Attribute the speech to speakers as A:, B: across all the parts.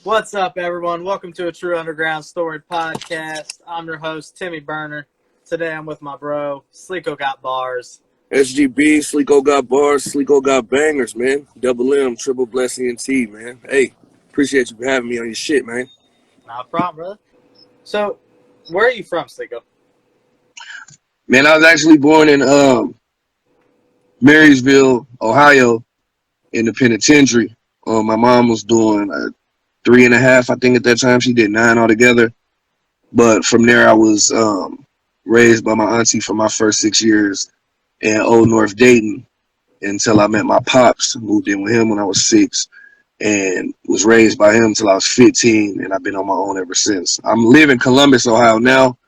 A: What's up, everyone? Welcome to a True Underground Story podcast. I'm your host, Timmy Burner. Today I'm with my bro, SleekoGotBars.
B: SGB, Sleeko got bars, Sleeko got bangers, man. Double M, triple blessing and T, man. Hey, appreciate you for having me on your shit, man.
A: Not a problem, brother. So, where are you from, Sleeko?
B: Man, I was actually born in Marysville, Ohio, in the penitentiary. My mom was doing 3.5, I think at that time. She did 9 altogether. But from there, I was raised by my auntie for my first 6 years in Old North Dayton until I met my pops. Moved in with him when I was 6 and was raised by him until I was 15, and I've been on my own ever since. I'm living in Columbus, Ohio now,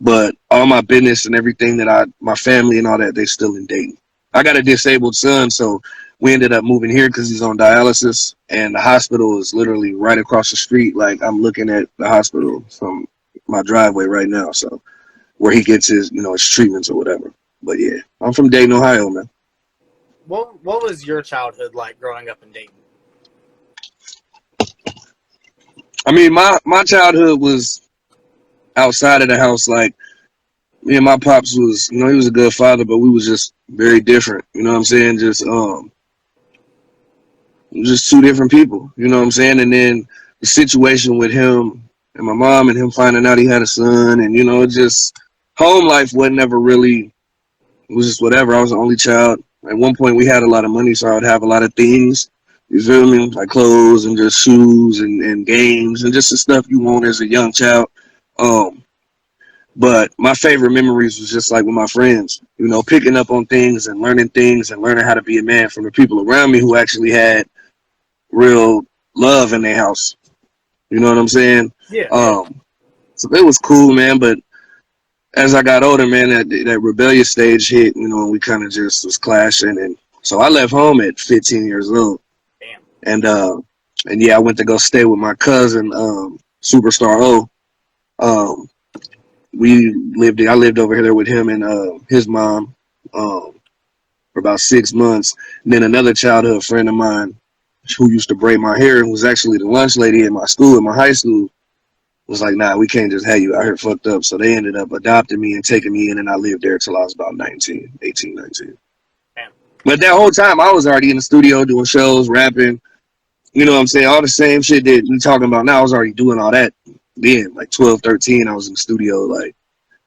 B: but all my business and everything my family and all that, they still in Dayton. I got a disabled son, so we ended up moving here because he's on dialysis, and the hospital is literally right across the street. Like, I'm looking at the hospital from my driveway right now, so where he gets his treatments or whatever. But yeah, I'm from Dayton, Ohio, man.
A: What was your childhood like growing up in Dayton?
B: I mean, my childhood was outside of the house. Like, me and my pops was, he was a good father, but we was just very different. You know what I'm saying? Just two different people. You know what I'm saying? And then the situation with him and my mom and him finding out he had a son, and just home life wasn't ever really. It was just whatever. I was the only child. At one point, we had a lot of money, so I would have a lot of things. You feel me? Like clothes and just shoes and games and just the stuff you want as a young child. But my favorite memories was just like with my friends, picking up on things and learning how to be a man from the people around me who actually had real love in their house. You know what I'm saying?
A: Yeah.
B: So it was cool, man. But as I got older, man, that rebellious stage hit, and we kind of just was clashing. And so I left home at 15 years old.
A: Damn.
B: And yeah, I went to go stay with my cousin, Superstar O. I lived over here with him and his mom for about 6 months. And then another childhood friend of mine who used to braid my hair and was actually the lunch lady in my high school, was like, nah, we can't just have you out here fucked up. So they ended up adopting me and taking me in, and I lived there till I was about 19.
A: Damn.
B: But that whole time, I was already in the studio doing shows, rapping. You know what I'm saying? All the same shit that we talking about now, I was already doing all that then. Like 12, 13, I was in the studio, like,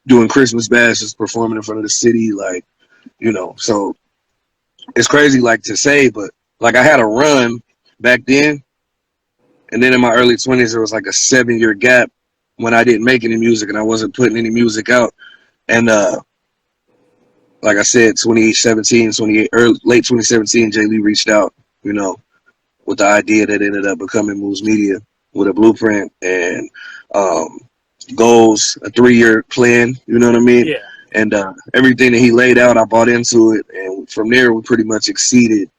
B: doing Christmas bashes, performing in front of the city, like, So it's crazy, like, to say, but, like, I had a run back then. And then in my early 20s, there was like a 7-year gap when I didn't make any music and I wasn't putting any music out. And like I said, 2017, late 2017, Jay Lee reached out, with the idea that ended up becoming Moves Media with a blueprint and goals, a 3-year plan, you know what I mean?
A: Yeah.
B: And everything that he laid out, I bought into it. And from there, we pretty much exceeded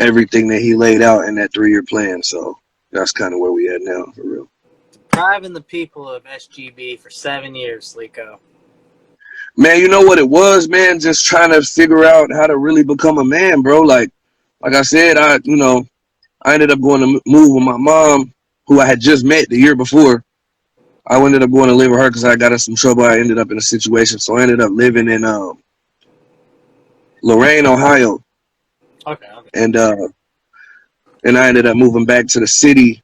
B: everything that he laid out in that 3-year plan. So that's kind of where we at now, for real.
A: Depriving the people of SGB for 7 years, Sleeko.
B: Man, you know what it was, man? Just trying to figure out how to really become a man, bro. Like I said, I ended up going to move with my mom, who I had just met the year before. I ended up going to live with her because I got in some trouble. I ended up in a situation. So I ended up living in Lorain, Ohio.
A: Okay.
B: And I ended up moving back to the city.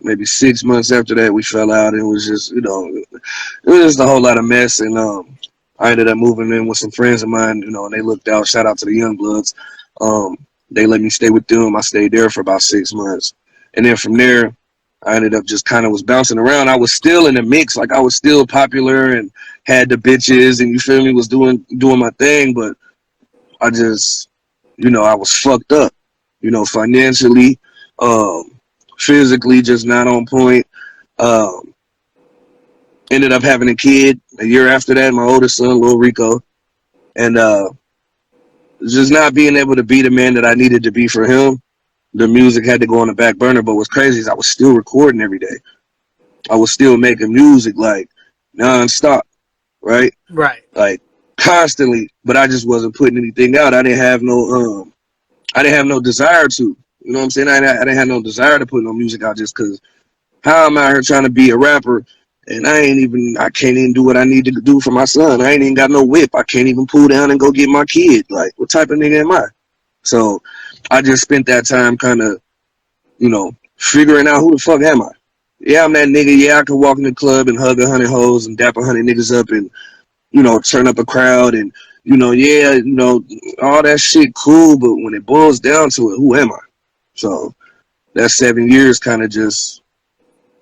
B: Maybe 6 months after that, we fell out. It was just, it was just a whole lot of mess. And I ended up moving in with some friends of mine, and they looked out. Shout out to the Youngbloods. They let me stay with them. I stayed there for about 6 months. And then from there, I ended up just kind of was bouncing around. I was still in the mix. Like, I was still popular and had the bitches and, you feel me, was doing my thing. But I just, I was fucked up, financially, physically just not on point. Ended up having a kid a year after that, my oldest son, Lil Rico. And just not being able to be the man that I needed to be for him. The music had to go on the back burner. But what's crazy is I was still recording every day. I was still making music, like, nonstop, right?
A: Right.
B: Like, constantly. But I just wasn't putting anything out. I didn't have no desire to. You know what I'm saying? I didn't have no desire to put no music out just because how am I out here trying to be a rapper and I can't even do what I need to do for my son. I ain't even got no whip. I can't even pull down and go get my kid. Like, what type of nigga am I? So I just spent that time kind of, figuring out who the fuck am I. Yeah, I'm that nigga. Yeah, I can walk in the club and hug 100 hoes and dap 100 niggas up and, turn up a crowd and, all that shit cool. But when it boils down to it, who am I? So that 7 years kind of just,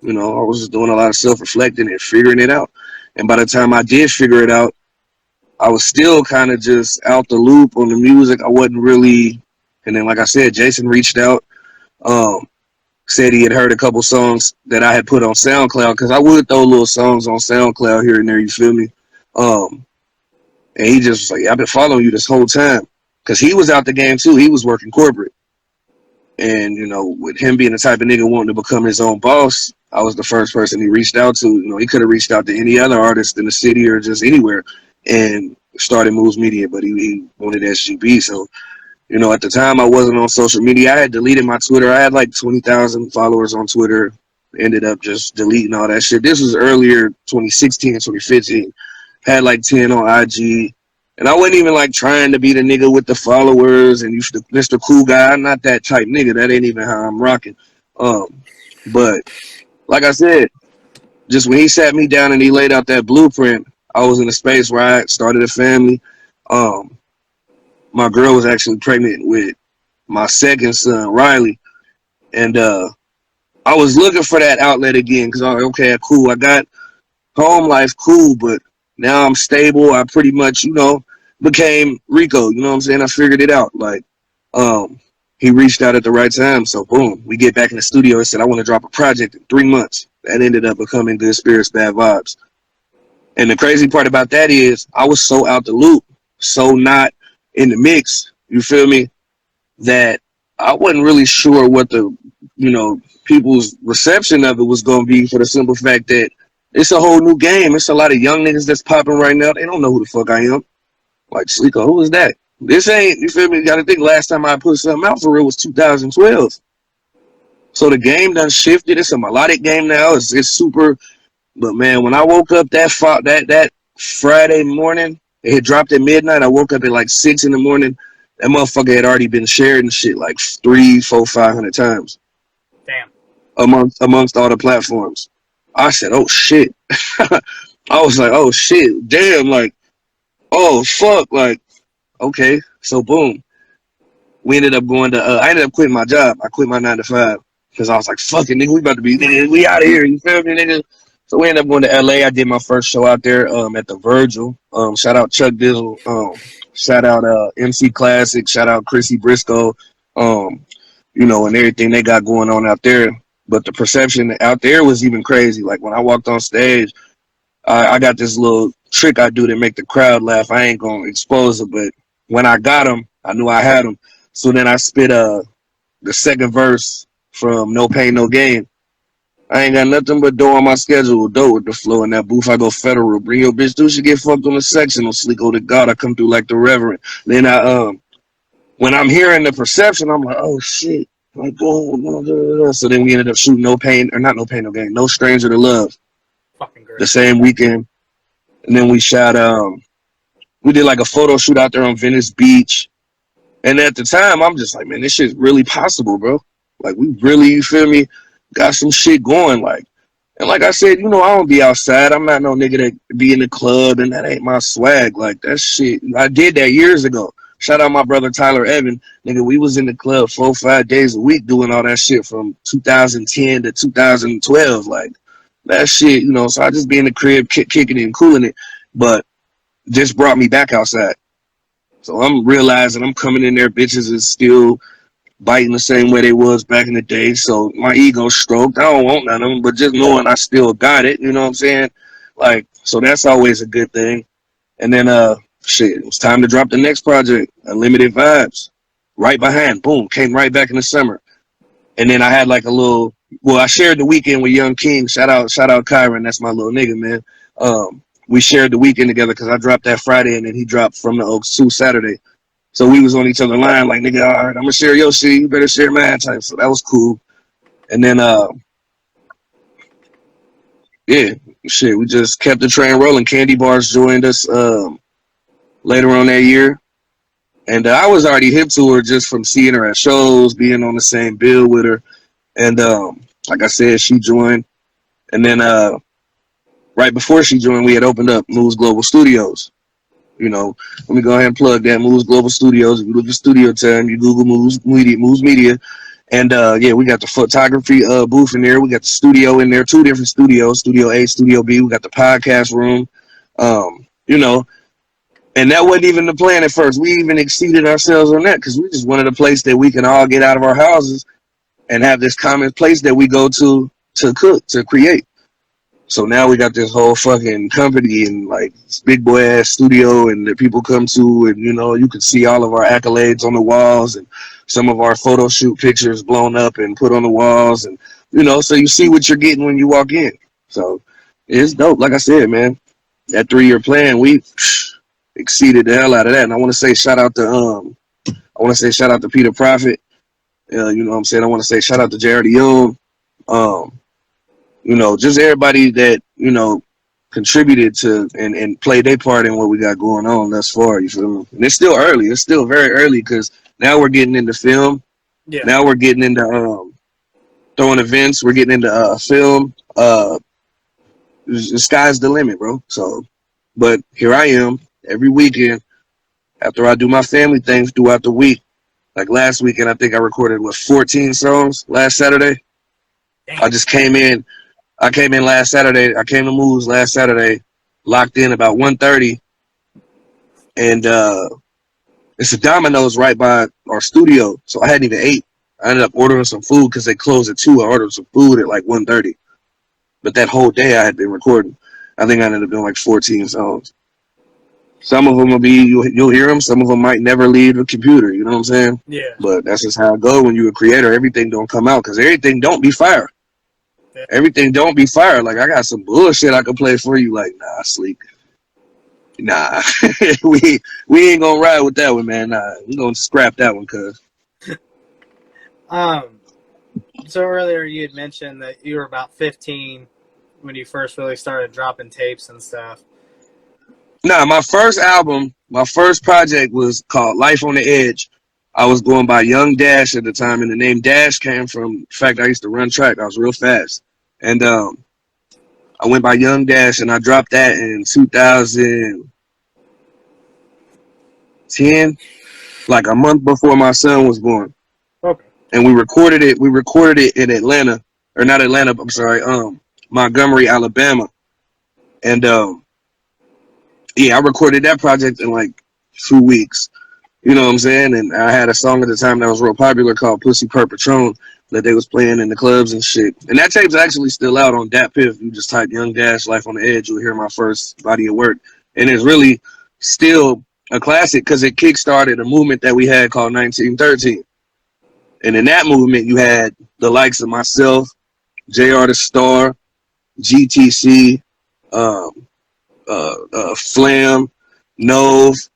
B: I was just doing a lot of self-reflecting and figuring it out. And by the time I did figure it out, I was still kind of just out the loop on the music. I wasn't really, and then like I said, Jason reached out, said he had heard a couple songs that I had put on SoundCloud, because I would throw little songs on SoundCloud here and there, you feel me? And he just was like, I've been following you this whole time. Because he was out the game too. He was working corporate. And, with him being the type of nigga wanting to become his own boss, I was the first person he reached out to. He could have reached out to any other artist in the city or just anywhere and started Moves Media, but he wanted SGB. So, at the time I wasn't on social media. I had deleted my Twitter. I had like 20,000 followers on Twitter. Ended up just deleting all that shit. This was earlier, 2016, 2015. Had like 10 on IG. And I wasn't even like trying to be the nigga with the followers and Mr. Cool Guy. I'm not that type nigga. That ain't even how I'm rocking. But like I said, just when he sat me down and he laid out that blueprint, I was in a space where I started a family. My girl was actually pregnant with my second son, Riley. And I was looking for that outlet again because, okay, cool. I got home life, cool, but now I'm stable. I pretty much, became Rico. You know what I'm saying? I figured it out. Like, he reached out at the right time. So, boom, we get back in the studio and said, I want to drop a project in 3 months. That ended up becoming Good Spirits, Bad Vibes. And the crazy part about that is I was so out the loop, so not in the mix, you feel me, that I wasn't really sure what the, people's reception of it was going to be, for the simple fact that it's a whole new game. It's a lot of young niggas that's popping right now. They don't know who the fuck I am. Like, Sleeko, who is that? This ain't, you feel me? You got to think, last time I put something out for real was 2012. So the game done shifted. It's a melodic game now. It's super. But man, when I woke up that Friday morning, it had dropped at midnight. I woke up at like 6 in the morning. That motherfucker had already been shared and shit like 300, 400, 500 times.
A: Damn.
B: Amongst all the platforms. I said, oh shit. I was like, oh shit, damn, like, oh fuck, like, okay. So boom. We ended up going to I ended up quitting my job. I quit my 9 to 5 because I was like, fuck it, nigga, we about to be, nigga, we out of here, you feel me, nigga? So we ended up going to LA. I did my first show out there at the Virgil. Shout out Chuck Dizzle. Shout out MC Classic. Shout out Chrissy Briscoe. And everything they got going on out there. But the perception out there was even crazy. Like when I walked on stage, I got this little trick I do to make the crowd laugh. I ain't gonna expose it, but when I got them, I knew I had them. So then I spit the second verse from No Pain No Gain. I ain't got nothing but dough on my schedule. Dough with the flow in that booth. I go federal. Bring your bitch through. She get fucked on the section. On Sleeko to God. I come through like the Reverend. Then when I'm hearing the perception, I'm like, oh shit. Like, oh. So then we ended up shooting No Pain No Gain. No Stranger to Love.
A: Fucking great.
B: The same weekend. And then we shot we did like a photo shoot out there on Venice Beach. And at the time, I'm just like, man, this shit's really possible, bro. Like, we really, you feel me, got some shit going. Like, and like I said, I don't be outside. I'm not no nigga that be in the club, and that ain't my swag. Like, that shit, I did that years ago. Shout out my brother Tyler Evan. Nigga, we was in the club 4-5 days a week doing all that shit from 2010 to 2012. Like, that shit, so I just be in the crib kicking it and cooling it. But just brought me back outside. So I'm realizing I'm coming in there, bitches is still biting the same way they was back in the day. So my ego stroked. I don't want none of them, but just knowing I still got it, you know what I'm saying? Like, so that's always a good thing. And then, it was time to drop the next project, Unlimited Vibes. Right behind, boom, came right back in the summer. And then I had like I shared the weekend with Young King. Shout out Kyron. That's my little nigga, man. We shared the weekend together because I dropped that Friday and then he dropped From the Oaks 2 Saturday. So we was on each other's line, like, nigga, all right, I'm gonna share your shit, you better share mine type. So that was cool. And then yeah, shit, we just kept the train rolling. Candy Bars joined us later on that year. And I was already hip to her just from seeing her at shows, being on the same bill with her. And like I said, she joined. And then right before she joined, we had opened up Moves Global Studios. You know, let me go ahead and plug that Moves Global Studios. If you look at Studio Time, you Google Moves Media. And yeah, we got the photography booth in there. We got the studio in there, 2 different studios, Studio A, Studio B. We got the podcast room. You know, and that wasn't even the plan at first. We even exceeded ourselves on that because we just wanted a place that we can all get out of our houses and have this common place that we go to cook, to create. So now we got this whole fucking company and like this big boy ass studio and that people come to, and you know, you can see all of our accolades on the walls and some of our photo shoot pictures blown up and put on the walls, and you know, so you see what you're getting when you walk in. So it's dope. Like I said, man, that 3-year plan, we exceeded the hell out of that. And I want to say shout out to Peter Prophet. You know what I'm saying? I want to say shout out to Jared Young. You know, just everybody that, you know, contributed to and played their part in what we got going on thus far, you feel me? And it's still early. It's still very early because now we're getting into film.
A: Yeah.
B: Now we're getting into throwing events. We're getting into film. The sky's the limit, bro. So, but here I am every weekend after I do my family things throughout the week. Like last weekend, I think I recorded, 14 songs last Saturday.
A: Damn.
B: I came in last Saturday. I came to Moves last Saturday, locked in about 1:30, and it's a Domino's right by our studio, so I hadn't even ate. I ended up ordering some food because they closed at 2. I ordered some food at like 1:30, but that whole day I had been recording. I think I ended up doing like 14 songs. Some of them will be, you'll hear them. Some of them might never leave the computer. You know what I'm saying?
A: Yeah.
B: But that's just how it goes when you're a creator. Everything don't come out because everything don't be fire.
A: Yeah.
B: Everything don't be fire. Like I got some bullshit I could play for you. Like nah, Sleek. Nah, we ain't gonna ride with that one, man. Nah, we gonna scrap that one, cuz.
A: So earlier you had mentioned that you were about 15 when you first really started dropping tapes and stuff.
B: Nah, my first album, my first project was called Life on the Edge. I was going by Young Dash at the time, and the name Dash came from the fact I used to run track. I was real fast. And I went by Young Dash, and I dropped that in 2010, like a month before my son was born.
A: Okay.
B: And we recorded it in Atlanta, or not Atlanta, I'm sorry, Montgomery, Alabama. And yeah, I recorded that project in like 2 weeks. You know what I'm saying? And I had a song at the time that was real popular called Pussy Per Patron that they was playing in the clubs and shit. And that tape's actually still out on Dat Piff. You just type Young Dash Life on the Edge, you'll hear my first body of work. And it's really still a classic because it kickstarted a movement that we had called 1913. And in that movement, you had the likes of myself, JR the Star, GTC, Flam, Nove,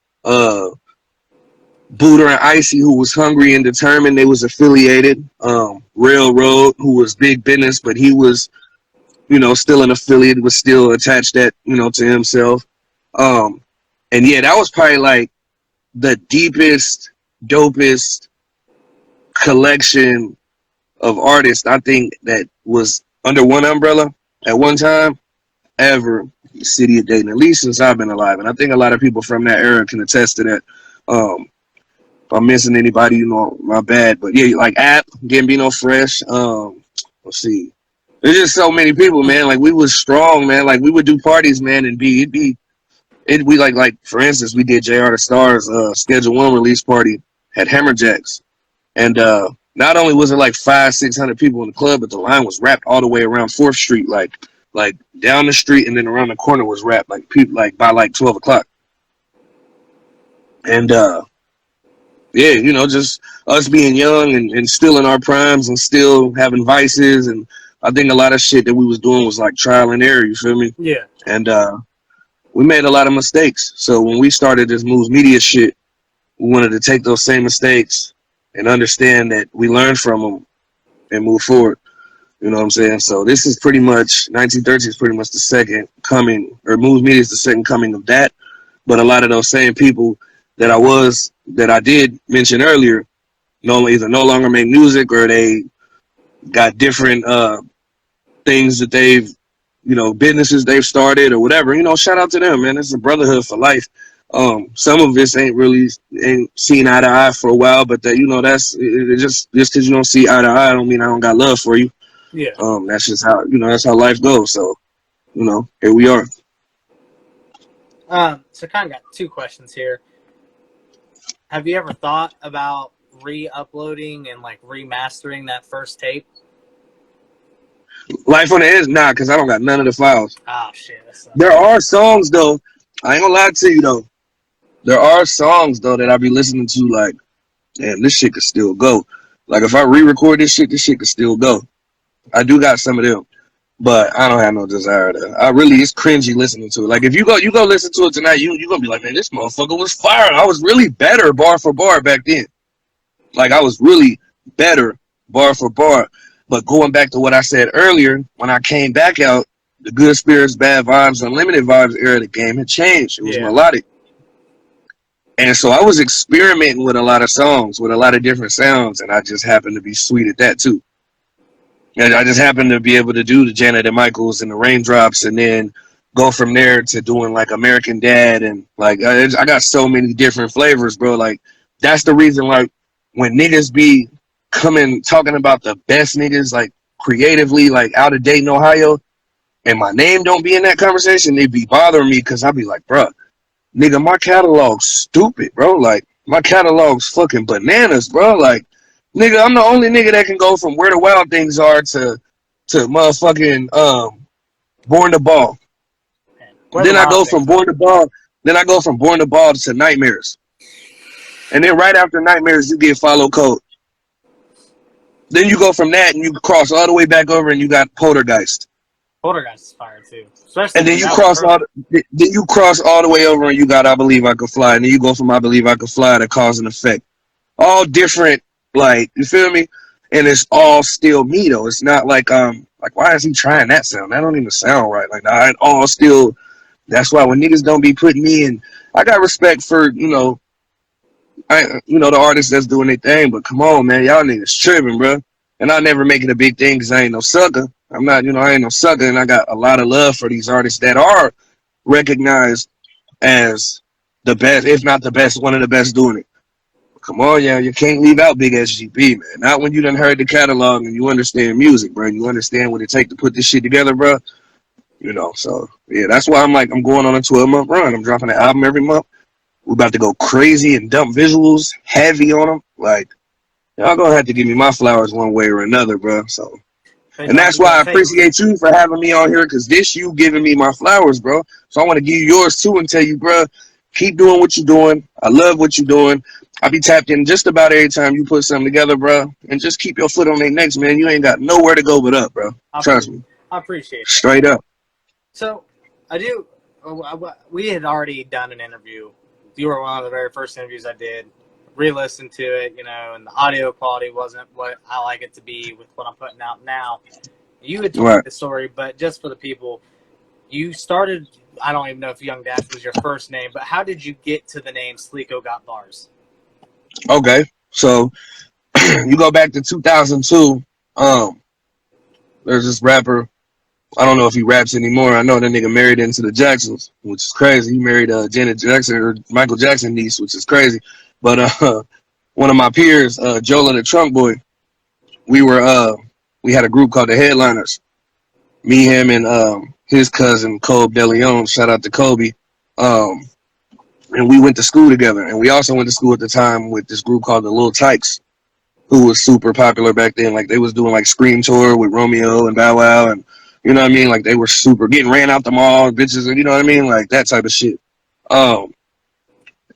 B: Buddha and Icy, who was hungry and determined. They was affiliated. Railroad, who was big business, but he was, you know, still an affiliate, was still attached that, you know, to himself. And yeah, that was probably like the deepest, dopest collection of artists I think that was under one umbrella at one time ever in the city of Dayton, at least since I've been alive. And I think a lot of people from that era can attest to that. If I'm missing anybody, you know, my bad. But yeah, like App, Gambino Fresh, let's see. There's just so many people, man. Like we was strong, man. Like we would do parties, man, and we like for instance, we did JR the Stars Schedule 1 release party at Hammerjacks. And not only was it like 500-600 people in the club, but the line was wrapped all the way around 4th Street, like down the street, and then around the corner was wrapped, like people like by like 12 o'clock. And yeah, you know, just us being young and still in our primes and still having vices, and I think a lot of shit that we was doing was like trial and error, you feel me?
A: Yeah.
B: And we made a lot of mistakes. So when we started this Moves Media shit, we wanted to take those same mistakes and understand that we learned from them and move forward. You know what I'm saying? So this is pretty much 1913 is pretty much the second coming, or Moves Media is the second coming of that. But a lot of those same people that I did mention earlier, either no longer make music or they got different things that they've, businesses they've started or whatever. Shout out to them, man. It's a brotherhood for life. Some of us ain't seen eye to eye for a while, but that that's it, just because you don't see eye to eye, don't mean I don't got love for you.
A: Yeah.
B: That's just how that's how life goes. So, here we are.
A: So kind of got two questions here. Have you ever thought about re-uploading and like remastering that first tape?
B: Life on the Edge, nah, because I don't got none of the files.
A: Oh shit.
B: There are songs though. I ain't gonna lie to you though. There are songs though that I be listening to like, damn, this shit could still go. Like if I re-record this shit could still go. I do got some of them, but I don't have no desire to. It's cringy listening to it. Like if you go listen to it tonight, you gonna be like, man, this motherfucker was fire. I was really better bar for bar back then. Like I was really better bar for bar. But going back to what I said earlier, when I came back out, the Good Spirits, Bad Vibes, Unlimited Vibes era of the game had changed. It was melodic. And so I was experimenting with a lot of songs, with a lot of different sounds, and I just happened to be sweet at that too. And I just happened to be able to do the Janet and Michaels and the Raindrops and then go from there to doing like American Dad and like I got so many different flavors, bro. Like that's the reason like when niggas be coming talking about the best niggas like creatively like out of Dayton, Ohio, and my name don't be in that conversation, they be bothering me because I be like, bro, nigga, my catalog's stupid, bro. Like my catalog's fucking bananas, bro. Like nigga, I'm the only nigga that can go from Where the Wild Things Are to motherfucking Born to Ball. Then I go from Born to Ball. Then I go from Born to Ball to Nightmares. And then right after Nightmares, you get Follow Code. Then you go from that and you cross all the way back over and you got Poltergeist.
A: Poltergeist is fire too. Especially
B: and then you cross all the way over and you got I Believe I Could Fly. And then you go from I Believe I Could Fly to Cause and Effect. All different, like, you feel me? And it's all still me though. It's not like why is he trying that sound? That don't even sound right. Like it all still. That's why when niggas don't be putting me in, I got respect for the artists that's doing their thing. But come on, man, y'all niggas tripping, bro. And I never make it a big thing because I ain't no sucker. I'm not, I ain't no sucker, and I got a lot of love for these artists that are recognized as the best, if not the best, one of the best doing it. Come on, yeah, you can't leave out Big SGP, man. Not when you done heard the catalog and you understand music, bro. You understand what it take to put this shit together, bro. So yeah, that's why I'm going on a 12-month run. I'm dropping an album every month. We're about to go crazy and dump visuals heavy on them. Like, y'all gonna have to give me my flowers one way or another, bro. So, and that's why I appreciate you for having me on here, because this you giving me my flowers, bro. So I want to give you yours too and tell you, bro, keep doing what you're doing. I love what you're doing. I be tapped in just about every time you put something together, bro. And just keep your foot on their necks, man. You ain't got nowhere to go but up, bro. Trust me.
A: I appreciate it.
B: Straight up.
A: So, we had already done an interview. You were one of the very first interviews I did. Re-listened to it, and the audio quality wasn't what I like it to be with what I'm putting out now. You had told me the story, but just for the people, you started, I don't even know if Young Dash was your first name, but how did you get to the name SleekoGotBars?
B: Okay, so you go back to 2002. There's this rapper. I don't know if he raps anymore. I know that nigga married into the Jacksons, which is crazy. He married Janet Jackson or Michael Jackson niece, which is crazy. But one of my peers, Jola the Trunk Boy, we had a group called the Headliners. Me, him, and his cousin Kobe DeLeon. Shout out to Kobe. And we went to school together. And we also went to school at the time with this group called the Little Tykes, who was super popular back then. Like they was doing like Scream Tour with Romeo and Bow Wow, and you know what I mean? Like they were super getting ran out the mall, bitches, and you know what I mean? Like that type of shit.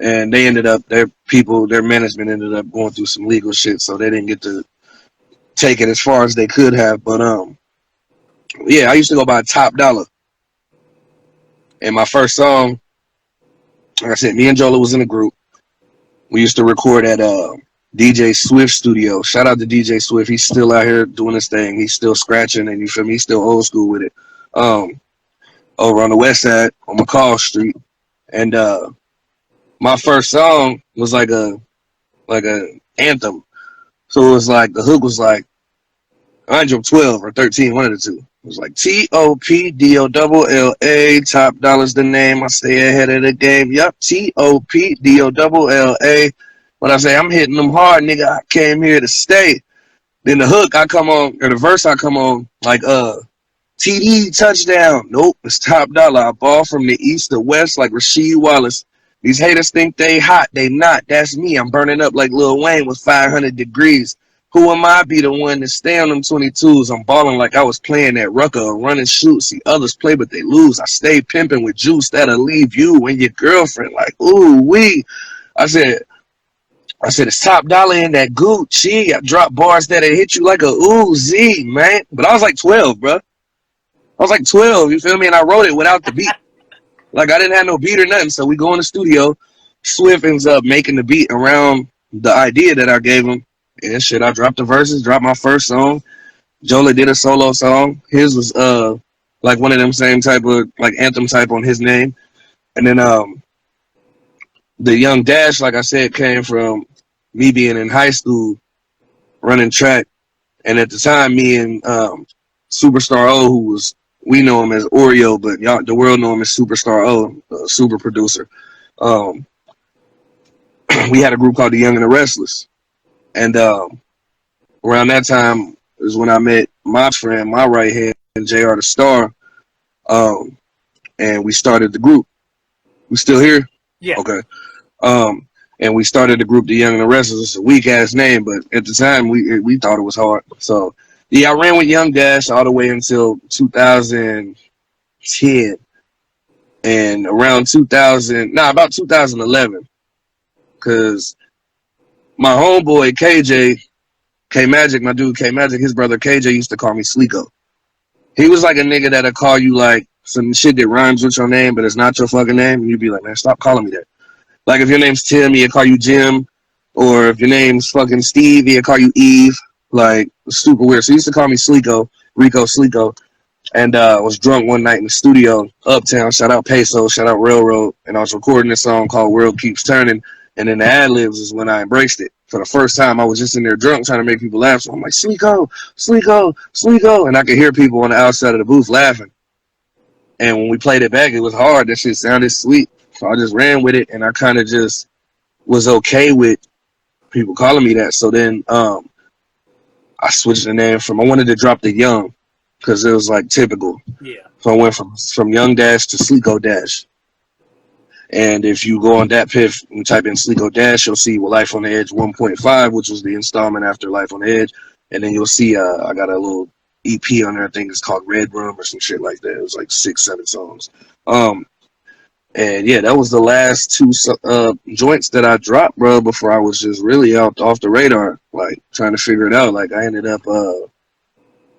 B: And they ended up, their management ended up going through some legal shit, so they didn't get to take it as far as they could have. But yeah, I used to go by Top Dollar. And my first song, like I said, me and Jola was in a group. We used to record at DJ Swift studio. Shout out to DJ Swift. He's still out here doing his thing. He's still scratching, and you feel me? He's still old school with it. Over on the west side on McCall Street, and my first song was like a anthem. So it was like the hook was like 112 or 13, one of the two. It was like TOPDOLLA, top dollars the name. I stay ahead of the game. Yup, TOPDOLLA. When I say I'm hitting them hard, nigga, I came here to stay. Then the hook I come on, or the verse I come on, like TD touchdown. Nope, it's top dollar. I ball from the east to west like Rasheed Wallace. These haters think they hot, they not. That's me. I'm burning up like Lil Wayne with 500 degrees. Who am I be the one to stay on them 22s? I'm balling like I was playing at Rucker or running shoot. See others play but they lose. I stay pimping with juice that'll leave you and your girlfriend like, ooh wee. I said it's top dollar in that Gucci. I drop bars that'll hit you like a Uzi, man. But I was like 12, bro. I was like 12, you feel me? And I wrote it without the beat. Like, I didn't have no beat or nothing. So we go in the studio. Swift ends up making the beat around the idea that I gave him. And shit, I dropped the verses, dropped my first song. Jola did a solo song. His was like one of them same type of, like, anthem type on his name. And then the Young Dash, like I said, came from me being in high school running track. And at the time, me and Superstar O, who was, we know him as Oreo, but y'all, the world know him as Superstar O, super producer. We had a group called the Young and the Restless. And around that time is when I met my friend, my right hand, JR the Star. And we started the group. We still here?
A: Yeah.
B: Okay. And we started the group, the Young and the Restless. It's a weak ass name, but at the time we thought it was hard. So yeah, I ran with Young Dash all the way until 2010. And around about 2011. Cause my homeboy KJ, K Magic, my dude K Magic, his brother KJ used to call me Sleeko. He was like a nigga that'll call you like some shit that rhymes with your name, but it's not your fucking name, and you'd be like, man, stop calling me that. Like if your name's Tim, he'll call you Jim, or if your name's fucking Steve, he'll call you Eve. Like super weird. So he used to call me Sleeko, Rico Sleeko. And I was drunk one night in the studio, uptown. Shout out Peso, shout out Railroad, and I was recording this song called "World Keeps Turning." And then the ad-libs is when I embraced it. For the first time, I was just in there drunk trying to make people laugh. So I'm like, Sleeko, Sleeko, Sleeko. And I could hear people on the outside of the booth laughing. And when we played it back, it was hard. That shit sounded sweet. So I just ran with it, and I kind of just was okay with people calling me that. So then I switched the name I wanted to drop the Young because it was like typical.
A: Yeah.
B: So I went from Young Dash to Sleeko Dash. And if you go on that piff and type in Sleeko Dash, you'll see Life on the Edge 1.5, which was the installment after Life on the Edge. And then you'll see I got a little EP on there. I think it's called Red Room or some shit like that. It was like 6-7 songs. And yeah, that was the last two joints that I dropped, bro, before I was just really off the radar, like trying to figure it out. Like I ended up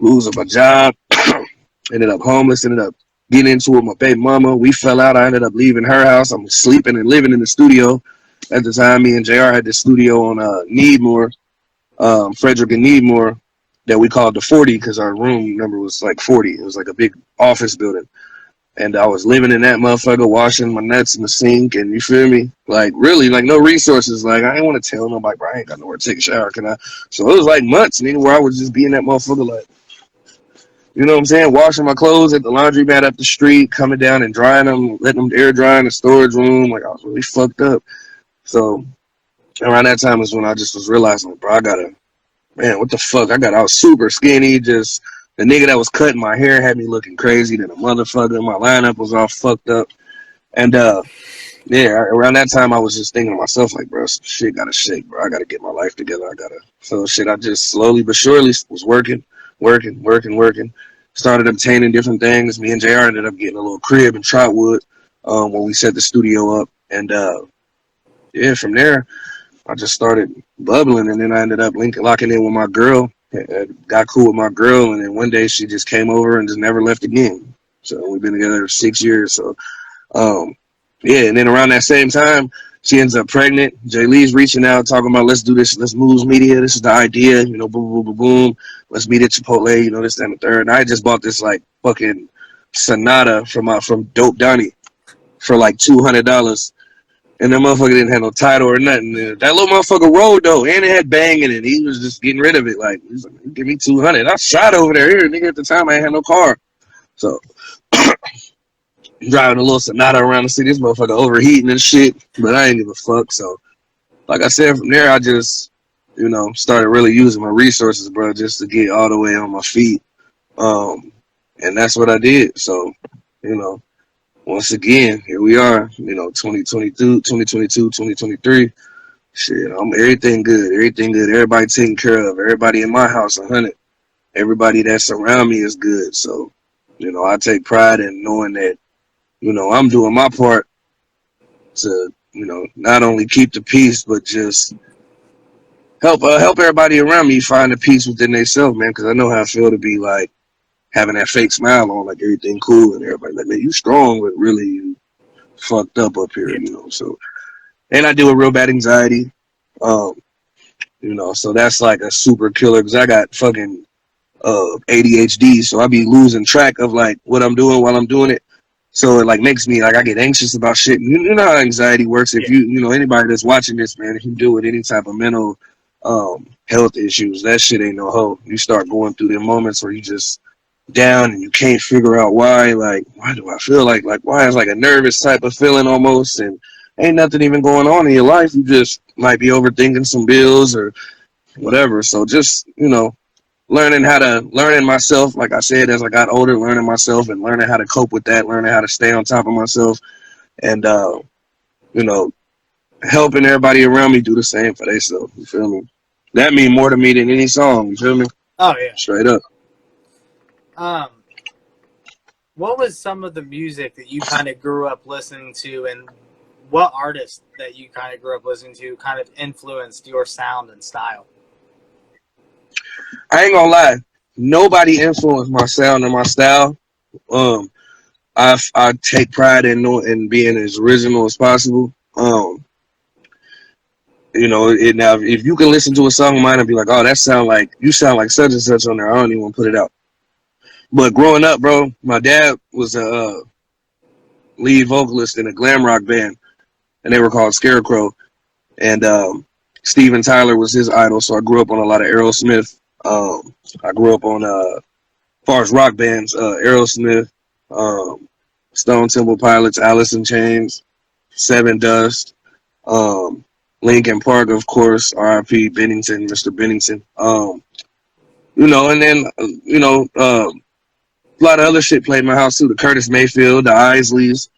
B: losing my job, ended up homeless, ended up getting into it with my baby mama. We fell out. I ended up leaving her house. I'm sleeping and living in the studio. At the time, me and JR had this studio on Needmore, Frederick and Needmore, that we called the 40 because our room number was like 40. It was like a big office building. And I was living in that motherfucker, washing my nuts in the sink, and you feel me? Like, really, like, no resources. Like, I ain't want to tell nobody, bro, I ain't got nowhere to take a shower, can I? So it was like months, nigga, where I would just be in that motherfucker, like, you know what I'm saying? Washing my clothes at the laundromat up the street, coming down and drying them, letting them air dry in the storage room. Like, I was really fucked up. So around that time is when I just was realizing, bro, what the fuck? I was super skinny. Just the nigga that was cutting my hair had me looking crazy than a motherfucker. My lineup was all fucked up. And yeah, around that time I was just thinking to myself, like, bro, some shit gotta shake, bro. I gotta get my life together. So shit, I just slowly but surely was working. Started obtaining different things. Me and JR ended up getting a little crib in Trotwood when we set the studio up. And yeah, from there, I just started bubbling. And then I ended up locking in with my girl. Got cool with my girl. And then one day she just came over and just never left again. So we've been together 6 years. So yeah, and then around that same time, She ends up pregnant. Jay Lee's reaching out, talking about let's do this, let's move media. This is the idea, you know, boom, boom, boom, boom. Let's meet at Chipotle, you know, this, that, and the third. And I just bought this like fucking Sonata from Dope Donnie for like $200. And that motherfucker didn't have no title or nothing. That little motherfucker rolled though, and it had bang in it. He was just getting rid of it. Like, he's like, give me 200. I shot over there. Here, nigga, at the time I ain't had no car. So driving a little Sonata around the city, this motherfucker overheating and shit. But I ain't give a fuck. So like I said, from there I just, you know, started really using my resources, bro, just to get all the way on my feet. And that's what I did. So, you know, once again, here we are, you know, 2022, 2023. Shit, everything good, everything good. Everybody taken care of. Everybody in my house, 100. Everybody that's around me is good. So, you know, I take pride in knowing that, you know, I'm doing my part to, you know, not only keep the peace, but just help everybody around me find the peace within themselves, man. Because I know how I feel to be like having that fake smile on, like everything cool, and everybody like, man, you strong, but really you fucked up here, you know. So, and I deal with real bad anxiety, you know, so that's like a super killer because I got fucking ADHD, so I be losing track of like what I'm doing while I'm doing it. So it like makes me like I get anxious about shit. You know how anxiety works. If you know anybody that's watching this, man, if you deal with any type of mental health issues, that shit ain't no hope. You start going through them moments where you just down and you can't figure out why. Like, why do I feel like why is like a nervous type of feeling almost, and ain't nothing even going on in your life. You just might be overthinking some bills or whatever. So just, you know, learning myself, like I said, as I got older, learning myself and learning how to cope with that, learning how to stay on top of myself, and you know, helping everybody around me do the same for themselves. You feel me? That mean more to me than any song. You feel me?
A: Oh yeah,
B: straight up.
A: What was some of the music that you kind of grew up listening to, and what artists that you kind of grew up listening to kind of influenced your sound and style?
B: I ain't gonna lie, nobody influenced my sound and my style. I take pride in being as original as possible. You know, now if you can listen to a song of mine and be like, oh, you sound like such and such on there, I don't even want to put it out. But growing up, bro, my dad was a lead vocalist in a glam rock band, and they were called Scarecrow. And Steven Tyler was his idol, so I grew up on a lot of Aerosmith. I grew up on, as far as rock bands, Aerosmith, Stone Temple Pilots, Alice in Chains, Seven Dust, Linkin Park, of course, R.I.P. Bennington, Mr. Bennington. You know, and then, you know, a lot of other shit played in my house too. The Curtis Mayfield, the Isleys.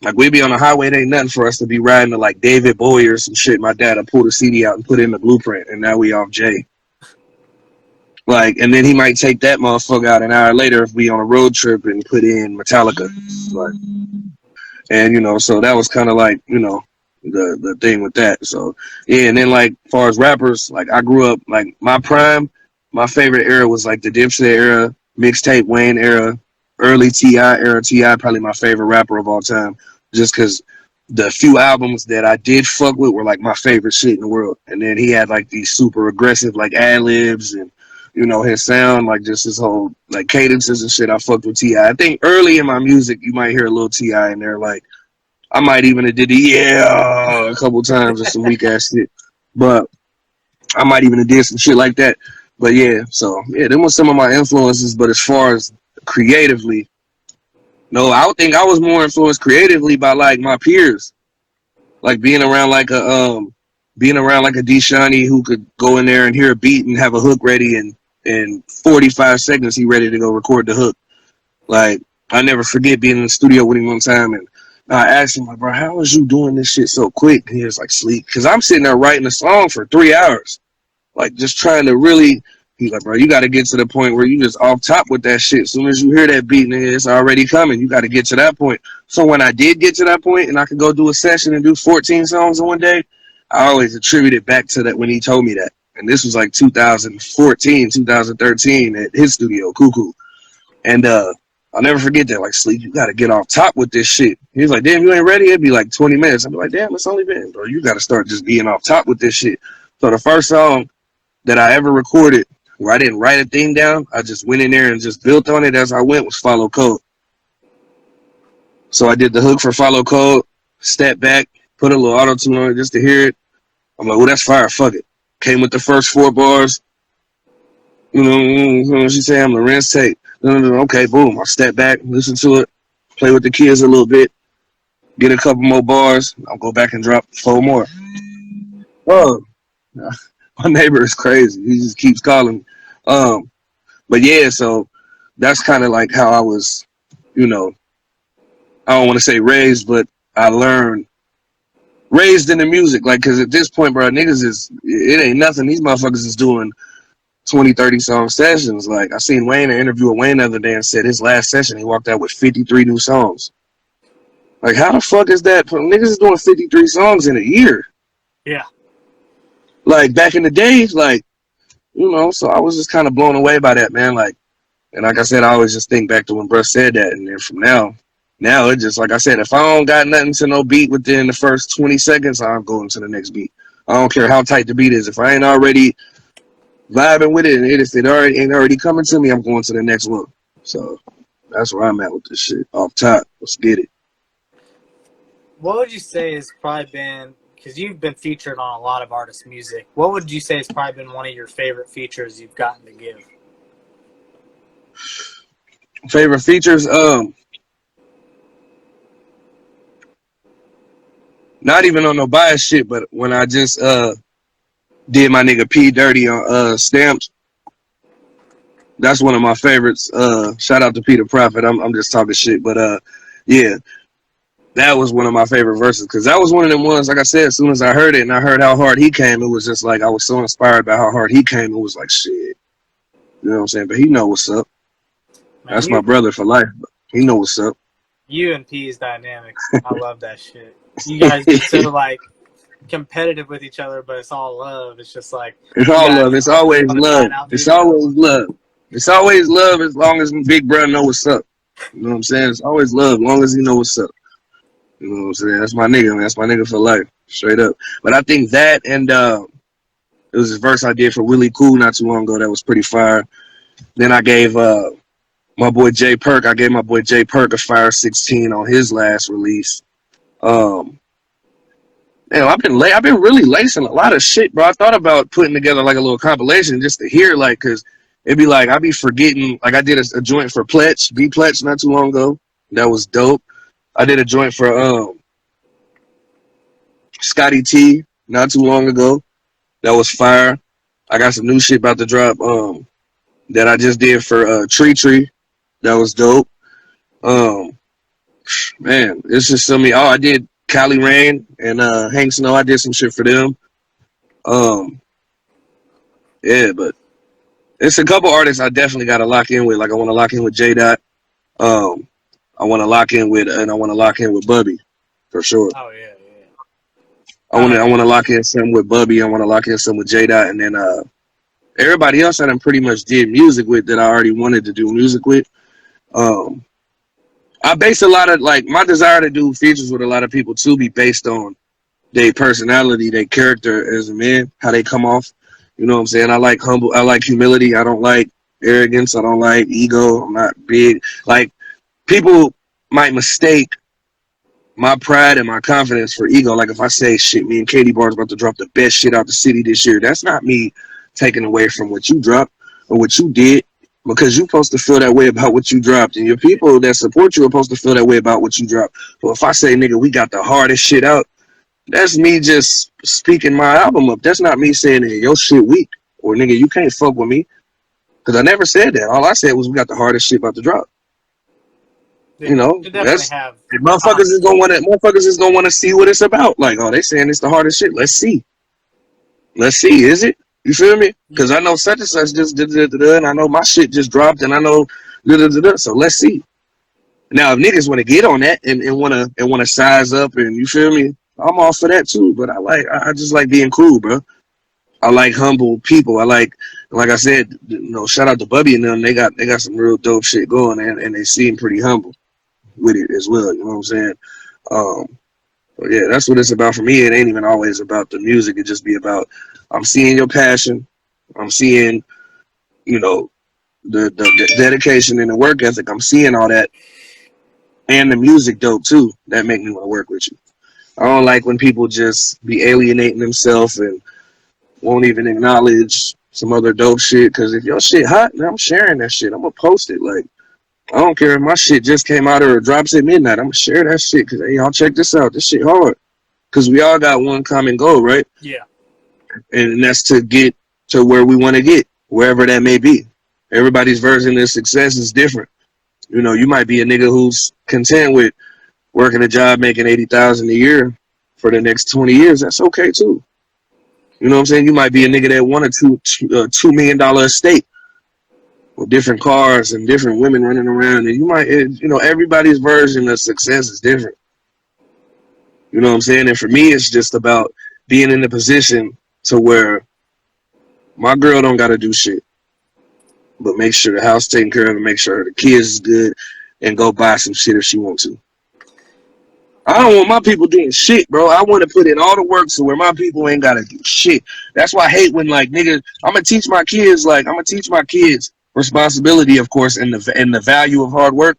B: Like we be on the highway, it ain't nothing for us to be riding to like David Bowie or some shit. My dad would pull the CD out and put in the Blueprint, and now we off Jay. Like, and then he might take that motherfucker out an hour later if we on a road trip and put in Metallica. Like, and you know, so that was kind of like, you know, the thing with that. So yeah, and then like as far as rappers, like I grew up like my prime, my favorite era was like the Dipset era, mixtape Wayne era, early T.I. era. T.I. probably my favorite rapper of all time, just because the few albums that I did fuck with were like my favorite shit in the world. And then he had like these super aggressive like ad libs and, you know, his sound, like just his whole like cadences and shit. I fucked with T.I. I think early in my music you might hear a little T.I. in there. Like I might even have did the a couple times or some weak ass shit, but I might even have did some shit like that. But yeah, so yeah, them was some of my influences. But as far as creatively, no, I would think I was more influenced creatively by like my peers, like being around like a Deshani who could go in there and hear a beat and have a hook ready, and in 45 seconds he ready to go record the hook. Like I never forget being in the studio with him one time, and I asked him like, bro, how is you doing this shit so quick? And he was like, sleep, because I'm sitting there writing a song for 3 hours, like just trying to really. He's like, bro, you got to get to the point where you just off top with that shit. As soon as you hear that beat, it's already coming. You got to get to that point. So when I did get to that point and I could go do a session and do 14 songs in one day, I always attribute it back to that when he told me that. And this was like 2014, 2013 at his studio, Cuckoo. And I'll never forget that. Like, Sleek, you got to get off top with this shit. He was like, damn, you ain't ready? It'd be like 20 minutes. I'd be like, damn, it's only been, bro. You got to start just being off top with this shit. So the first song that I ever recorded where I didn't write a thing down, I just went in there and just built on it as I went was Follow Code. So I did the hook for Follow Code, stepped back, put a little auto-tune on it just to hear it. I'm like, well, that's fire. Fuck it. Came with the first 4 bars. You know what she say? I'm the rinse tape. Okay, boom. I'll step back, listen to it, play with the kids a little bit, get a couple more bars. I'll go back and drop 4 more. Oh, my neighbor is crazy. He just keeps calling. But yeah, so that's kind of like how I was, you know, I don't want to say raised, but I learned raised in the music. Like, because at this point, bro, niggas it ain't nothing. These motherfuckers is doing 20, 30 song sessions. Like, I seen Wayne, an interview with Wayne the other day, and said his last session, he walked out with 53 new songs. Like, how the fuck is that? Niggas is doing 53 songs in a year.
A: Yeah.
B: Like, back in the days, like, you know, so I was just kind of blown away by that, man. Like, and like I said, I always just think back to when Bruh said that. And then from now it just, like I said, if I don't got nothing to no beat within the first 20 seconds, I'm going to the next beat. I don't care how tight the beat is. If I ain't already vibing with it, and if it ain't already coming to me, I'm going to the next one. So that's where I'm at with this shit. Off top, let's get it.
A: What would you say has probably been, because you've been featured on a lot of artists' music, what would you say has probably been one of your favorite features you've gotten to give?
B: Favorite features? Not even on no bias shit, but when I just did my nigga P Dirty on Stamped, that's one of my favorites. Shout out to Peter Prophet. I'm just talking shit, but yeah, that was one of my favorite verses because that was one of them ones. Like I said, as soon as I heard it and I heard how hard he came, it was just like I was so inspired by how hard he came. It was like shit, you know what I'm saying? But he know what's up. Man, that's my brother for life. He know what's up.
A: You and P's dynamic, I love that shit. You guys get sort of like competitive with each other, but it's all love. It's just like
B: it's all love. It's always love. It's always love. It's always love as long as Big Brother know what's up. You know what I'm saying? It's always love as long as he know what's up. You know what I'm saying? That's my nigga, man. That's my nigga for life. Straight up. But I think that and it was a verse I did for Willie Cool not too long ago that was pretty fire. Then I gave my boy Jay Perk a Fire 16 on his last release. Man, I've been really lacing a lot of shit, bro. I thought about putting together like a little compilation just to hear, like, cause it'd be like I'd be forgetting. Like I did a joint for Pletch, B Pletch, not too long ago. That was dope. I did a joint for Scotty T not too long ago. That was fire. I got some new shit about to drop that I just did for Tree. That was dope. Man, it's just so many. Oh, I did Cali Rain and Hank Snow. I did some shit for them. Yeah, but it's a couple artists I definitely got to lock in with. Like I want to lock in with J Dot. I want to lock in with Bubby for sure.
A: Oh yeah.
B: I want to lock in some with Bubby. I want to lock in some with J Dot, and then everybody else I done pretty much did music with that I already wanted to do music with. I base a lot of like my desire to do features with a lot of people too be based on their personality, their character as a man, how they come off. You know what I'm saying? I like humility. I don't like arrogance. I don't like ego. I'm not big. Like people might mistake my pride and my confidence for ego. Like if I say shit, me and Katie Barnes about to drop the best shit out the city this year, that's not me taking away from what you dropped or what you did, because you're supposed to feel that way about what you dropped, and your people that support you are supposed to feel that way about what you dropped. So if I say, nigga, we got the hardest shit out, that's me just speaking my album up. That's not me saying, hey, your shit weak, or nigga, you can't fuck with me, because I never said that. All I said was we got the hardest shit about to drop. You know, that's motherfuckers is gonna want to see what it's about. Like, oh, they saying it's the hardest shit. Let's see. Is it? You feel me? Because I know such and such just did, and I know my shit just dropped, and I know so let's see. Now, if niggas want to get on that and want to size up, and you feel me, I'm all for that too. But I just like being cool, bro. I like humble people. Like I said, shout out to Bubby and them. They got some real dope shit going, and they seem pretty humble with it as well. You know what I'm saying? Um, but yeah, that's what it's about for me. It ain't even always about the music. It just be about I'm seeing your passion. I'm seeing, you know, the dedication and the work ethic. I'm seeing all that, and the music dope too. That make me want to work with you. I don't like when people just be alienating themselves and won't even acknowledge some other dope shit. Because if your shit hot, man, I'm sharing that shit. I'm gonna post it. Like, I don't care if my shit just came out or drops at midnight. I'm gonna share that shit because, hey, y'all check this out. This shit hard. Because we all got one common goal, right?
A: Yeah.
B: And that's to get to where we want to get, wherever that may be. Everybody's version of success is different. You might be a nigga who's content with working a job making $80,000 a year for the next 20 years. That's okay too. You know what I'm saying? You might be a nigga that won a $2 million estate with different cars and different women running around, and you might, everybody's version of success is different. You know what I'm saying? And for me, it's just about being in a position to where my girl don't gotta do shit, but make sure the house taken care of and make sure the kids is good, and go buy some shit if she wants to. I don't want my people doing shit, bro. I want to put in all the work so where my people ain't gotta do shit. That's why I hate when like niggas. I'm gonna teach my kids responsibility, of course, and the value of hard work.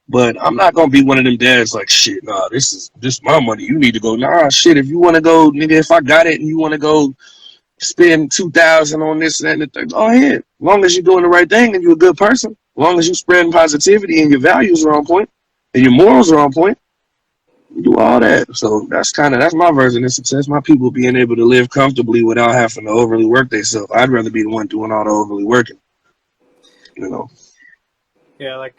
B: But I'm not gonna be one of them dads like shit. Nah, this is my money. You need to go. Nah, shit. If you want to go, nigga, if I got it and you want to go spend 2,000 on this and that and the thing, go ahead. As long as you're doing the right thing and you're a good person, as long as you're spreading positivity and your values are on point and your morals are on point. Do all that. So that's my version of success. My people being able to live comfortably without having to overly work themselves. I'd rather be the one doing all the overly working.
A: Yeah, like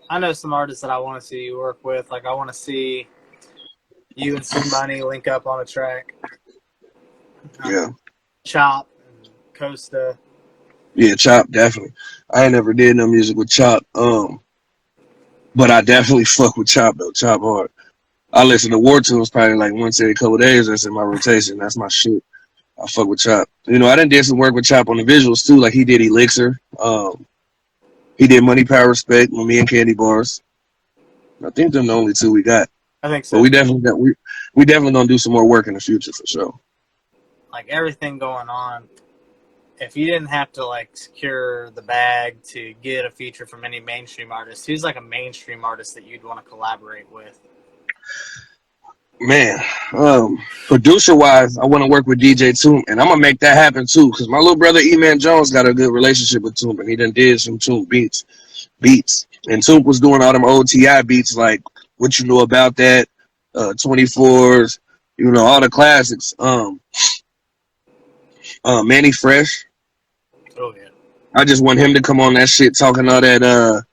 A: I know some artists that I want to see you work with. Like I want to see you and somebody link up on a track.
B: Yeah.
A: Chop and Costa.
B: Yeah, Chop definitely. I ain't never did no music with Chop. But I definitely fuck with Chop though. Chop hard. I listen to War Tunes probably like once every couple of days. That's in my rotation. That's my shit. I fuck with Chop. I done did some work with Chop on the visuals too. Like he did Elixir. He did Money, Power, Respect with me and Candy Bars. I think them the only two we got.
A: I think so.
B: But we definitely gonna do some more work in the future for sure.
A: Like everything going on, if you didn't have to like secure the bag to get a feature from any mainstream artist, who's like a mainstream artist that you'd want to collaborate with?
B: Man, producer wise, I want to work with DJ Toomp, and I'm gonna make that happen too. Cause my little brother E-Man Jones got a good relationship with Toomp, and he done did some Toomp beats, and Toomp was doing all them old Ti beats like What You Know About That, 24s, all the classics. Manny Fresh.
A: Oh yeah.
B: I just want him to come on that shit talking all that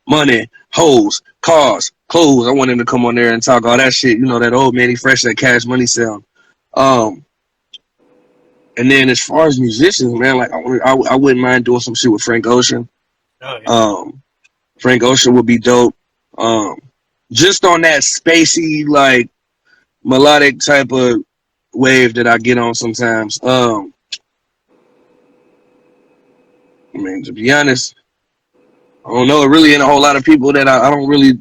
B: money, hoes, cars, clothes. I want him to come on there and talk all that shit. That old Manny Fresh, that Cash Money sound. And then as far as musicians, man, like I wouldn't mind doing some shit with Frank Ocean.
A: Oh yeah.
B: Frank Ocean would be dope. Just on that spacey, like melodic type of wave that I get on sometimes. I mean, to be honest, I don't know. It really ain't a whole lot of people that I don't really,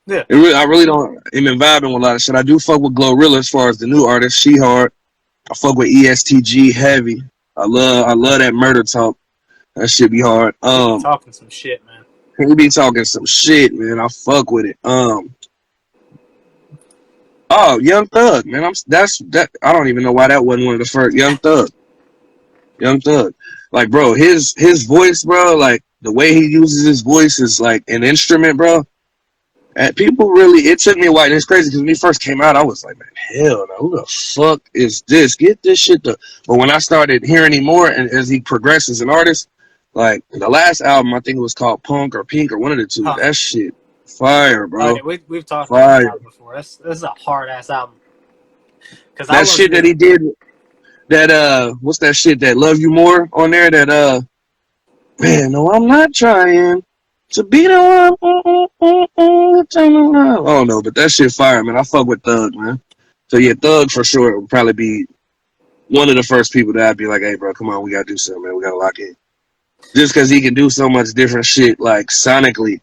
A: Yeah.
B: I really don't even vibing with a lot of shit. I do fuck with Glorilla as far as the new artist. She hard. I fuck with ESTG heavy. I love that murder talk. That shit be hard.
A: Talking some shit, man.
B: He be talking some shit, man. I fuck with it. Young Thug, man. I don't even know why that wasn't one of the first. Young Thug. Like, bro, his voice, bro, like the way he uses his voice is like an instrument, bro. And people really, it took me a while. And it's crazy because when he first came out, I was like, man, hell no, who the fuck is this? Get this shit to. But when I started hearing him more, and as he progressed as an artist, like the last album, I think it was called Punk or Pink or one of the two. That shit, fire, bro.
A: Oh, yeah, we've talked about that before. This is a hard ass album.
B: That shit that he did, that what's that shit that Love You More on there? That man, no, I'm not trying to be the one. I don't know, but that shit fire, man. I fuck with Thug, man. So yeah, Thug for sure would probably be one of the first people that I'd be like, hey, bro, come on, we gotta do something, man. We gotta lock in. Just because he can do so much different shit, like sonically,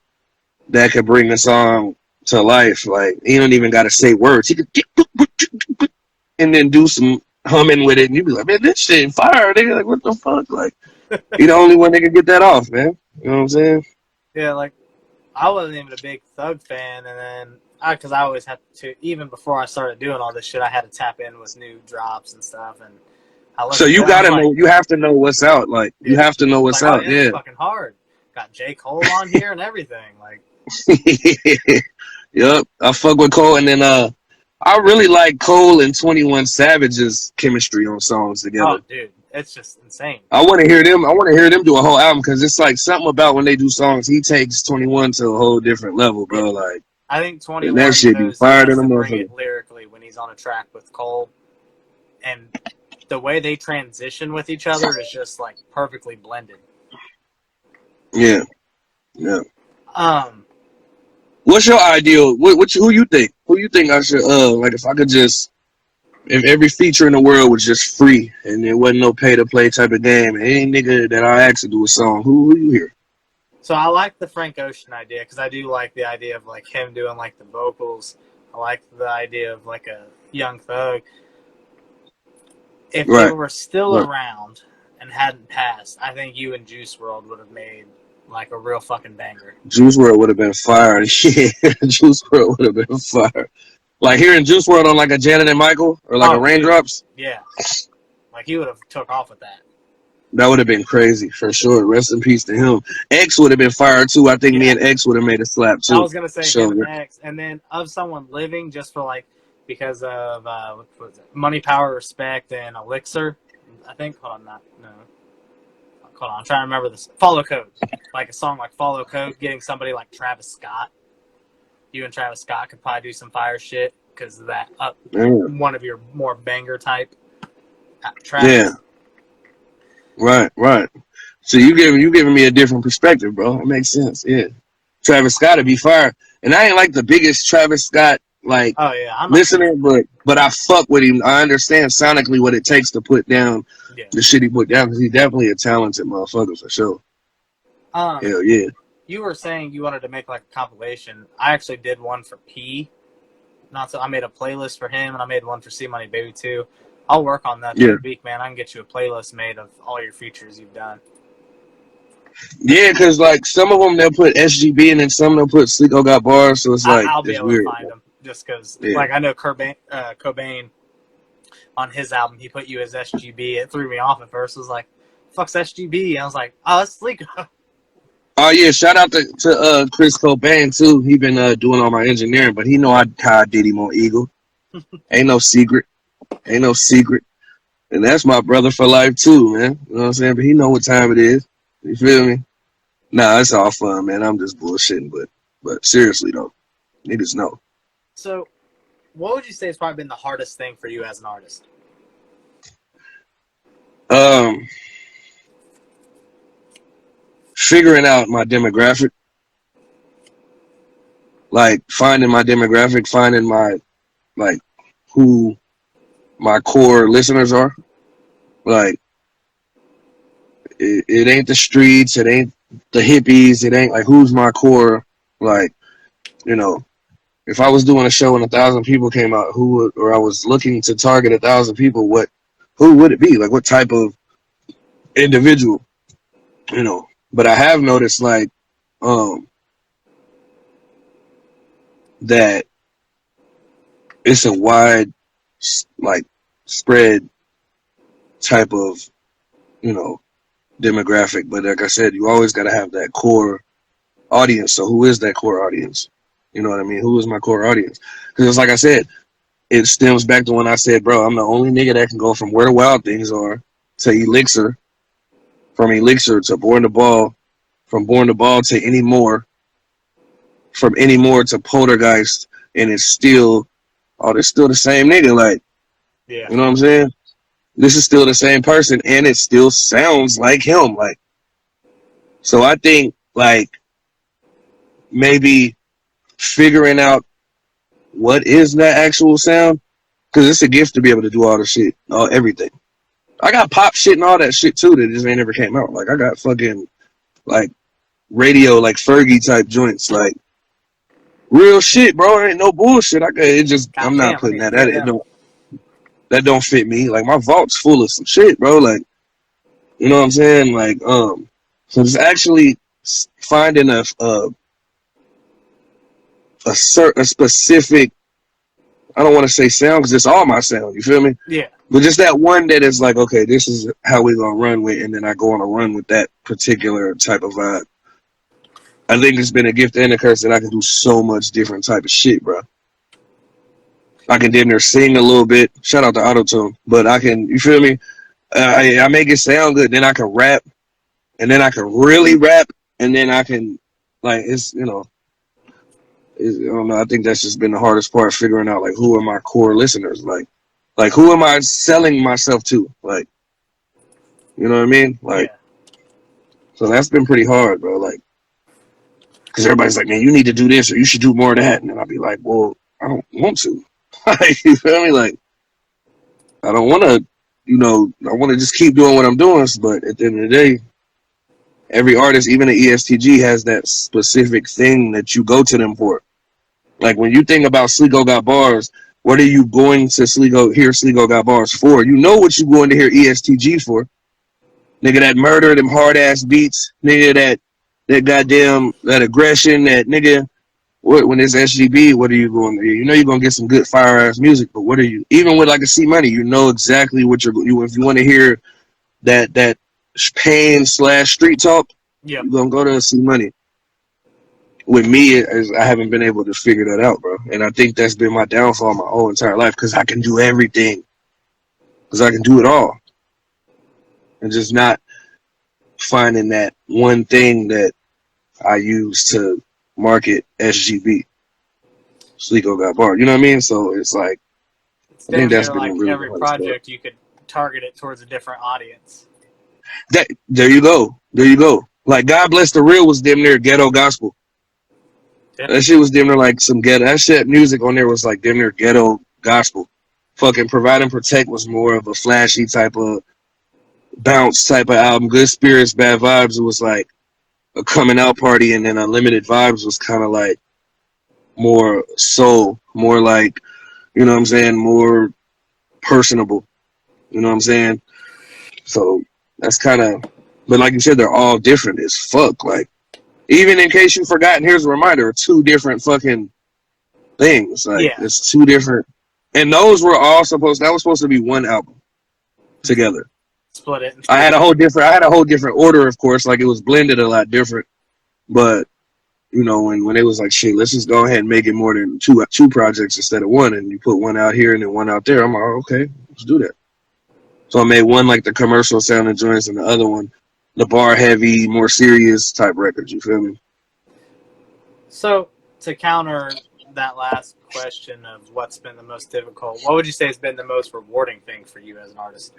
B: that could bring the song to life. Like he don't even gotta say words. He could and then do some humming with it, and you'd be like, man, this shit fire. Nigga, like, what the fuck? Like, he the only one that can get that off, man. You know what I'm saying?
A: Yeah, like I wasn't even a big Thug fan, and then because I always had to, even before I started doing all this shit, I had to tap in with new drops and stuff. And
B: So you gotta know. You have to know what's out. Like you have to know what's
A: like,
B: out.
A: Oh, yeah, it's fucking hard. Got J. Cole on here and everything. Like,
B: yep, I fuck with Cole, and then I really like Cole and 21 Savage's chemistry on songs together.
A: Oh, dude, it's just insane.
B: I want to hear them. I want to hear them do a whole album because it's like something about when they do songs. He takes 21 to a whole different level, bro. Yeah. Like
A: I think 21
B: that shit be fired in the motherfucker.
A: Lyrically when he's on a track with Cole, and the way they transition with each other is just like perfectly blended.
B: Yeah, yeah. What's your ideal? Who you think? Who you think I should like? If I could just, if every feature in the world was just free and there wasn't no pay to play type of game, and any nigga that I asked to do a song, who you hear?
A: So I like the Frank Ocean idea because I do like the idea of like him doing like the vocals. I like the idea of like a Young Thug. If they were still around and hadn't passed, I think you and Juice WRLD would have made like a real fucking banger.
B: Juice WRLD would have been fire. Yeah, Juice WRLD would have been fire. Like hearing Juice WRLD on like a Janet and Michael or like a Raindrops.
A: Dude. Yeah, like he would have took off with that.
B: That would have been crazy for sure. Rest in peace to him. X would have been fire too. I think me and X would have made a slap too.
A: I was gonna say him and X, and then of someone living just for like because of what was it? Money, Power, Respect, and Elixir. I think. Hold on, I'm trying to remember this. Follow Code, like a song like Follow Code, getting somebody like Travis Scott. You and Travis Scott could probably do some fire shit because of that. One of your more banger type tracks.
B: Yeah. Right. So you giving me a different perspective, bro. It makes sense. Yeah. Travis Scott would be fire, and I ain't like the biggest Travis Scott like listener, but I fuck with him. I understand sonically what it takes to put down the shit he put down because he's definitely a talented motherfucker for sure. Hell yeah.
A: You were saying you wanted to make like a compilation. I actually did one for P. I made a playlist for him, and I made one for C Money Baby too. I'll work on that this week, man. I can get you a playlist made of all your features you've done.
B: Yeah, because like some of them they'll put SGB and then some they'll put SleekoGotBars, so it's like
A: I'll be
B: it's
A: able
B: weird.
A: To find them just because, like I know Cobain on his album he put you as SGB. It threw me off at first. It was like, "Fuck's SGB?" And I was like, "Oh, it's Sleeko."
B: Oh yeah, shout out to Chris Cobain too. He been doing all my engineering, but he know how I did him on Eagle. Ain't no secret. And that's my brother for life too, man. You know what I'm saying? But he know what time it is. You feel me? Nah, it's all fun, man. I'm just bullshitting, but seriously though, niggas know.
A: So, what would you say has probably been the hardest thing for you as an artist?
B: Figuring out my demographic. Like finding my demographic, finding my like who my core listeners are. Like it ain't the streets, it ain't the hippies, it ain't like who's my core. Like, you know, if I was doing a show and 1,000 people came out, or I was looking to target 1,000 people, who would it be? Like what type of individual? You know. But I have noticed like that it's a wide like spread type of, you know, demographic, but like I said, you always got to have that core audience. So who is that core audience? You know what I mean? Who is my core audience? Because like I said, it stems back to when I said, bro, I'm the only nigga that can go from Where the Wild Things Are to Elixir, from Elixir to Born to Ball, from Born to Ball to Any More, from Any More to Poltergeist, and it's still, it's still the same nigga. Like, you know what I'm saying? This is still the same person, and it still sounds like him. Like, so I think like maybe figuring out what is that actual sound, because it's a gift to be able to do all the shit, everything. I got pop shit and all that shit too that just ain't never came out. Like I got fucking like radio, like Fergie type joints, like real shit, bro. It ain't no bullshit. I'm not putting that at it. That don't fit me. Like my vault's full of some shit, bro. Like, you know what I'm saying? Like, so it's actually finding a specific. I don't want to say sound because it's all my sound. You feel me?
A: Yeah.
B: But just that one that is like, okay, this is how we're gonna run with, and then I go on a run with that particular type of vibe. I think it's been a gift and a curse that I can do so much different type of shit, bro. I can damn near sing a little bit. Shout out to Autotune, but I can. You feel me? I make it sound good. Then I can rap, and then I can really rap, and then I can like it's I don't know. I think that's just been the hardest part, figuring out like who are my core listeners, like who am I selling myself to, like, you know what I mean, like. Yeah. So that's been pretty hard, bro. Like, because everybody's like, man, you need to do this or you should do more of that, and then I'll be like, well, I don't want to. You feel me? Like, I don't want to, I want to just keep doing what I'm doing. But at the end of the day, every artist, even an ESTG, has that specific thing that you go to them for. Like when you think about Sleeko Got Bars, what are you going to hear Sleeko Got Bars for? You know what you're going to hear ESTG for. Nigga, that murder, them hard ass beats, nigga, that goddamn, that aggression, that nigga. When it's SGB, what are you going to hear? You know you're going to get some good fire ass music, but what are you, even with like a C Money, you know exactly what if you want to hear that pain / street talk,
A: yep.
B: you're going to go to C Money. With me, I haven't been able to figure that out, bro. And I think that's been my downfall my whole entire life, because I can do everything. Because I can do it all. And just not finding that one thing that I use to market SGB. Sleeko Got Bars. You know what I mean? So it's like,
A: I think that's been like really every project you could target it towards a different audience.
B: There you go. Like God Bless the Real was damn near ghetto gospel. Yeah. That shit was damn near like some ghetto. That shit music on there was like damn near ghetto gospel. Fucking Provide and Protect was more of a flashy type of bounce type of album. Good Spirits, Bad Vibes, it was like a coming out party, and then Unlimited Vibes was kind of like more soul, more like, you know what I'm saying, more personable. You know what I'm saying? So that's kind of, but like you said, they're all different as fuck. Like, even in case you've forgotten, here's a reminder: 2 different fucking things. Like, yeah. It's 2 different, and those were all that was supposed to be one album together.
A: Split it.
B: I had a whole different order, of course. Like, it was blended a lot different, but you know, when it was like, shit, let's just go ahead and make it more than two projects instead of one, and you put one out here and then one out there. I'm like, oh, okay, let's do that. So I made one like the commercial sounding joints, and the other one, the bar heavy, more serious type records. You feel me?
A: So to counter that last question of what's been the most difficult, what would you say has been the most rewarding thing for you as an artist?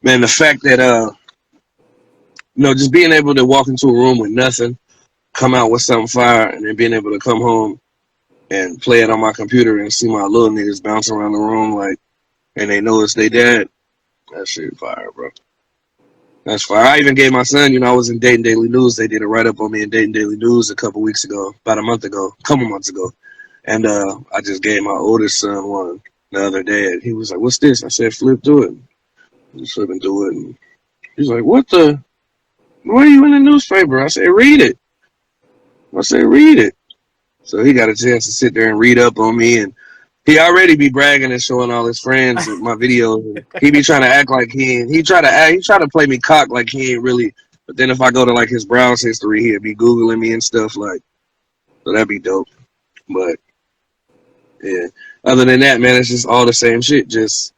B: Man, the fact that just being able to walk into a room with nothing, come out with something fire, and then being able to come home and play it on my computer and see my little niggas bouncing around the room, like, and they know it's they dad. That shit fire, bro. That's fire. I even gave my son, I was in Dayton Daily News. They did a write-up on me in Dayton Daily News a couple months ago, and I just gave my oldest son one the other day, and he was like, what's this? I said, flip through it. He's flipping through it, and he's like, why are you in the newspaper? I said, read it. So he got a chance to sit there and read up on me, and he already be bragging and showing all his friends my videos. And he be trying to act like he try to play me cock like he ain't really. But then if I go to like his browse history, he'll be Googling me and stuff like. So that'd be dope. But yeah, other than that, man, it's just all the same shit. Just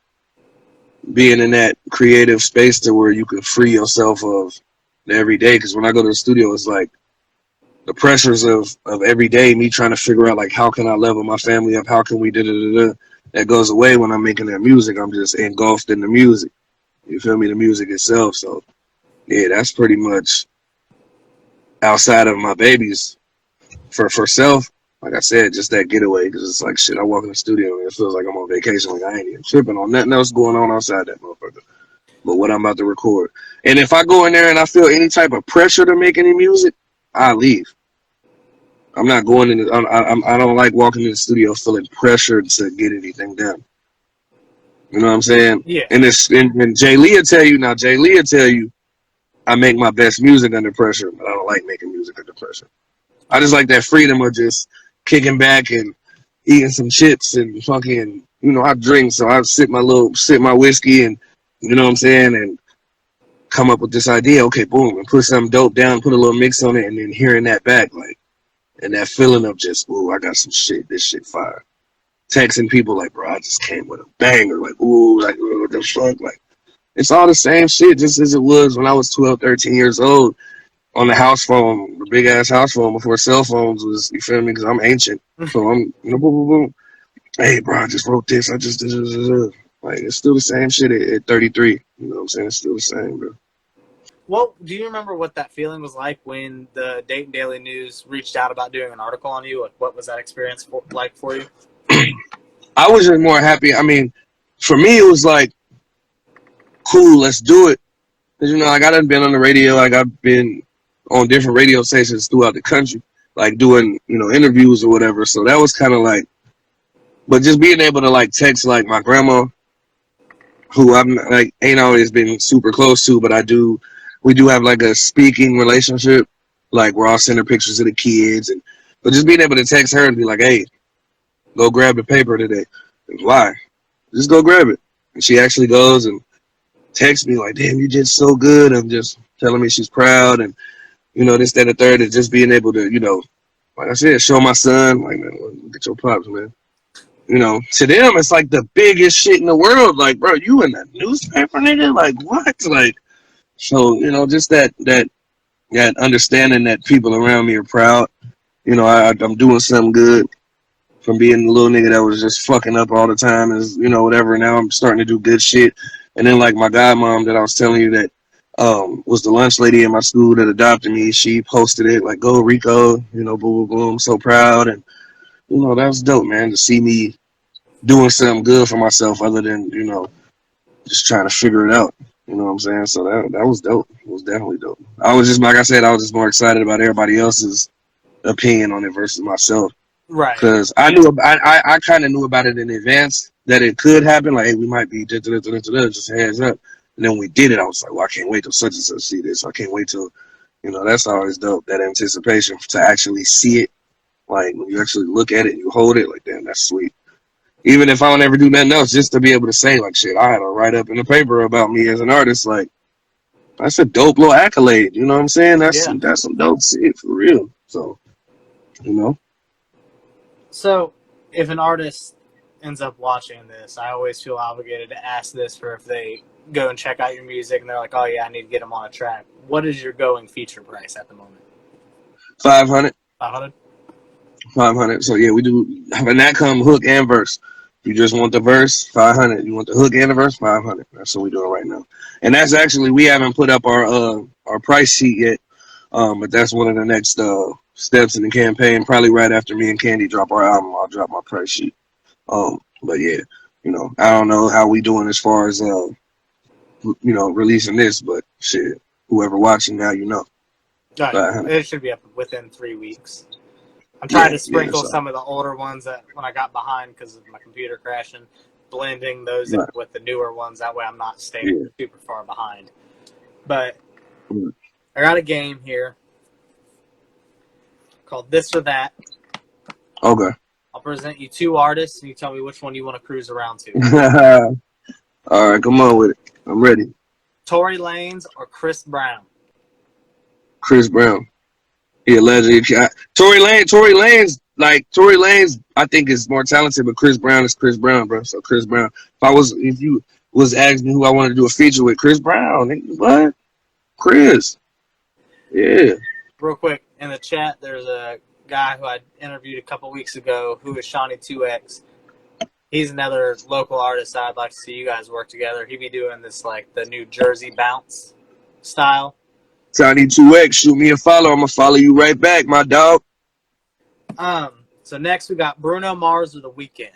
B: being in that creative space to where you can free yourself of every day. Because when I go to the studio, it's like the pressures of every day, me trying to figure out like how can I level my family up, how can we that goes away when I'm making that music. I'm just engulfed in the music. You feel me? The music itself. So yeah, that's pretty much outside of my babies for self. like I said, just that getaway, because it's like, shit, I walk in the studio and it feels like I'm on vacation, like I ain't even tripping on nothing else going on outside that motherfucker. But what I'm about to record. And if I go in there and I feel any type of pressure to make any music, I leave. I'm not going in. I don't like walking in the studio feeling pressured to get anything done. You know what I'm saying?
A: Yeah.
B: And Jay Lee will tell you now. Jay Lee will tell you I make my best music under pressure, but I don't like making music under pressure. I just like that freedom of just kicking back and eating some chips and fucking, I drink, so I sip my whiskey and, you know what I'm saying, and come up with this idea. Okay, boom, and put something dope down, put a little mix on it, and then hearing that back, like, and that feeling of just, ooh, I got some shit, this shit fire. Texting people like, bro, I just came with a banger, like, ooh, like, what the fuck, like, it's all the same shit, just as it was when I was 12, 13 years old. On the house phone, the big ass house phone before cell phones was, you feel me? Because I'm ancient. So I'm, boom, boom, boom. Hey, bro, I just wrote this. I just did this. Like, it's still the same shit at 33. You know what I'm saying? It's still the same, bro.
A: Well, do you remember what that feeling was like when the Dayton Daily News reached out about doing an article on you? Like, what was that experience like for you?
B: I was just more happy. I mean, for me, it was like, cool, let's do it. Because, like, I done been on the radio. Like, I've been on different radio stations throughout the country, like doing, interviews or whatever. So that was kind of like, but just being able to like text like my grandma, who I'm like ain't always been super close to, but we do have like a speaking relationship. Like we're all sending pictures of the kids, but just being able to text her and be like, hey, go grab the paper today. And why? Just go grab it. And she actually goes and texts me like, damn, you did so good. I'm just telling me she's proud and, this, that, and the third, and just being able to, like I said, show my son, like, man, look at your pops, man. To them, it's like the biggest shit in the world. Like, bro, you in the newspaper, nigga? Like, what? Like, so, just that understanding that people around me are proud. I'm doing something good from being the little nigga that was just fucking up all the time is, whatever. Now I'm starting to do good shit. And then, like, my godmom that I was telling you that was the lunch lady in my school that adopted me. She posted it, like, go Rico, boom, boom, boom. So proud. And, that was dope, man, to see me doing something good for myself other than, just trying to figure it out. You know what I'm saying? So that was dope. It was definitely dope. I was just, like I said, I was just more excited about everybody else's opinion on it versus myself.
A: Right.
B: Because I kind of knew about it in advance that it could happen. Like, hey, we might be just heads up. And then when we did it, I was like, well, I can't wait till such and such see this. I can't wait till, that's always dope. That anticipation to actually see it. Like, when you actually look at it and you hold it, like, damn, that's sweet. Even if I don't ever do nothing else, just to be able to say, like, shit, I had a write-up in the paper about me as an artist, like, that's a dope little accolade. You know what I'm saying? That's some dope shit, for real. So,
A: So, if an artist ends up watching this, I always feel obligated to ask this for if they go and check out your music and they're like, oh, yeah, I need to get them on a track. What is your going feature price at the moment?
B: $500.
A: 500?
B: 500. So yeah, we do. And that come hook and verse. If you just want the verse, 500. You want the hook and the verse, 500. That's what we're doing right now. And that's actually, we haven't put up our price sheet yet. But that's one of the next steps in the campaign. Probably right after me and Candy drop our album, I'll drop my price sheet. But yeah, I don't know how we doing as far as releasing this, but shit, whoever watching now,
A: It should be up within 3 weeks. I'm trying to sprinkle some of the older ones that when I got behind because of my computer crashing, blending those in with the newer ones. That way I'm not staying super far behind. But I got a game here called This or That.
B: Okay.
A: I'll present you 2 artists, and you tell me which one you want to cruise around to.
B: All right, come on with it. I'm ready.
A: Tory Lanez or Chris Brown?
B: Chris Brown. Yeah, legend. Tory Lanez, I think is more talented, but Chris Brown is Chris Brown, bro. So Chris Brown. If you was asking me who I wanted to do a feature with, Chris Brown. What? Chris. Yeah.
A: Real quick, in the chat, there's a guy who I interviewed a couple weeks ago who is Shawnee2X. He's another local artist I'd like to see you guys work together. He'd be doing this like the New Jersey bounce style.
B: Shawnee2X, shoot me a follow. I'm gonna follow you right back, my dog.
A: So next we got Bruno Mars or The Weeknd.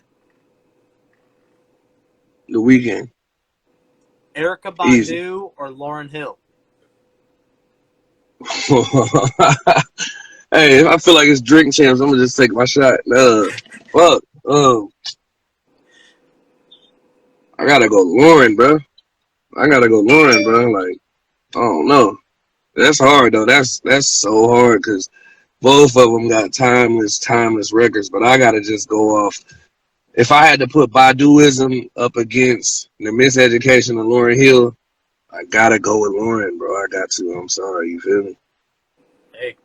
B: The Weeknd.
A: Erykah Badu or Lauryn Hill.
B: Hey, I feel like it's drink champs. I'm gonna just take my shot. Fuck. I gotta go Lauren, bro. Like, I don't know. That's hard though. That's so hard because both of them got timeless records. But I gotta just go off. If I had to put Baduism up against the Miseducation of Lauryn Hill, I gotta go with Lauren, bro. I got to. I'm sorry. You feel me?
A: Hey.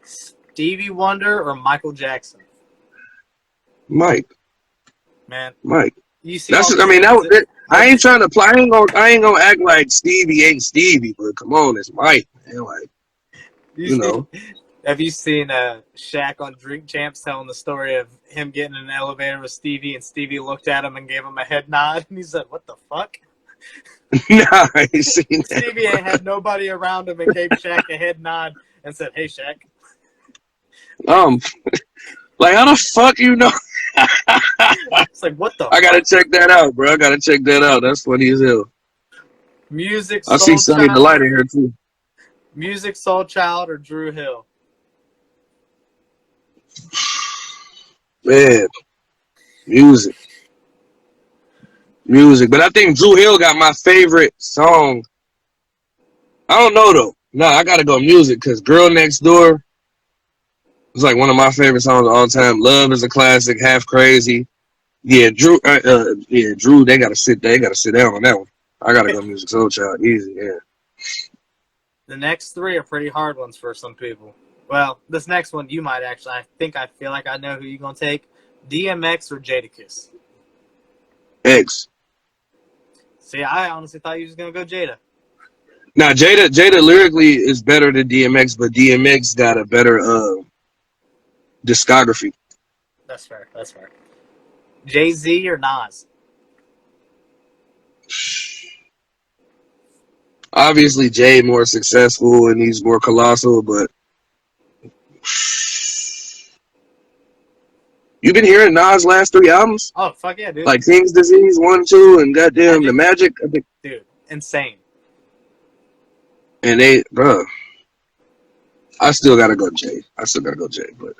A: Stevie Wonder or Michael Jackson?
B: Mike.
A: You see
B: That's. I mean, I ain't trying to play. I ain't gonna act like Stevie ain't Stevie, but come on, it's Mike. Man, like, you know.
A: Have you seen Shaq on Drink Champs telling the story of him getting in an elevator with Stevie, and Stevie looked at him and gave him a head nod, and he said, "What the fuck?"
B: Nah, I ain't seen that.
A: Stevie ain't had nobody around him and gave Shaq a head nod and said, "Hey, Shaq."
B: Like, how the fuck you know?
A: It's like, what the
B: I gotta check that out, bro. That's funny as hell.
A: Music
B: I see Sunny Delight in here too.
A: Music Soul Child or Drew Hill?
B: Man, music. But I think Drew Hill got my favorite song. I don't know though. No, I gotta go music because Girl Next Door is like one of my favorite songs of all time. Love is a classic. Half Crazy. Yeah, Drew. Drew. They gotta sit down on that one. I gotta go Music Soul Child. Easy, yeah.
A: The next three are pretty hard ones for some people. Well, this next one you might actually. I feel like I know who you're gonna take. DMX or Jadakiss?
B: X.
A: See, I honestly thought you was gonna go Jada.
B: Now Jada lyrically is better than DMX, but DMX got a better discography.
A: That's fair. Jay-Z or Nas?
B: Obviously, Jay more successful and he's more colossal, but you been hearing Nas' last 3 albums?
A: Oh, fuck yeah, dude.
B: Like King's Disease 1, 2, and goddamn The Magic. I think,
A: dude, insane.
B: And I still gotta go Jay. But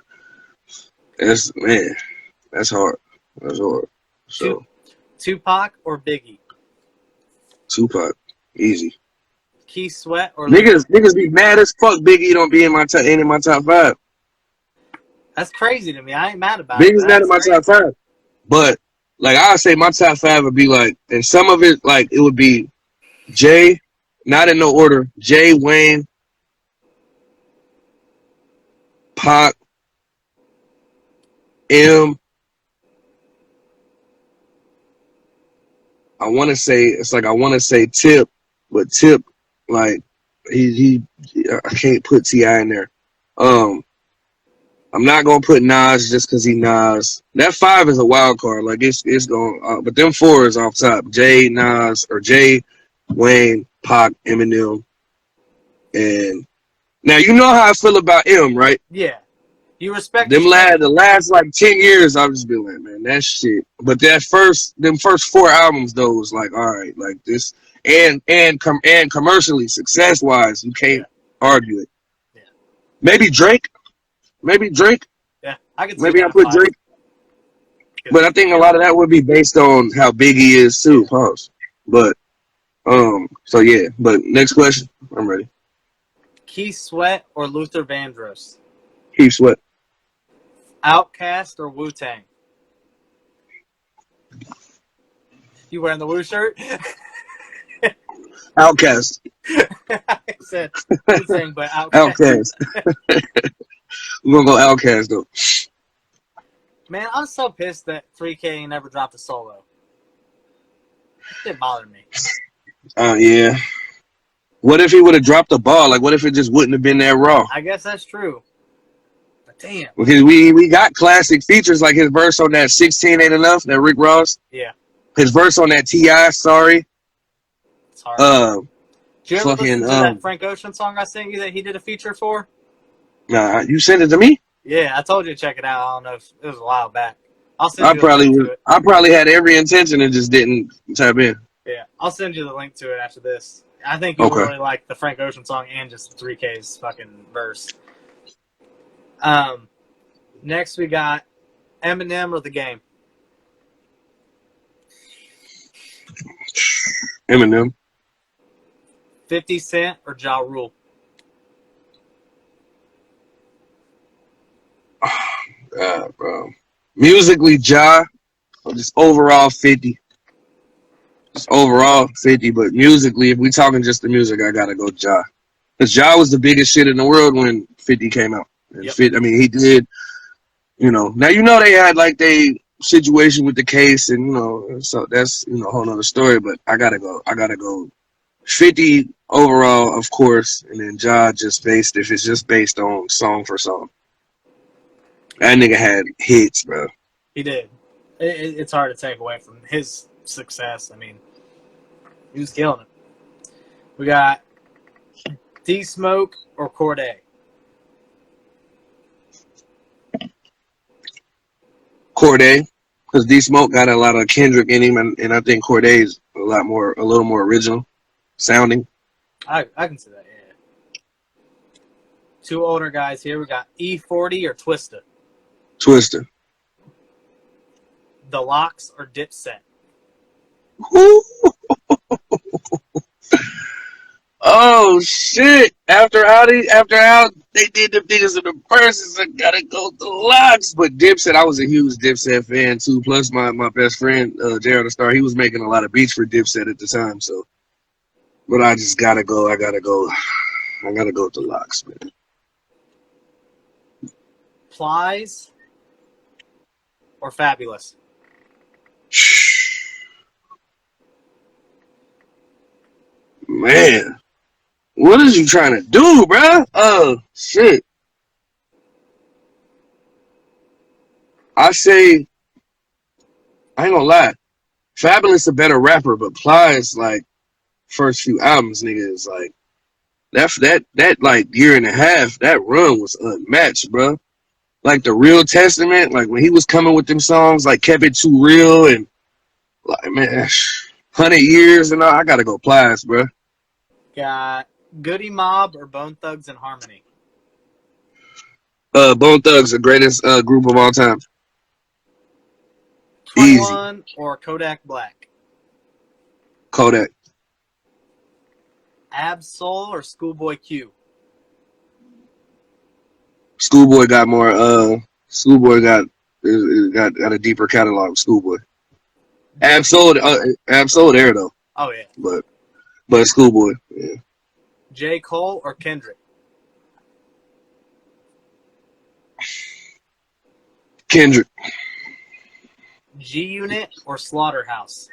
B: that's hard. So
A: Tupac or Biggie?
B: Tupac, easy.
A: Keith Sweat or
B: niggas be mad as fuck. Biggie don't be in my top 5.
A: That's crazy to me. I ain't mad about it.
B: Biggie's not in my top 5, but like I say, my top 5 would be like, and some of it like it would be Jay, not in no order. Jay, Wayne, Pac, M. I want to say Tip, but Tip, like I can't put T.I. in there. I'm not gonna put Nas just because he Nas. That 5 is a wild card. Like it's going, but them 4 is off top. Jay, Nas, or Jay, Wayne, Pac, Eminem, and now you know how I feel about M, right?
A: Yeah. You respect
B: them the last like 10 years. I've just been like, man, that shit. But them first 4 albums though was like, all right, like this, and commercially, success wise, you can't argue it.
A: Yeah.
B: Maybe Drake.
A: Yeah, I could.
B: Maybe I put Drake. But I think a lot of that would be based on how big he is too. Yeah. Pause. But so yeah. But next question, I'm ready.
A: Keith Sweat or Luther Vandross?
B: Keith Sweat.
A: Outkast or Wu-Tang? You wearing the Wu shirt?
B: Outkast.
A: I said Wu-Tang, but Outkast.
B: We're gonna go Outkast though.
A: Man, I'm so pissed that 3K never dropped a solo. It didn't bother me.
B: Oh yeah. What if he would have dropped the ball? Like, what if it just wouldn't have been that raw?
A: I guess that's true. But damn.
B: Because we got classic features like his verse on that 16 Ain't Enough, that Rick Ross.
A: Yeah.
B: His verse on that T.I. Sorry.
A: It's hard. Did you ever listen to that Frank Ocean song I sent you that he did a feature for?
B: Nah, you sent it to me?
A: Yeah, I told you to check it out. I don't know if it was a while back. I'll send you a link to it.
B: I probably had every intention and just didn't tap in.
A: Yeah, I'll send you the link to it after this. I think you'll
B: Okay.
A: really like the Frank Ocean song and just 3K's fucking verse. Next we got Eminem or The Game.
B: Eminem.
A: 50 Cent or Ja Rule.
B: Bro. Musically, Ja. Just overall 50. Just overall 50. But musically, if we talking just the music, I gotta go Ja. Because Ja was the biggest shit in the world when 50 came out. And
A: Yep.
B: I mean, he did, you know. Now, you know, they had like they situation with the case, and, you know, so that's, you know, a whole nother story. But I gotta go 50 overall, of course. And then Ja if it's just based on song for song. That nigga had hits, bro.
A: He did. It's hard to take away from his success. I mean, he was killing it. We got D-Smoke or Cordae.
B: Cordae, because D-Smoke got a lot of Kendrick in him, and I think Cordae is a little more original sounding.
A: I can see that, yeah. Two older guys here. We got E40 or Twista.
B: Twista.
A: The Locks or Dipset.
B: Oh shit! After how they did the niggas in the verses, I gotta go to Locks. But Dipset, I was a huge Dipset fan too. Plus my best friend Jared the Star, he was making a lot of beats for Dipset at the time. So, but I just gotta go. I gotta go to Locks, man.
A: Plies or Fabulous.
B: Man, what is you trying to do, bruh? Oh, shit. I say, I ain't gonna lie. Fabulous a better rapper, but Plies, like, first few albums, nigga, is like, that like year and a half, that run was unmatched, bruh. Like the Real Testament, like when he was coming with them songs, like Kept It Too Real, and like, man, 100 Years and all, I gotta go Plies, bruh.
A: Got Goody Mob or Bone Thugs and Harmony.
B: Bone Thugs, the greatest group of all time.
A: 21 or Kodak Black.
B: Kodak.
A: Ab-Soul or Schoolboy Q.
B: Schoolboy got more. Schoolboy got a deeper catalog. Schoolboy. Ab-Soul there though.
A: Oh yeah.
B: But Schoolboy. Yeah.
A: J. Cole or Kendrick.
B: Kendrick.
A: G-Unit or Slaughterhouse.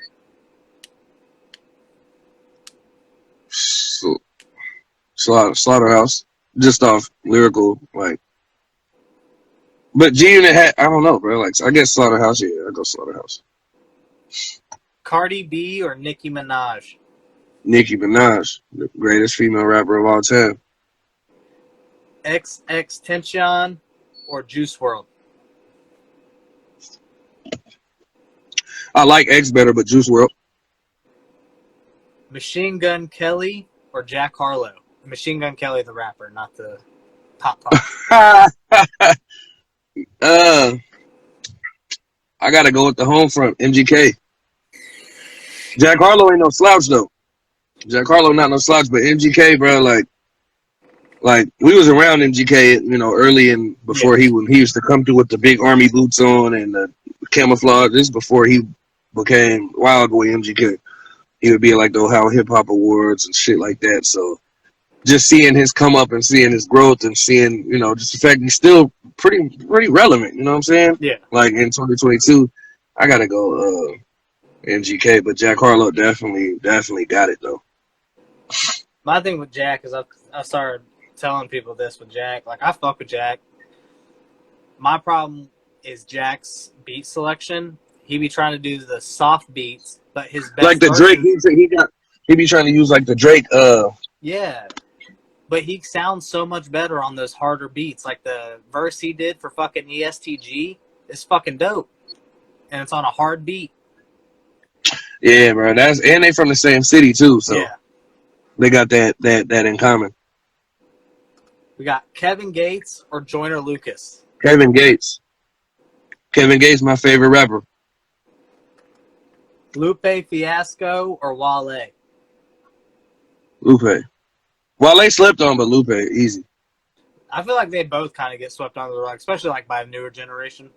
B: Slaughterhouse. Just off lyrical, like. But G-Unit had, I don't know, bro. Like, I guess Slaughterhouse. Yeah, I go Slaughterhouse.
A: Cardi B or Nicki Minaj.
B: Nicki Minaj, the greatest female rapper of all time.
A: XXXTentacion or Juice WRLD.
B: I like X better, but Juice WRLD.
A: Machine Gun Kelly or Jack Harlow. Machine Gun Kelly, the rapper, not the pop.
B: I gotta go with the home front, MGK. Jack Harlow ain't no slouch though. Jack Harlow not no slouch, but MGK, bro, like we was around MGK, you know, early and before when he used to come through with the big army boots on and the camouflage. This before he became Wild Boy MGK. He would be at, like the Ohio Hip Hop Awards and shit like that. So just seeing his come up and seeing his growth and seeing, you know, just the fact he's still pretty relevant. You know what I'm saying?
A: Yeah.
B: Like in 2022, I gotta go MGK, but Jack Harlow definitely got it though.
A: My thing with Jack is I started telling people this with Jack. Like, I fuck with Jack. My problem is Jack's beat selection. He be trying to do the soft beats, but his best
B: like the Drake, he be trying to use like the Drake.
A: Yeah, but he sounds so much better on those harder beats. Like the verse he did for fucking ESTG is fucking dope, and it's on a hard beat.
B: Yeah, bro. And they from the same city too, so
A: Yeah.
B: they got that in common.
A: We got Kevin Gates or Joyner Lucas.
B: Kevin Gates. Kevin Gates, my favorite rapper.
A: Lupe Fiasco or Wale.
B: Lupe. Wale slept on, but Lupe easy.
A: I feel like they both kind of get swept under the rug, especially like by a newer generation.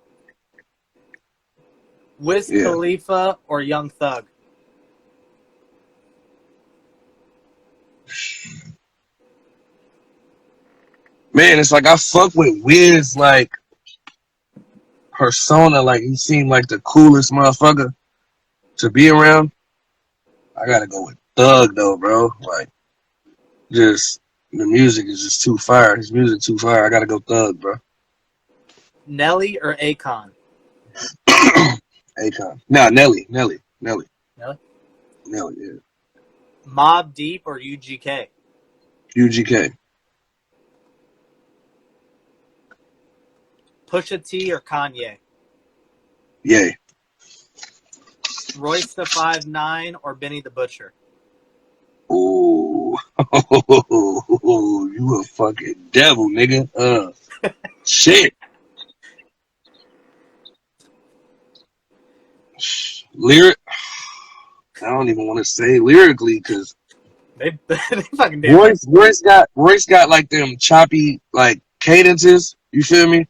A: Wiz Khalifa or Young Thug.
B: Man, it's like I fuck with Wiz like persona, like he seemed like the coolest motherfucker to be around. I gotta go with Thug though, bro. Like, just the music is just too fire. His music too fire. I gotta go Thug, bro.
A: Nelly or Akon?
B: Akon. No, Nelly.
A: Nelly?
B: Nelly, yeah.
A: Mobb Deep or UGK?
B: UGK.
A: Pusha T or Kanye?
B: Yay.
A: Royce the 5'9" or Benny the Butcher?
B: Ooh. You a fucking devil, nigga. Shit. Lyric. I don't even want to say lyrically because
A: they fucking did.
B: Royce got like them choppy like cadences. You feel me?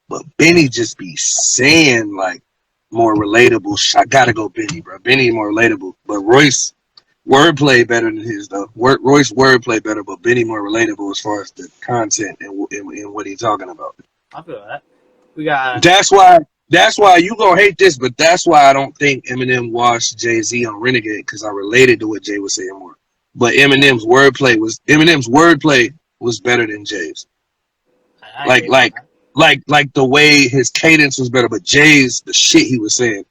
B: But Benny just be saying like more relatable. I gotta go Benny, bro. Benny more relatable, but Royce wordplay better than his though. Royce wordplay better, but Benny more relatable as far as the content and what he's talking about.
A: I feel that. We got.
B: That's why you gonna hate this, but that's why I don't think Eminem washed Jay-Z on Renegade because I related to what Jay was saying more. But Eminem's wordplay was better than Jay's. Like the way his cadence was better, but Jay's the shit he was saying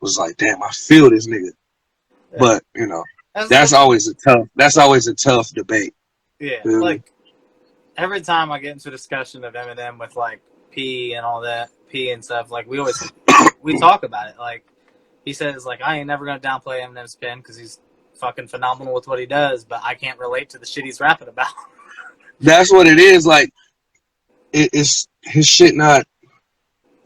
B: was like, damn, I feel this nigga. Yeah. But you know, that's always a tough debate.
A: Yeah, like every time I get into a discussion of Eminem with like P and all that, P and stuff, like we talk about it. Like he says, like I ain't never gonna downplay Eminem's pen because he's fucking phenomenal with what he does, but I can't relate to the shit he's rapping about.
B: That's what it is. Like it's his shit. Not,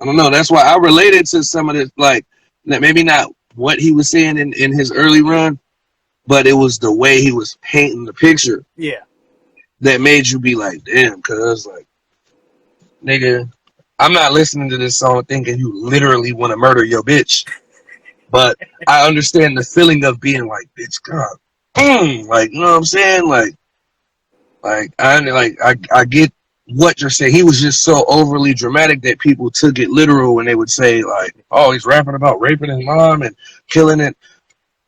B: I don't know. That's why I related to some of this. Like maybe not what he was saying in his early run, but it was the way he was painting the picture.
A: Yeah,
B: that made you be like, damn, cuz like, nigga, I'm not listening to this song thinking you literally want to murder your bitch. But I understand the feeling of being like, bitch, God, like, you know what I'm saying? Like I get what you're saying. He was just so overly dramatic that people took it literal when they would say like, oh, he's rapping about raping his mom and killing it.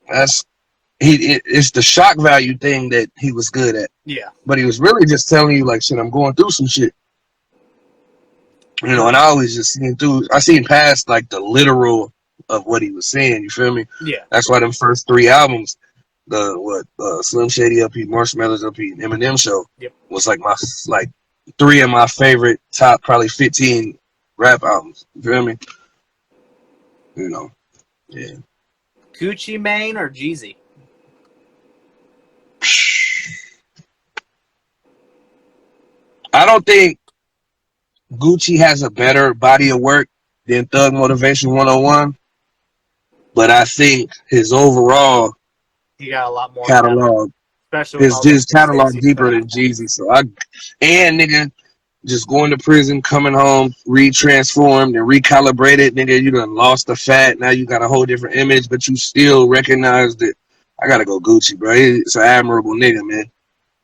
B: It's the shock value thing that he was good at.
A: Yeah.
B: But he was really just telling you like, shit, I'm going through some shit. You know, and I always just seen past like the literal of what he was saying. You feel me?
A: Yeah.
B: That's why them first 3 albums, Slim Shady LP, Marshmallows LP, and Eminem Show, was like my 3 of my favorite top probably 15 rap albums. You feel me? You know, yeah.
A: Gucci Mane or Jeezy?
B: I don't think Gucci has a better body of work than Thug Motivation 101, but I think his overall
A: he got a lot more
B: catalog, his catalog deeper than Jeezy. So nigga, just going to prison, coming home, re-transformed and recalibrated, nigga, you done lost the fat. Now you got a whole different image, but you still recognize that I gotta go Gucci, bro. He's an admirable nigga, man.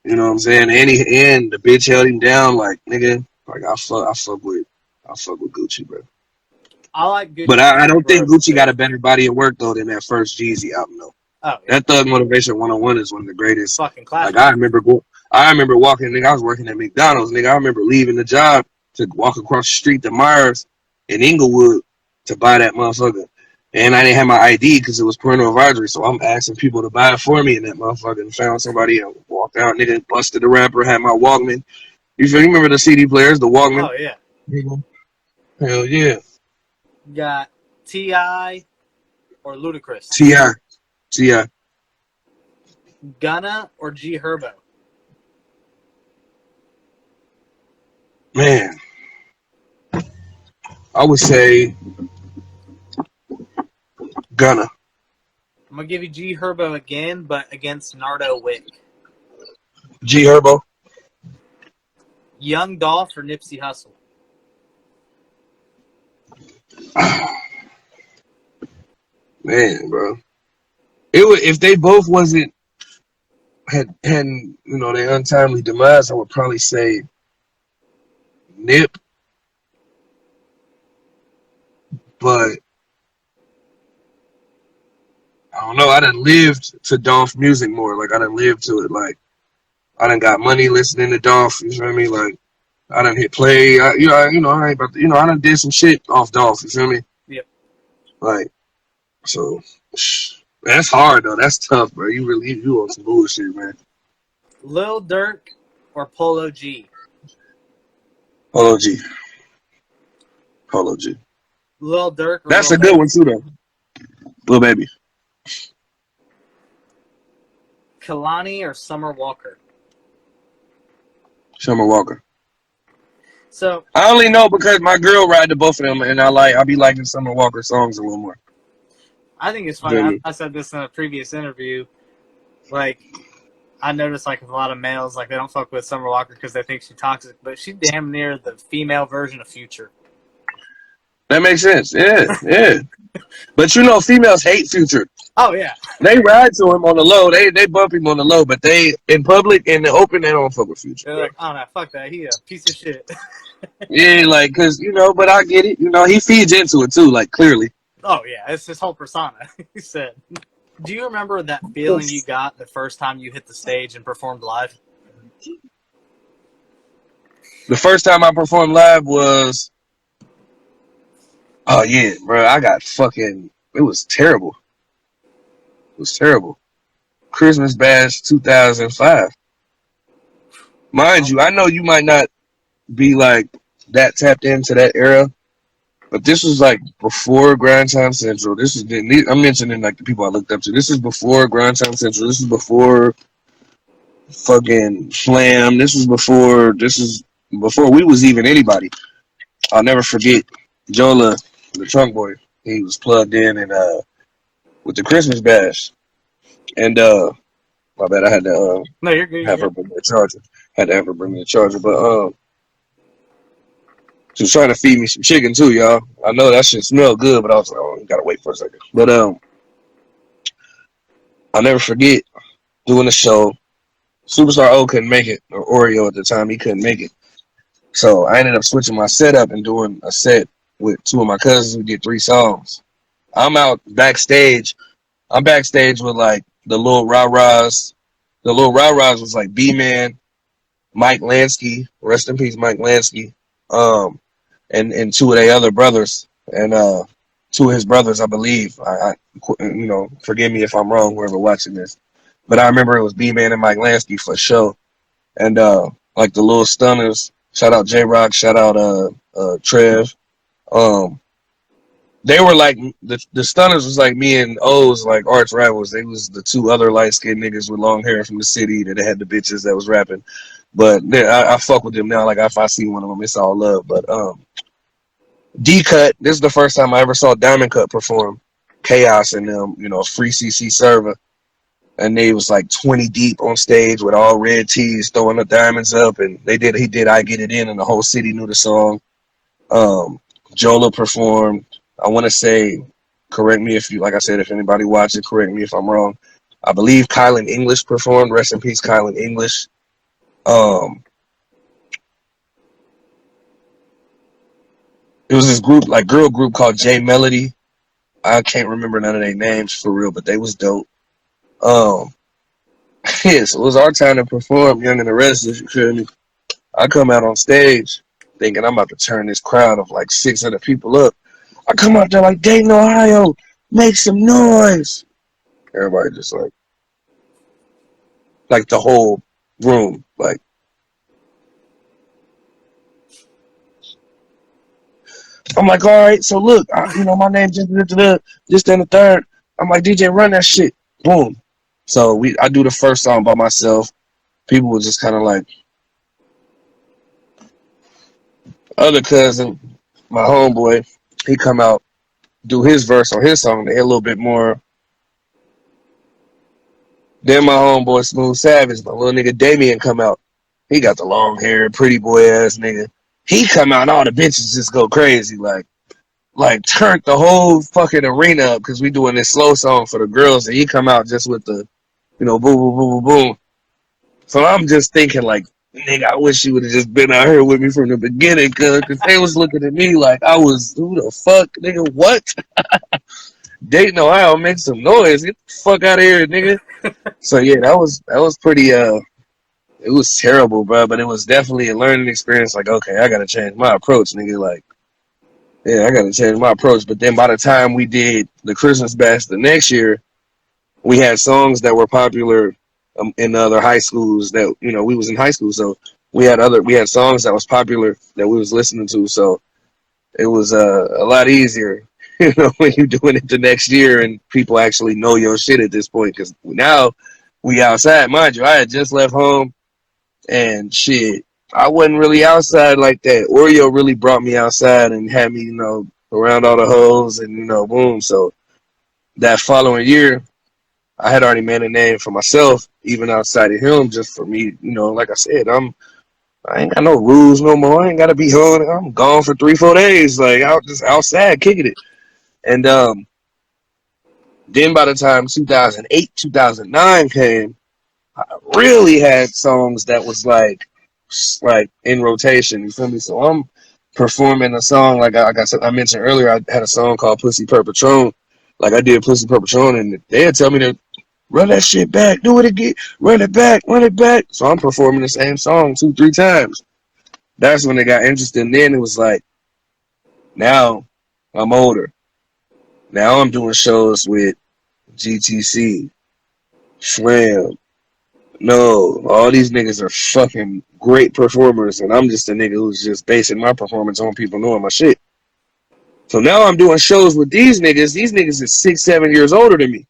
B: You know what I'm saying? And the bitch held him down, like, nigga. Like I fuck with Gucci, bro.
A: I like Gucci,
B: but I don't think Gucci got a better body of work though than that first Jeezy album though.
A: Oh, yeah.
B: That Thug Motivation 101 is one of the greatest.
A: Fucking classic.
B: Like I remember walking, nigga. I was working at McDonald's, nigga. I remember leaving the job to walk across the street to Myers in Inglewood to buy that motherfucker, and I didn't have my ID because it was parental advisory. So I'm asking people to buy it for me, and that motherfucker found somebody and walked walked out, nigga, busted the rapper, had my Walkman. You remember the CD players, the Walkman?
A: Oh yeah.
B: Hell yeah.
A: You got T.I. or Ludacris?
B: T.I. T.I.
A: Gunna or G Herbo?
B: Man, I would say Gunna.
A: I'm gonna give you G Herbo again, but against Nardo Wick.
B: G Herbo.
A: Young Dolph or Nipsey Hussle?
B: Man, bro. It would, if they both wasn't hadn't their untimely demise, I would probably say Nip. But I don't know. I done lived to Dolph music more. Like I done lived to it. Like I done got money listening to Dolph. You feel me? Like I done hit play. I ain't about to, I done did some shit off Dolph. You feel me?
A: Yep.
B: Like so. That's hard though. That's tough, bro. You on some bullshit, man.
A: Lil Durk or Polo G?
B: Polo G. Polo G.
A: Lil Durk or
B: That's
A: Lil
B: a good
A: Baby?
B: one too, though. Lil Baby.
A: Kalani or Summer Walker?
B: Summer Walker.
A: So
B: I only know because my girl ride to both of them, and I be liking Summer Walker songs a little more.
A: I think it's funny. I said this in a previous interview. Like, I noticed like with a lot of males, like they don't fuck with Summer Walker because they think she's toxic, but she's damn near the female version of Future.
B: That makes sense. Yeah, yeah. But females hate Future.
A: Oh yeah.
B: They ride to him on the low. They bump him on the low, but they in public in the open they don't fuck with Future.
A: They're like, oh no, fuck that. He a piece of shit.
B: Yeah, like because but I get it. He feeds into it too. Like clearly.
A: Oh yeah, it's his whole persona. He said. Do you remember that feeling you got the first time you hit the stage and performed live?
B: The first time I performed live was, oh yeah, bro. I got fucking. It was terrible. It was terrible. Christmas Bash 2005. Mind you, I know you might not be like that tapped into that era, but this was like before Grind Time Central. I'm mentioning like the people I looked up to. This is before Grind Time Central. This is before fucking Slam. This is before we was even anybody. I'll never forget Jola, the trunk boy. He was plugged in and with the Christmas Bash. And my bad, I had to
A: no, you're good.
B: have her bring me the charger. Had to have her bring me the charger, but she was trying to feed me some chicken too, y'all. I know that shit smelled good, but I was like, oh, you gotta wait for a second. But I'll never forget doing the show. Superstar O couldn't make it, or Oreo at the time, he couldn't make it. So I ended up switching my setup and doing a set with two of my cousins. We did 3 songs. I'm out backstage. I'm backstage with like the little rah-rahs. The little rah-rahs was like B-Man, Mike Lansky, rest in peace, Mike Lansky, and 2 of their other brothers, and 2 of his brothers, I believe. I forgive me if I'm wrong, whoever watching this, but I remember it was B-Man and Mike Lansky for sure, and like the little stunners. Shout out J-Rock, shout out Trev. They were like the stunners was like me and O's like arch rivals. They was the 2 other light skinned niggas with long hair from the city that had the bitches that was rapping. But I fuck with them now. Like if I see one of them, it's all love. But D-Cut, this is the first time I ever saw Diamond Cut perform. Chaos and them, free CC server. And they was like 20 deep on stage with all red tees throwing the diamonds up, and he did I Get It In, and the whole city knew the song. Jola performed. I want to say, correct me if anybody watching, correct me if I'm wrong. I believe Kylan English performed. Rest in peace, Kylan English. It was this group, like girl group called J Melody. I can't remember none of their names for real, but they was dope. Yeah, so it was our time to perform, Young and the Restless, you feel me? I come out on stage thinking I'm about to turn this crowd of like 600 people up. I come out there like, Dayton, Ohio, make some noise. Everybody just like the whole room. Like, I'm like, all right, so look, my name just and the third. I'm like, DJ, run that shit. Boom. So I do the first song by myself. People were just kind of like, other cousin, my homeboy, he come out, do his verse on his song. They a little bit more. Then my homeboy Smooth Savage, my little nigga Damien come out. He got the long hair, pretty boy ass nigga. He come out and all the bitches just go crazy. Like turned the whole fucking arena up because we doing this slow song for the girls. And he come out just with the, boom, boom, boom, boom, boom. So I'm just thinking like, nigga, I wish you would have just been out here with me from the beginning, cause they was looking at me like I was, who the fuck, nigga, what? Dayton, Ohio, make some noise. Get the fuck out of here, nigga. So yeah, that was pretty it was terrible, bro, but it was definitely a learning experience. Like, okay, I gotta change my approach, nigga. Like, yeah, I gotta change my approach. But then by the time we did the Christmas bash the next year, we had songs that were popular in other high schools that, we was in high school. So we had songs that was popular that we was listening to. So it was a lot easier, when you're doing it the next year and people actually know your shit at this point. Because now we outside, mind you. I had just left home and shit. I wasn't really outside like that. Oreo really brought me outside and had me, around all the hoes and, boom. So that following year, I had already made a name for myself, even outside of him, just for me, like I said, I ain't got no rules no more. I ain't got to be home. I'm gone for 3-4 days, like out just outside kicking it. And then by the time 2008, 2009 came, I really had songs that was like in rotation. You feel me? So I'm performing a song like I mentioned earlier. I had a song called Pussy Per Patron. Like I did Pussy Per Patron, and they'd tell me to run that shit back, do it again, run it back, run it back. So I'm performing the same song 2-3 times. That's when they got interested. And then it was like, now I'm older. Now I'm doing shows with GTC, Slam. No, all these niggas are fucking great performers, and I'm just a nigga who's just basing my performance on people knowing my shit. So now I'm doing shows with these niggas. These niggas is 6-7 years older than me.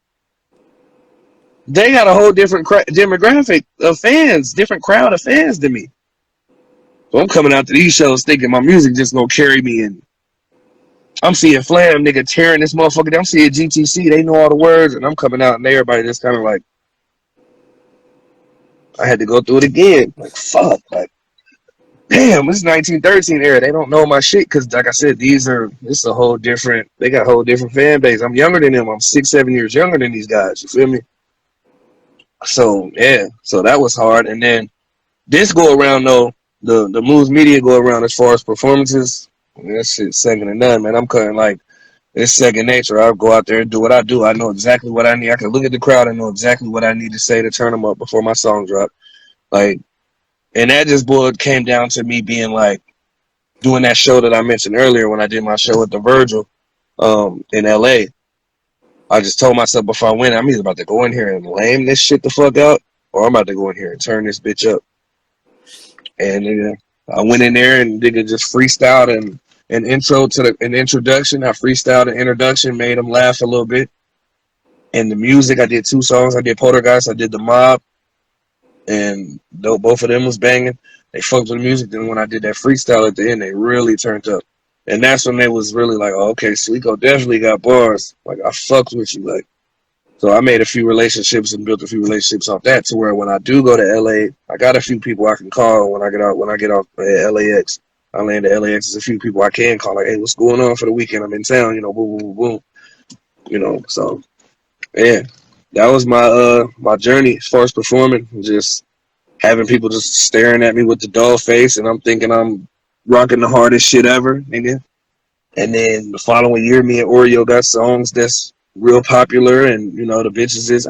B: They got a whole different demographic of fans, different crowd of fans than me. So I'm coming out to these shows thinking my music just gonna carry me in. I'm seeing Flam, nigga, tearing this motherfucker down. I'm seeing GTC, they know all the words, and I'm coming out and everybody just kind of like, I had to go through it again. Like, fuck, like, damn, this is 1913 era. They don't know my shit because, like I said, this is a whole different, they got a whole different fan base. I'm younger than them. I'm 6-7 years younger than these guys. You feel me? So, yeah, so that was hard. And then this go around, though, the Moves Media go around as far as performances. That shit's second to none, man. I'm cutting like, it's second nature. I'll go out there and do what I do. I know exactly what I need. I can look at the crowd and know exactly what I need to say to turn them up before my song drop. Like, and that just came down to me being like, doing that show that I mentioned earlier when I did my show at the Virgil in LA. I just told myself before I went, I'm either about to go in here and lame this shit the fuck out, or I'm about to go in here and turn this bitch up. And I went in there and nigga just freestyled an introduction. I freestyled an introduction, made them laugh a little bit. And the music, I did 2 songs. I did Poltergeist, I did The Mob, and both of them was banging. They fucked with the music. Then when I did that freestyle at the end, they really turned up. And that's when they was really like, oh, okay, Sleeko definitely got bars. Like, I fucked with you. Like, so I made a few relationships and built a few relationships off that to where when I do go to LA, I got a few people I can call when I get off at LAX. I land at LAX. There's a few people I can call, like, hey, what's going on for the weekend? I'm in town, boom, boom, boom, boom. So yeah, that was my journey as far as performing. Just having people just staring at me with the doll face, and I'm thinking I'm rocking the hardest shit ever, nigga. And then the following year, me and Oreo got songs that's real popular, and the bitches is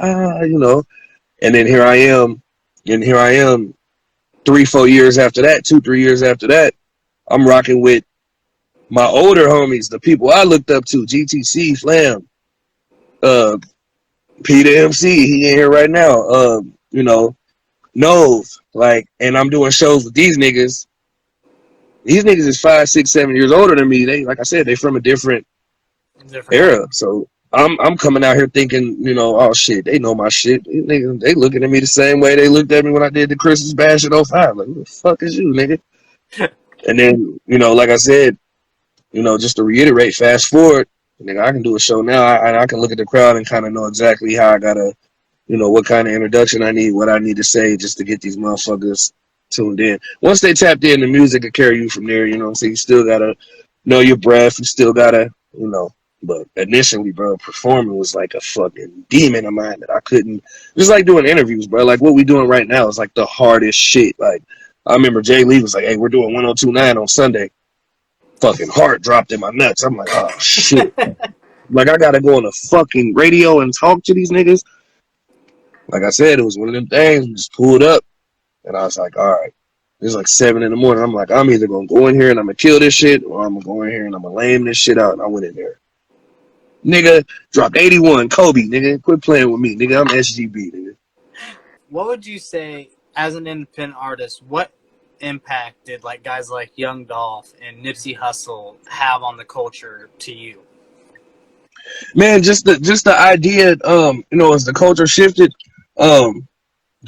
B: and then here I am 3-4 years after that, 2-3 years after that, I'm rocking with my older homies, the people I looked up to, GTC, Flam, Peter MC, he in here right now, No, like, and I'm doing shows with these niggas. These niggas is 5, 6, 7 years older than me. They, like I said, they from a different era. So I'm coming out here thinking, you know, oh shit, they know my shit. These niggas, they looking at me the same way they looked at me when I did the Christmas bash in '05. Like, who the fuck is you, nigga? And then, you know, like I said, you know, just to reiterate, fast forward, nigga, I can do a show now. I can look at the crowd and kind of know exactly how I gotta, you know, what kind of introduction I need, what I need to say just to get these motherfuckers tuned in. Once they tapped in, the music will carry you from there, you know what I'm saying? You still gotta know your breath, you still gotta, you know. But initially, bro, performing was like a fucking demon of mine that I couldn't, just like doing interviews, bro. Like what we doing right now is like the hardest shit. Like I remember Jay Lee was like, hey, we're doing 1029 on Sunday. Fucking heart dropped in my nuts. I'm like, oh shit. Like I gotta go on the fucking radio and talk to these niggas. Like I said, it was one of them things. We just pulled up, and I was like, all right. It's like 7 in the morning. I'm like, I'm either gonna go in here and I'm gonna kill this shit, or I'm gonna go in here and I'm gonna lame this shit out. And I went in there. Nigga, dropped 81. Kobe, nigga. Quit playing with me, nigga. I'm SGB, nigga.
A: What would you say, as an independent artist, what impact did like guys like Young Dolph and Nipsey Hussle have on the culture to you?
B: Man, just the idea, you know, as the culture shifted, them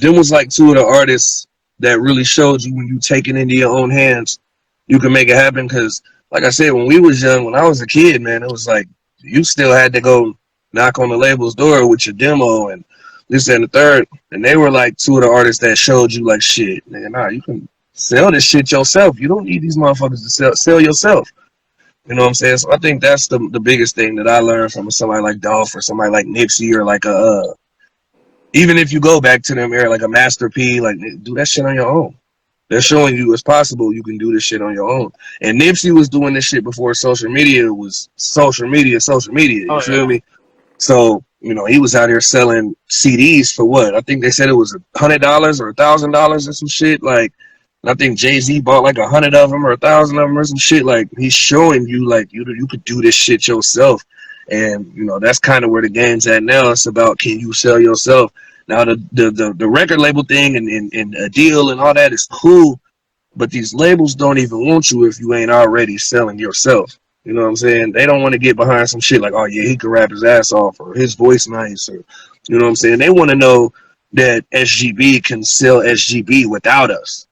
B: was like two of the artists that really showed you when you take it into your own hands, you can make it happen. Because, like I said, when we was young, when I was a kid, man, it was like you still had to go knock on the label's door with your demo and this and the third. And they were like two of the artists that showed you like, shit, nigga, nah, you can sell this shit yourself. You don't need these motherfuckers to sell yourself. You know what I'm saying? So I think that's the biggest thing that I learned from somebody like Dolph or somebody like Nipsey or like even if you go back to them era, like a Master P, like do that shit on your own. They're showing you it's possible you can do this shit on your own. And Nipsey was doing this shit before social media was social media. You feel me? So, you know, he was out here selling CDs for what? I think they said it was $100 or $1,000 or some shit. Like, and I think Jay-Z bought like 100 of them or 1,000 of them or some shit. Like, he's showing you like you could do this shit yourself. And, you know, that's kind of where the game's at now. It's about, can you sell yourself? Now, the record label thing and a deal and all that is cool, but these labels don't even want you if you ain't already selling yourself. You know what I'm saying? They don't want to get behind some shit like, oh, yeah, he can rap his ass off or his voice nice. Or, you know what I'm saying? They want to know that SGB can sell SGB without us.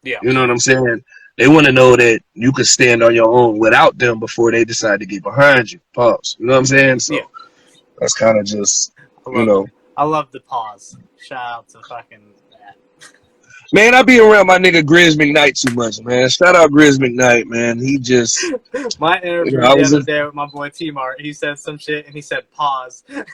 A: Yeah.
B: You know what I'm saying? They want to know that you could stand on your own without them before they decide to get behind you. Pause. You know what I'm saying? So that's kind of just, you know.
A: I love the pause. Shout out to fucking that.
B: Man, I be around my nigga Grizz McKnight too much, man. Shout out Grizz McKnight, man. He just...
A: My interview the other day with my boy T-Mart, he said some shit and he said pause.
B: Yeah,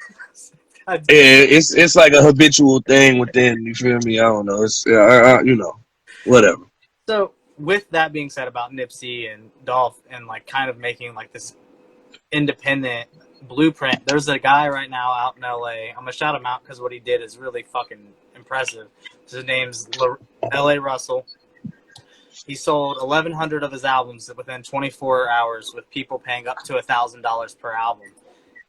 B: it's like a habitual thing within, you feel me? I don't know. It's, you know, whatever.
A: So, with that being said about Nipsey and Dolph and like kind of making like this independent blueprint, there's a guy right now out in LA. I'm gonna shout him out because what he did is really fucking impressive. His name's LA Russell. He sold 1,100 of his albums within 24 hours with people paying up to $1,000 per album.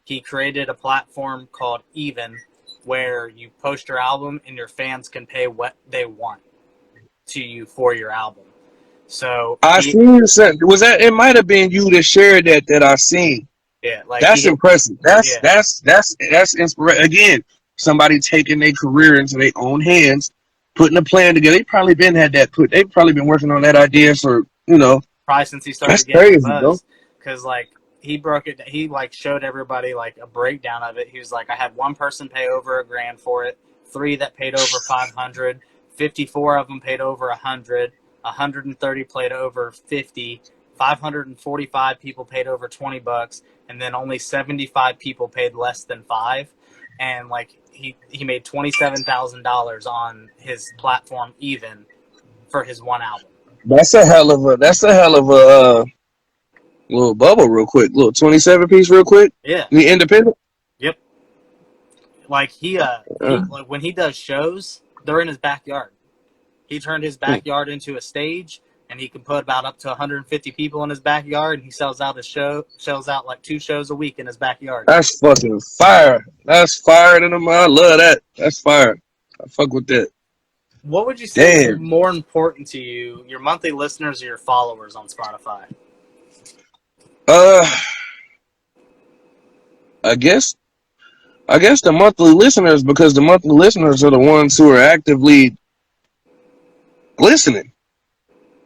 A: He created a platform called Even where you post your album and your fans can pay what they want to you for your album. So
B: I seen was that it might have been you that shared that I seen.
A: Yeah, like
B: that's impressive. That's inspiration. Again, somebody taking their career into their own hands, putting a plan together. They probably they've probably been working on that idea for, you know,
A: probably since he started getting buzz. Because like he broke it. He like showed everybody like a breakdown of it. He was like, I had one person pay over $1,000 for it, 3 that paid over 500, 54 of them paid over 100, 130 paid over 50, 545 people paid over $20, and then only 75 people paid less than 5. And like he made $27,000 on his platform Even for his one album.
B: That's a hell of a little bubble real quick, little 27 piece real quick.
A: Yeah,
B: the independent.
A: Yep. Like he like when he does shows, they're in his backyard. He turned his backyard into a stage, and he can put about up to 150 people in his backyard, and he sells out like 2 shows a week in his backyard.
B: That's fucking fire. That's fire to them. I love that. That's fire. I fuck with that.
A: What would you say is
B: Damn.
A: more important to you, your monthly listeners or your followers on Spotify?
B: I guess the monthly listeners, because the monthly listeners are the ones who are actively listening,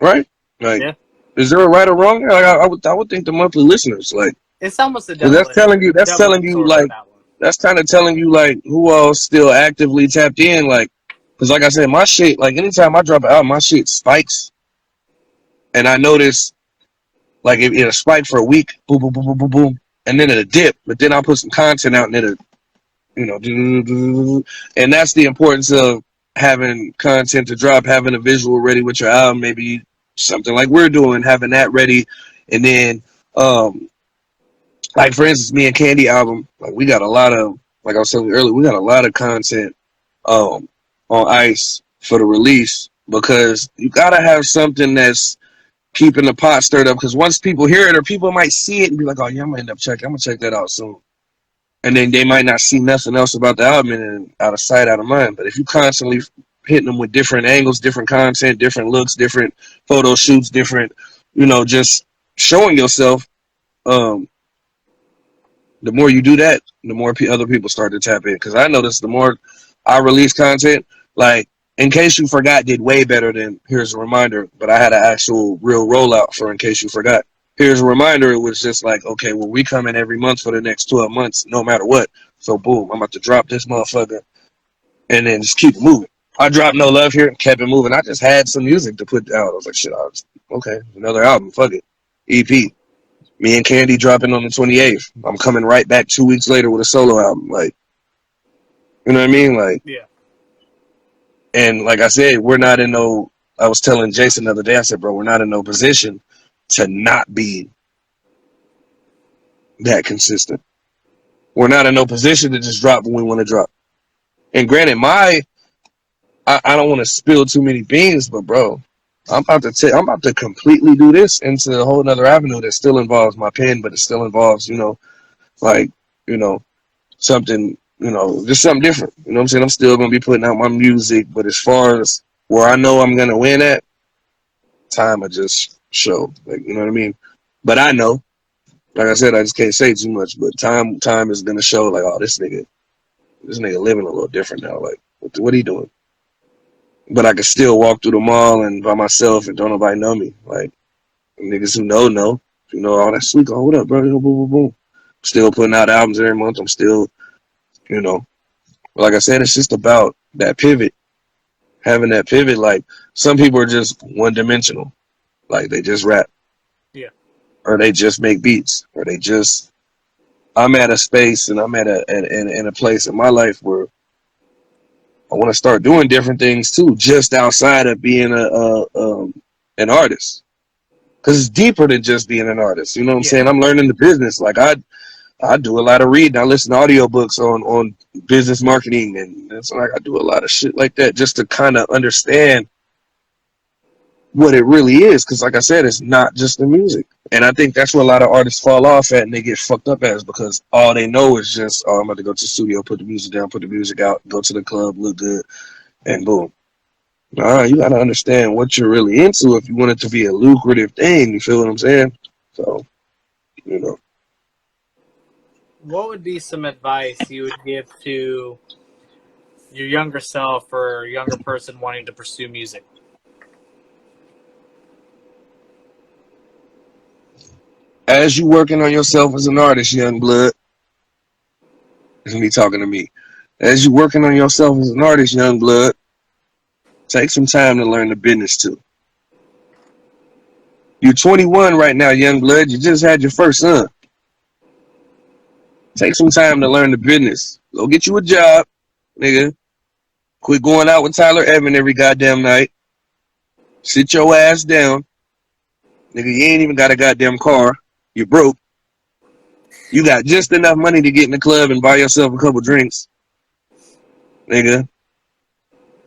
B: right? Like,
A: Yeah.
B: is there a right or wrong? Like, I would think the monthly listeners, like,
A: It's almost a
B: because that's telling you
A: double-edged sword with
B: like,
A: that one.
B: that's kind of telling you like who all still actively tapped in, like, because like I said, my shit, like anytime I drop it out, my shit spikes, and I notice like it'll spike for a week, boom, boom, boom, boom, boom, boom, and then it'll dip, but then I'll put some content out and it'll, and that's the importance of having content to drop, having a visual ready with your album, maybe something like we're doing, having that ready, and then like for instance, me and Candy album, like we got a lot of, like I was telling you earlier, we got a lot of content on ice for the release, because you gotta have something that's keeping the pot stirred up, because once people hear it or people might see it and be like, oh yeah, I'm gonna check that out soon. And then they might not see nothing else about the album, and out of sight, out of mind. But if you constantly hitting them with different angles, different content, different looks, different photo shoots, different, just showing yourself, the more you do that, the more other people start to tap in. Because I noticed the more I release content, like In Case You Forgot did way better than Here's a Reminder, but I had an actual real rollout for In Case You Forgot. Here's a Reminder, it was just like, okay, well, we come in every month for the next 12 months, no matter what. So, boom, I'm about to drop this motherfucker and then just keep it moving. I dropped No Love Here and kept it moving. I just had some music to put out. I was like, shit, okay, another album, fuck it. EP. Me and Candy dropping on the 28th. I'm coming right back 2 weeks later with a solo album. Like, you know what I mean? Like,
A: Yeah.
B: and like I said, we're not in no, I was telling Jason the other day, I said, bro, we're not in no position to not be that consistent. We're not in no position to just drop when we want to drop. And granted, I don't want to spill too many beans, but bro, I'm about to completely do this into a whole nother avenue that still involves my pen, but it still involves, like, something, just something different. You know what I'm saying? I'm still gonna be putting out my music, but as far as where I know I'm gonna win at, time will just show. Like, you know what I mean? But I know, like I said, I just can't say too much, but time is gonna show, like, oh, this nigga living a little different now. Like, what he doing? But I can still walk through the mall and by myself and don't nobody know me. Like, niggas who know. All that Sleeko, what up, bro? Boom, boom, boom. Still putting out albums every month. I'm still, like I said, it's just about that pivot. Having that pivot, like, some people are just one dimensional. Like, they just rap.
A: Yeah.
B: Or they just make beats. Or they just, I'm at a space and I'm at a place in my life where I want to start doing different things too, just outside of being an artist. Because it's deeper than just being an artist. You know what I'm saying? I'm learning the business. Like, I do a lot of reading. I listen to audiobooks on business marketing, and it's like I do a lot of shit like that just to kind of understand what it really is. Because like I said, it's not just the music. And I think that's where a lot of artists fall off at and they get fucked up as, because all they know is just, oh, I'm about to go to the studio, put the music down, put the music out, go to the club, look good, and boom. You got to understand what you're really into if you want it to be a lucrative thing. You feel what I'm saying? So,
A: What would be some advice you would give to your younger self or younger person wanting to pursue music?
B: As you working on yourself as an artist, young blood, it's me talking to me. As you working on yourself as an artist, young blood, take some time to learn the business too. You're 21 right now, young blood. You just had your first son. Take some time to learn the business. Go get you a job, nigga. Quit going out with Tyler Evan every goddamn night. Sit your ass down. Nigga, you ain't even got a goddamn car. You're broke. You got just enough money to get in the club and buy yourself a couple drinks. Nigga,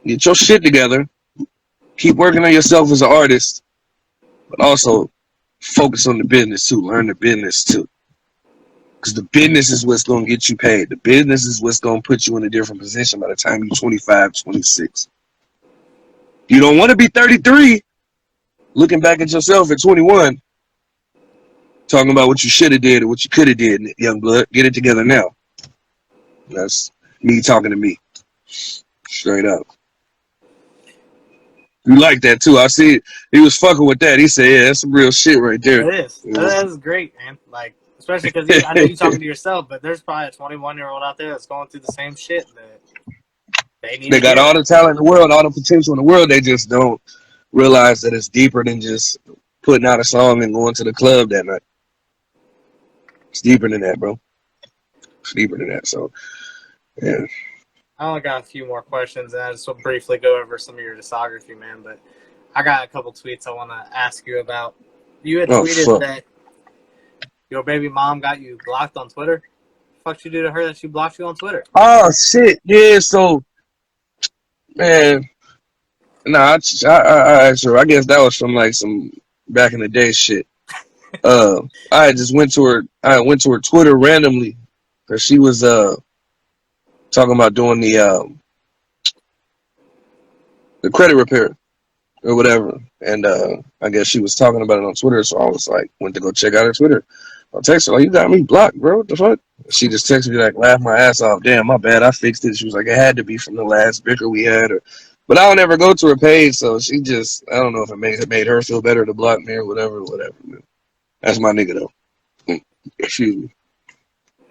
B: get your shit together. Keep working on yourself as an artist, but also focus on the business too. Learn the business too. Because the business is what's going to get you paid. The business is what's going to put you in a different position by the time you're 25, 26. You don't want to be 33 looking back at yourself at 21 talking about what you should have did or what you could have did, young blood. Get it together now. That's me talking to me. Straight up. You like that too. I see it. He was fucking with that. He said, yeah, that's some real shit right there.
A: It is.
B: You know?
A: That is great, man. Like, especially because I know you're talking to yourself, but there's probably a 21-year-old out there that's going through the same shit that
B: they got all the talent in the world, all the potential in the world. They just don't realize that it's deeper than just putting out a song and going to the club that night. It's deeper than that, bro. It's deeper than that. So, yeah.
A: I only got a few more questions, and I just will briefly go over some of your discography, man. But I got a couple tweets I want to ask you about. You had tweeted that your baby mom got you blocked on Twitter. What the fuck you do to her that she blocked you on Twitter?
B: Oh, shit. Yeah, so, man. Nah, I guess that was from like some back in the day shit. I just went to her Twitter randomly because she was talking about doing the credit repair or whatever, and I guess she was talking about it on Twitter, so I was like, went to go check out her Twitter. I texted her like, you got me blocked, bro. What the fuck? She just texted me like, laughed my ass off. Damn, my bad. I fixed it. She was like, it had to be from the last bicker we had, but I don't ever go to her page, so she just, I don't know if it made her feel better to block me or whatever. Man. That's my nigga though. Excuse me.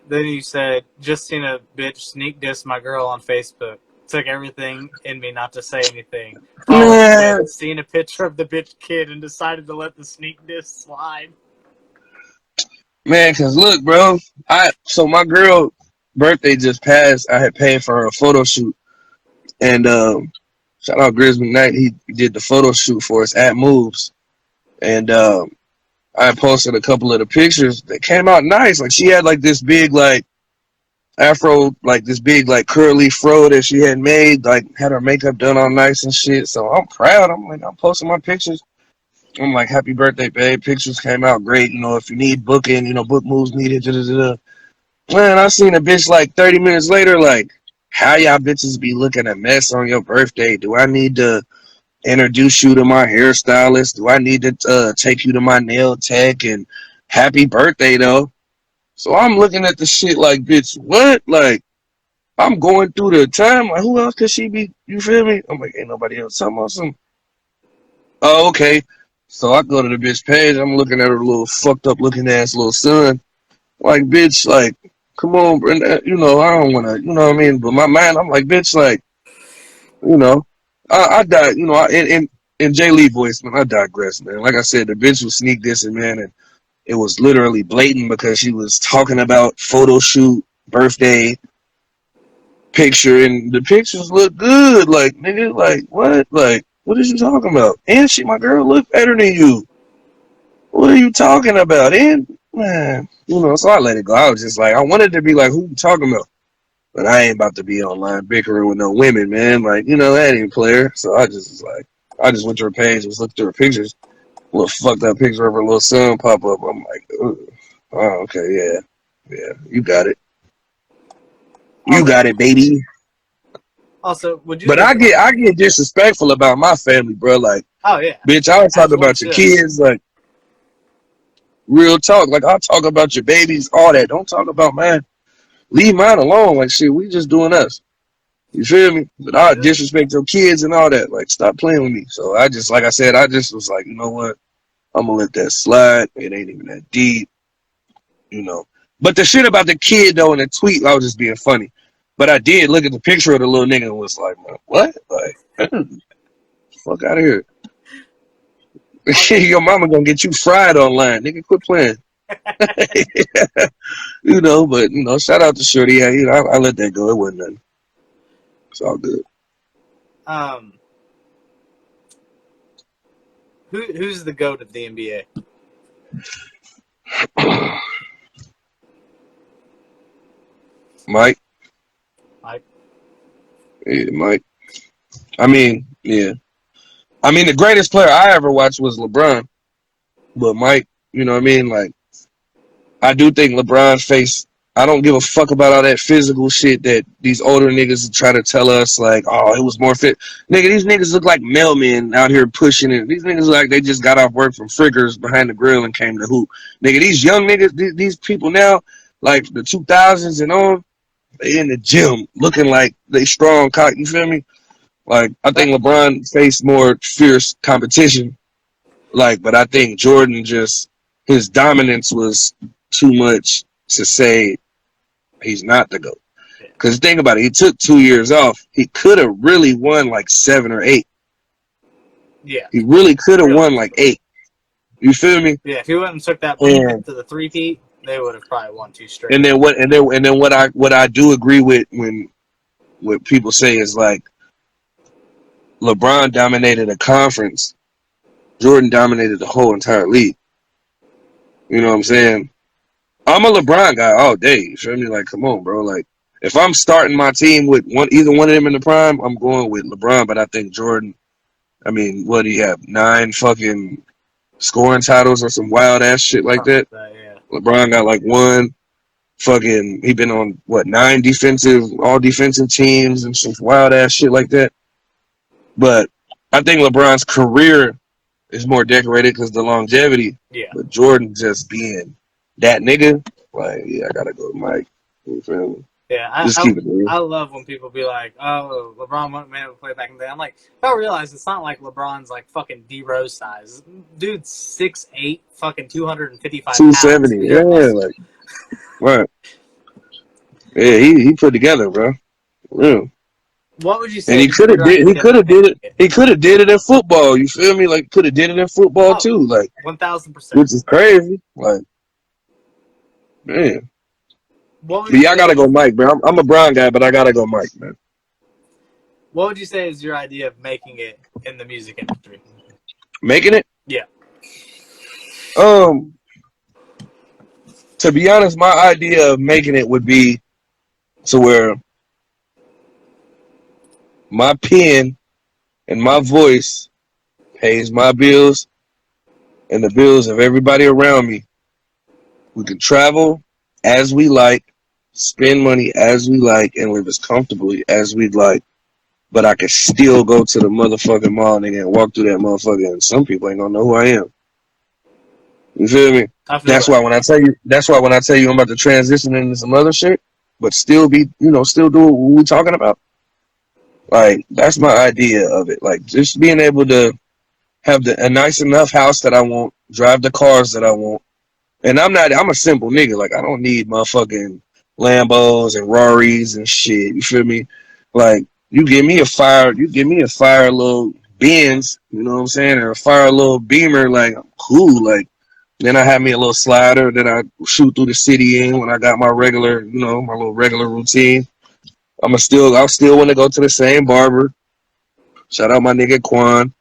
A: Then you said, just seen a bitch sneak diss my girl on Facebook. Took everything in me not to say anything. Seen a picture of the bitch kid and decided to let the sneak diss slide.
B: Man, cause look, bro, so my girl birthday just passed. I had paid for her a photo shoot, and shout out Grizz McKnight. He did the photo shoot for us at Moves, and I posted a couple of the pictures that came out nice. Like she had like this big like afro, like this big like curly fro that she had made, like had her makeup done all nice and shit. So I'm proud. I'm posting my pictures. I'm like, happy birthday, babe. Pictures came out great. You know, if you need booking, you know, book moves needed. Man, I seen a bitch like 30 minutes later, like, how y'all bitches be looking a mess on your birthday? Do I need to introduce you to my hairstylist? Do I need to take you to my nail tech? And happy birthday, though. So I'm looking at the shit like, bitch, what? Like, I'm going through the time. Like, who else could she be? You feel me? I'm like, ain't nobody else talking about some. Oh, okay. So I go to the bitch page. I'm looking at her little fucked up looking ass little son. Like, bitch, like, come on, Brenda. You know, I don't want to, you know what I mean? But my mind, I'm like, bitch, like, you know, I died, you know, in Jay Lee voice, man, I digress, man. Like I said, the bitch was sneak dissing, man, and it was literally blatant because she was talking about photo shoot, birthday, picture, and the pictures look good. Like, nigga, like, what? Like, what is you talking about? And my girl look better than you. What are you talking about? And, man, you know, so I let it go. I was just like, I wanted to be like, who you talking about? But I ain't about to be online bickering with no women, man. Like, you know, that ain't player. So I just was like, I just went to her page, was looking through her pictures. A little fucked up picture of her little son pop up. I'm like, ugh. Oh, okay, yeah, you got it. You got it, baby.
A: Also, would you?
B: But I get disrespectful about my family, bro. Like,
A: oh yeah,
B: bitch, I was talking about your kids, like real talk. Like, I'll talk about your babies, all that. Don't talk about mine. Leave mine alone. Like, shit, we just doing us. You feel me? But I disrespect your kids and all that. Like, stop playing with me. So I just, like I said, I just was like, you know what? I'm gonna let that slide. It ain't even that deep, you know. But the shit about the kid though in the tweet, I was just being funny. But I did look at the picture of the little nigga and was like, man, what? Like, fuck out of here. Your mama gonna get you fried online, nigga. Quit playing. You know, but you know, shout out to Shorty. Yeah, you know, I let that go. It wasn't nothing. It's all good.
A: Who's the GOAT of the NBA?
B: Mike. Yeah, Mike. I mean, yeah. I mean, the greatest player I ever watched was LeBron. But Mike, you know what I mean? Like, I do think LeBron faced I don't give a fuck about all that physical shit that these older niggas try to tell us, like, oh, it was more fit. Nigga, these niggas look like mailmen out here pushing it. These niggas look like they just got off work from Frickers behind the grill and came to hoop. Nigga, these young niggas, these people now, like the 2000s and on, they in the gym looking like they strong cock. You feel me? Like, I think LeBron faced more fierce competition. Like, but I think Jordan just, his dominance was too much to say he's not the GOAT. Because think about it, he took 2 years off. He could have really won like 7 or 8.
A: Yeah.
B: He really could have won like 8. You feel me?
A: Yeah, if he wouldn't took that leap to the 3-peat, they would have probably won 2 straight.
B: And then what I do agree with when what people say is like LeBron dominated a conference, Jordan dominated the whole entire league. You know what I'm saying? I'm a LeBron guy all day. You feel me? Like, come on, bro. Like, if I'm starting my team with either one of them in the prime, I'm going with LeBron. But I think Jordan, I mean, what do you have? 9 fucking scoring titles or some wild ass shit like that.
A: Yeah.
B: LeBron got like 1. Fucking, he been on what 9 all defensive teams and some wild ass shit like that. But I think LeBron's career is more decorated because the longevity.
A: Yeah.
B: But Jordan just being that nigga, like, yeah, I gotta go with Mike. You feel me?
A: Yeah, I love when people be like, "Oh, LeBron wasn't able to play back in the day." I'm like, y'all realize it's not like LeBron's like fucking D Rose size. Dude's 6'8", fucking 255
B: 270. Yeah, like right. Yeah, he put together, bro. Real.
A: What would you say?
B: And he could have did it. He could have did it in football. You feel me? Like could have did it in football too. Like
A: 1000%.
B: Which is crazy. Like man. But y'all gotta go Mike, bro. I'm a Brown guy, but I gotta go Mike, man.
A: What would you say is your idea of making it in the music industry?
B: Making it?
A: Yeah.
B: To be honest, my idea of making it would be to where my pen and my voice pays my bills and the bills of everybody around me. We can travel as we like, spend money as we like, and live as comfortably as we'd like. But I can still go to the motherfucking mall, nigga, and walk through that motherfucker, and some people ain't gonna know who I am. You feel me? That's why when I tell you I'm about to transition into some other shit, but still be, still do what we talking about. Like, that's my idea of it. Like, just being able to have a nice enough house that I want, drive the cars that I want. And I'm a simple nigga. Like, I don't need motherfucking Lambos and Rarries and shit. You feel me? Like, you give me a fire little Benz, you know what I'm saying? Or a fire little Beamer, like, I'm cool. Like, then I have me a little slider that I shoot through the city in when I got my regular, my little regular routine. I'll still want to go to the same barber. Shout out my nigga Quan.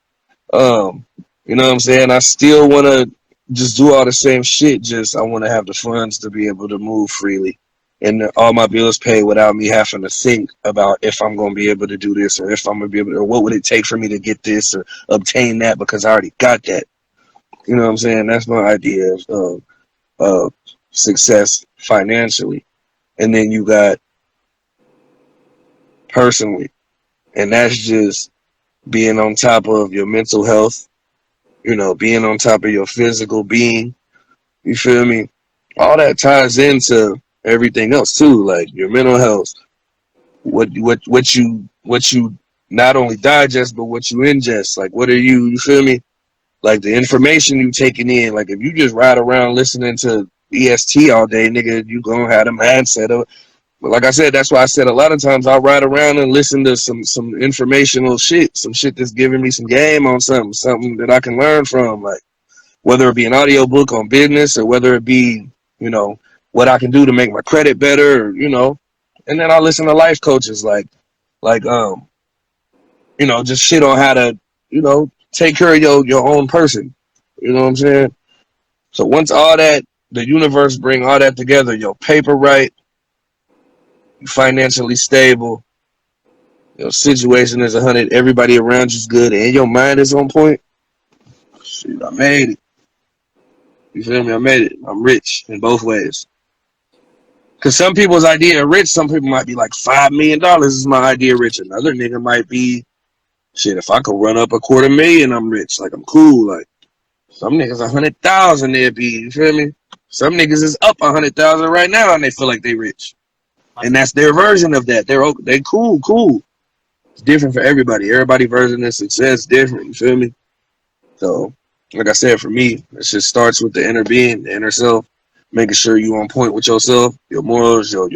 B: You know what I'm saying? I still want to just do all the same shit. Just I want to have the funds to be able to move freely, and all my bills paid without me having to think about if I'm going to be able to do this or if I'm going to be able to, or what would it take for me to get this or obtain that because I already got that. You know what I'm saying? That's my idea of success financially, and then you got personally, and that's just being on top of your mental health, being on top of your physical being. You feel me? All that ties into everything else too, like your mental health, what you not only digest but what you ingest. Like what are you feel me? Like the information you taking in. Like if you just ride around listening to EST all day, nigga, you gonna have a mindset of. But like I said, that's why I said a lot of times I'll ride around and listen to some informational shit, some shit that's giving me some game on something that I can learn from, like whether it be an audio book on business or whether it be, what I can do to make my credit better, or, and then I listen to life coaches just shit on how to, take care of your own person. You know what I'm saying? So once all that, the universe bring all that together, your paper right, financially stable, your situation is 100, everybody around you is good, and your mind is on point. Shit, I made it. You feel me? I made it. I'm rich in both ways. Because some people's idea of rich, some people might be like $5 million is my idea of rich. Another nigga might be, shit, if I could run up $250,000, I'm rich. Like, I'm cool. Like, some niggas 100,000 they'd be, you feel me? Some niggas is up 100,000 right now and they feel like they rich. And that's their version of that. They cool. It's different for everybody. Everybody version of success different, you feel me? So, like I said, for me, it just starts with the inner being, the inner self, making sure you on point with yourself, your morals, your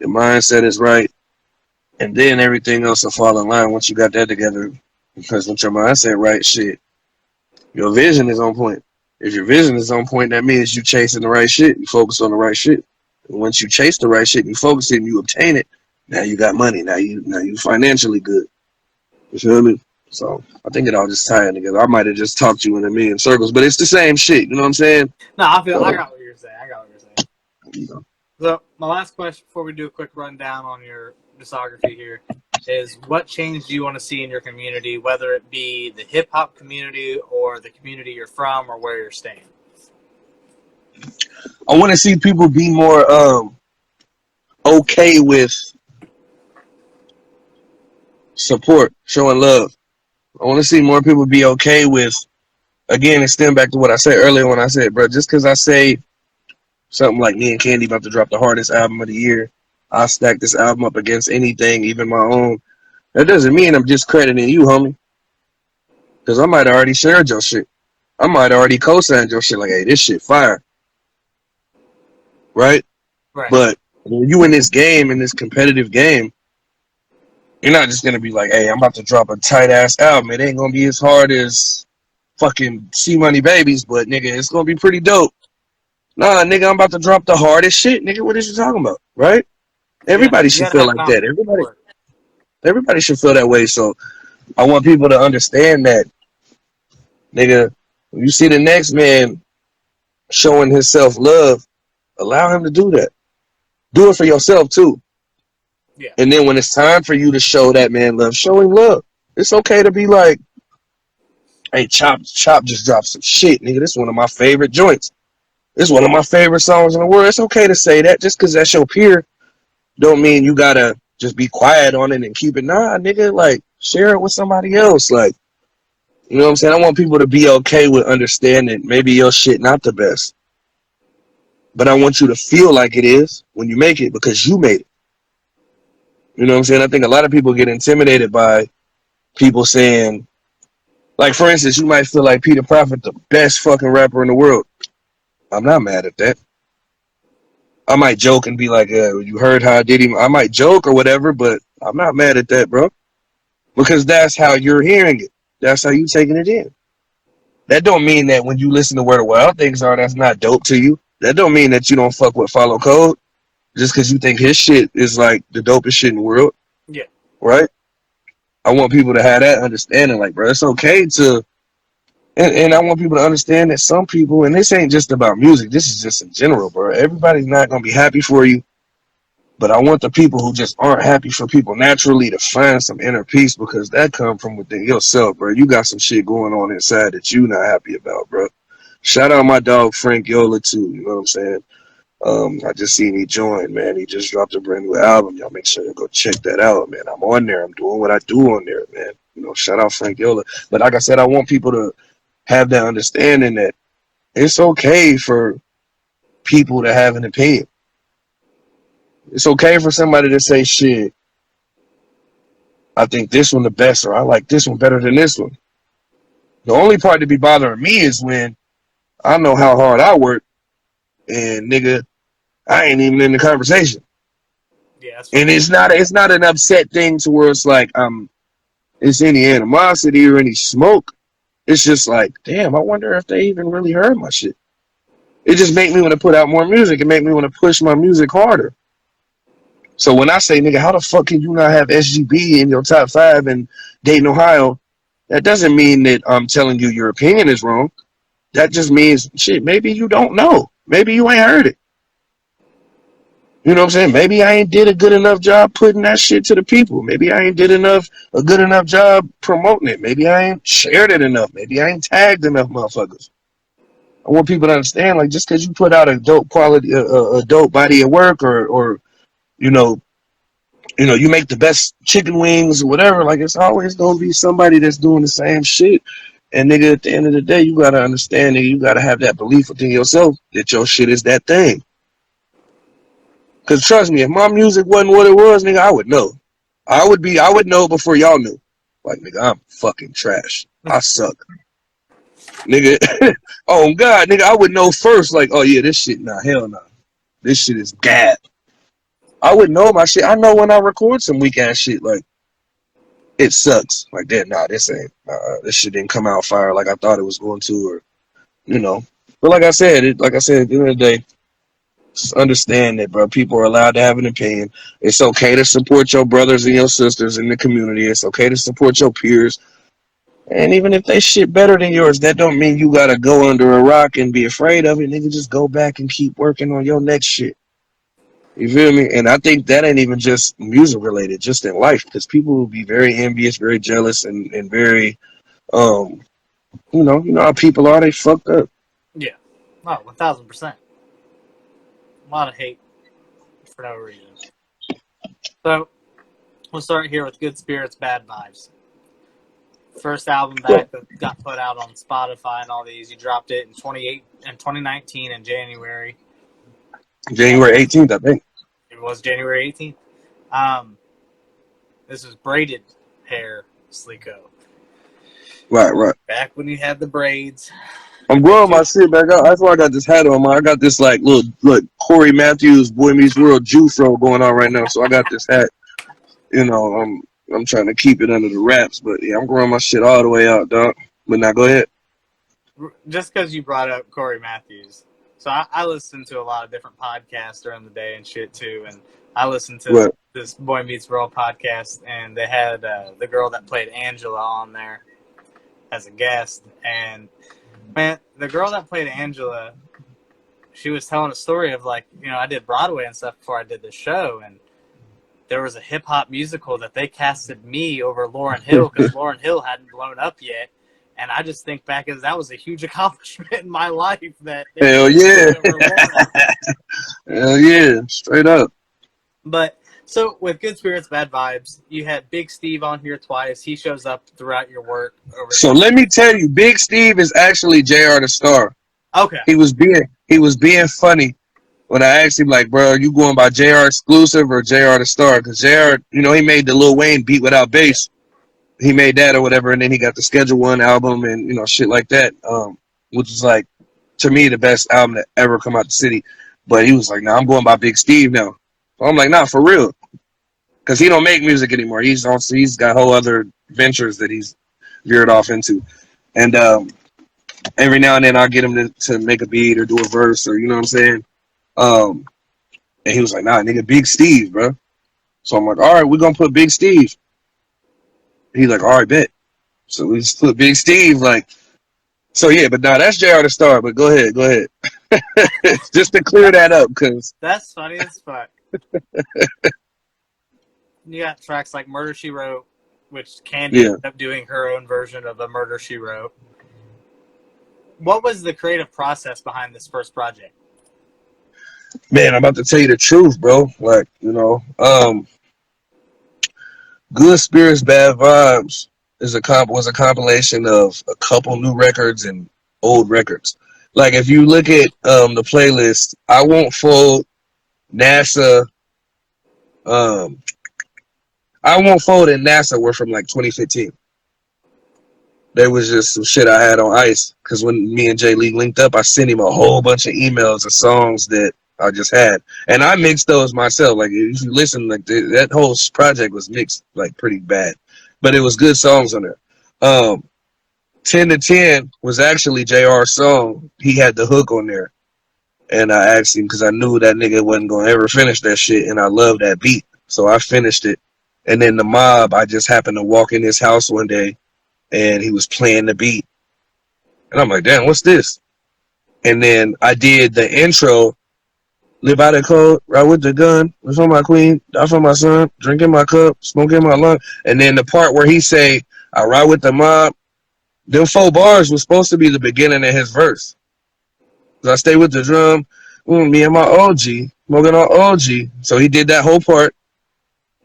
B: mindset is right, and then everything else will fall in line once you got that together. Because with your mindset right, shit, your vision is on point. If your vision is on point, that means you chasing the right shit, you focus on the right shit. And once you chase the right shit and you focus it and you obtain it, now you got money. Now you financially good. You feel me? So I think it all just tying together. I might have just talked you in a million circles, but it's the same shit. You know what I'm saying?
A: No, I got what you're saying. You know. So my last question before we do a quick rundown on your discography here is, what change do you want to see in your community, whether it be the hip hop community or the community you're from or where you're staying?
B: I want to see people be more okay with support, showing love. I want to see more people be okay with, again, extend back to what I said earlier when I said, bro, just because I say something like me and Candy about to drop the hardest album of the year, I stack this album up against anything, even my own, that doesn't mean I'm discrediting you, homie. Because I might have already shared your shit. I might have already co-signed your shit like, hey, this shit fire. Right? But when you in this game, in this competitive game, you're not just going to be like, hey, I'm about to drop a tight-ass album. It ain't going to be as hard as fucking C-Money Babies, but, nigga, it's going to be pretty dope. Nah, nigga, I'm about to drop the hardest shit. Nigga, what is you talking about? Right? Everybody should feel like that. Everybody should feel that way. So I want people to understand that, nigga, when you see the next man showing his self-love, allow him to do that. Do it for yourself, too.
A: Yeah.
B: And then when it's time for you to show that man love, show him love. It's okay to be like, hey, Chop just dropped some shit, nigga. This is one of my favorite joints. This is one of my favorite songs in the world. It's okay to say that. Just because that's your peer don't mean you gotta just be quiet on it and keep it. Nah, nigga, like, share it with somebody else. Like, you know what I'm saying? I want people to be okay with understanding maybe your shit not the best. But I want you to feel like it is when you make it because you made it. You know what I'm saying? I think a lot of people get intimidated by people saying, like, for instance, you might feel like Peter Prophet the best fucking rapper in the world. I'm not mad at that. I might joke and be like, you heard how I did him. I might joke or whatever, but I'm not mad at that, bro. Because that's how you're hearing it. That's how you taking it in. That don't mean that when you listen to Where the Wild Things Are, that's not dope to you. That don't mean that you don't fuck with Follow Code just because you think his shit is like the dopest shit in the world.
A: Yeah.
B: Right? I want people to have that understanding. Like, bro, it's okay to... And I want people to understand that some people, and this ain't just about music, this is just in general, bro. Everybody's not going to be happy for you. But I want the people who just aren't happy for people naturally to find some inner peace because that comes from within yourself, bro. You got some shit going on inside that you not happy about, bro. Shout out my dog Frank Yola, too. You know what I'm saying? I just seen he joined, man. He just dropped a brand new album. Y'all make sure you go check that out, man. I'm on there. I'm doing what I do on there, man. You know, shout out Frank Yola. But like I said, I want people to have that understanding that it's okay for people to have an opinion. It's okay for somebody to say, shit, I think this one the best, or I like this one better than this one. The only part to be bothering me is when I know how hard I work and, nigga, I ain't even in the conversation.
A: Yeah,
B: and it's not an upset thing to where it's like it's any animosity or any smoke. It's just like, damn, I wonder if they even really heard my shit. It just make me want to put out more music. It make me want to push my music harder. So when I say, nigga, how the fuck can you not have SGB in your top 5 in Dayton, Ohio? That doesn't mean that I'm telling you your opinion is wrong. That just means, shit, maybe you don't know. Maybe you ain't heard it. You know what I'm saying? Maybe I ain't did a good enough job putting that shit to the people. Maybe I ain't did a good enough job promoting it. Maybe I ain't shared it enough. Maybe I ain't tagged enough motherfuckers. I want people to understand, like, just because you put out a dope quality, a dope body of work, or you know, you make the best chicken wings or whatever. Like, it's always gonna be somebody that's doing the same shit. And nigga, at the end of the day, you gotta understand that you gotta have that belief within yourself that your shit is that thing. Cause trust me, if my music wasn't what it was, nigga, I would know. I would know before y'all knew. Like, nigga, I'm fucking trash. I suck. Nigga, oh God, nigga, I would know first, like, oh yeah, this shit, nah, hell nah. This shit is bad. I would know my shit. I know when I record some weak ass shit, like, it sucks. Like that, nah, this ain't, this shit didn't come out fire like I thought it was going to, or, you know. But like I said, at the end of the day, just understand that, bro. People are allowed to have an opinion. It's okay to support your brothers and your sisters in the community. It's okay to support your peers. And even if they shit better than yours, that don't mean you gotta go under a rock and be afraid of it. Nigga, just go back and keep working on your next shit. You feel me? And I think that ain't even just music related, just in life, because people will be very envious, very jealous, and very, um, you know how people are. They fucked up.
A: Yeah. Oh, 1000%. A lot of hate for no reason. So we'll start here with Good Spirits, Bad Vibes. First album back that got put out on Spotify and all these. You dropped it in 2019 in January.
B: January 18th, I think.
A: It was January 18th. This was braided hair, Sleeko.
B: Right.
A: Back when you had the braids.
B: I'm growing my shit back out. That's why I got this hat on. I got this like little Corey Matthews Boy Meets World Jew throw going on right now. So I got this hat. You know, I'm trying to keep it under the wraps, but yeah, I'm growing my shit all the way out, dog. But now go ahead.
A: Just because you brought up Corey Matthews, so I listen to a lot of different podcasts during the day and shit too, and I listened to this Boy Meets World podcast, and they had the girl that played Angela on there as a guest, and man, the girl that played Angela, she was telling a story of like, you know, I did Broadway and stuff before I did the show, and there was a hip-hop musical that they casted me over Lauryn Hill because Lauryn Hill hadn't blown up yet. And I just think back as that was a huge accomplishment in my life. That
B: hell yeah. Hell yeah. Straight up.
A: But so with Good Spirits, Bad Vibes, you had Big Steve on here twice. He shows up throughout your work.
B: So let me tell you, Big Steve is actually JR the Star.
A: Okay.
B: He was being funny. When I asked him, like, bro, are you going by JR Exclusive or JR the Star? Because JR, you know, he made the Lil Wayne Beat Without Bass. He made that or whatever, and then he got the Schedule One album and, you know, shit like that, which is, like, to me, the best album that ever come out the city. But he was like, nah, I'm going by Big Steve now. So I'm like, nah, for real. Because he don't make music anymore. He's got whole other ventures that he's veered off into. And every now and then I'll get him to make a beat or do a verse or, you know what I'm saying? And he was like, nah, nigga, Big Steve, bro. So I'm like, all right, we're going to put Big Steve. He's like, all right, bet. So we just put Big Steve, like, so yeah, but nah, that's JR the Star, but go ahead. Just to clear that up, because
A: that's funny as fuck. You got tracks like Murder, She Wrote, which Candy ended up doing her own version of a Murder, She Wrote. What was the creative process behind this first project?
B: Man, I'm about to tell you the truth, bro. Like, you know, Good Spirits, Bad Vibes was a compilation of a couple new records and old records. Like, if you look at the playlist, I Won't Fold, NASA, I Won't Fold and NASA were from like 2015. There was just some shit I had on ice because when me and Jay Lee linked up, I sent him a whole bunch of emails of songs that I just had, and I mixed those myself. Like, if you listen, like that whole project was mixed like pretty bad, but it was good songs on there. 10 to 10 was actually JR's song. He had the hook on there, and I asked him because I knew that nigga wasn't gonna ever finish that shit, and I love that beat, so I finished it. And then the mob, I just happened to walk in his house one day, and he was playing the beat, and I'm like, damn, what's this? And then I did the intro. Live by the code, ride with the gun, live for my queen, die for my son, drink in my cup, smoke in my lung. And then the part where he say, I ride with the mob, them 4 bars was supposed to be the beginning of his verse. So I stayed with the drum. Me and my OG, smoking on OG. So he did that whole part.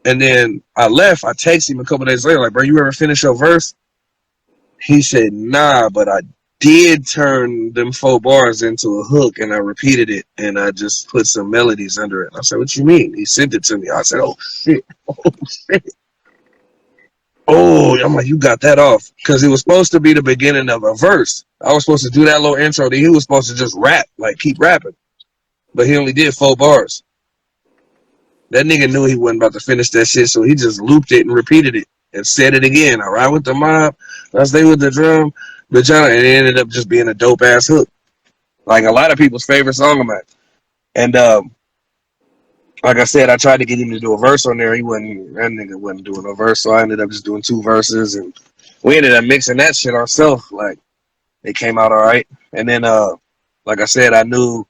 B: And then I left. I texted him a couple days later, like, bro, you ever finish your verse? He said, nah, but I did turn them 4 bars into a hook and I repeated it and I just put some melodies under it. I said, what you mean? He sent it to me. I said, oh shit. Oh shit. Oh, I'm like, you got that off. Because it was supposed to be the beginning of a verse. I was supposed to do that little intro. Then he was supposed to just rap, like keep rapping. But he only did 4 bars. That nigga knew he wasn't about to finish that shit, so he just looped it and repeated it and said it again. I ride with the mob, I stay with the drum, but and it ended up just being a dope ass hook. Like a lot of people's favorite song of mine. And like I said, I tried to get him to do a verse on there. That nigga wasn't doing a verse, so I ended up just doing 2 verses, and we ended up mixing that shit ourselves. Like it came out all right. And then like I said, I knew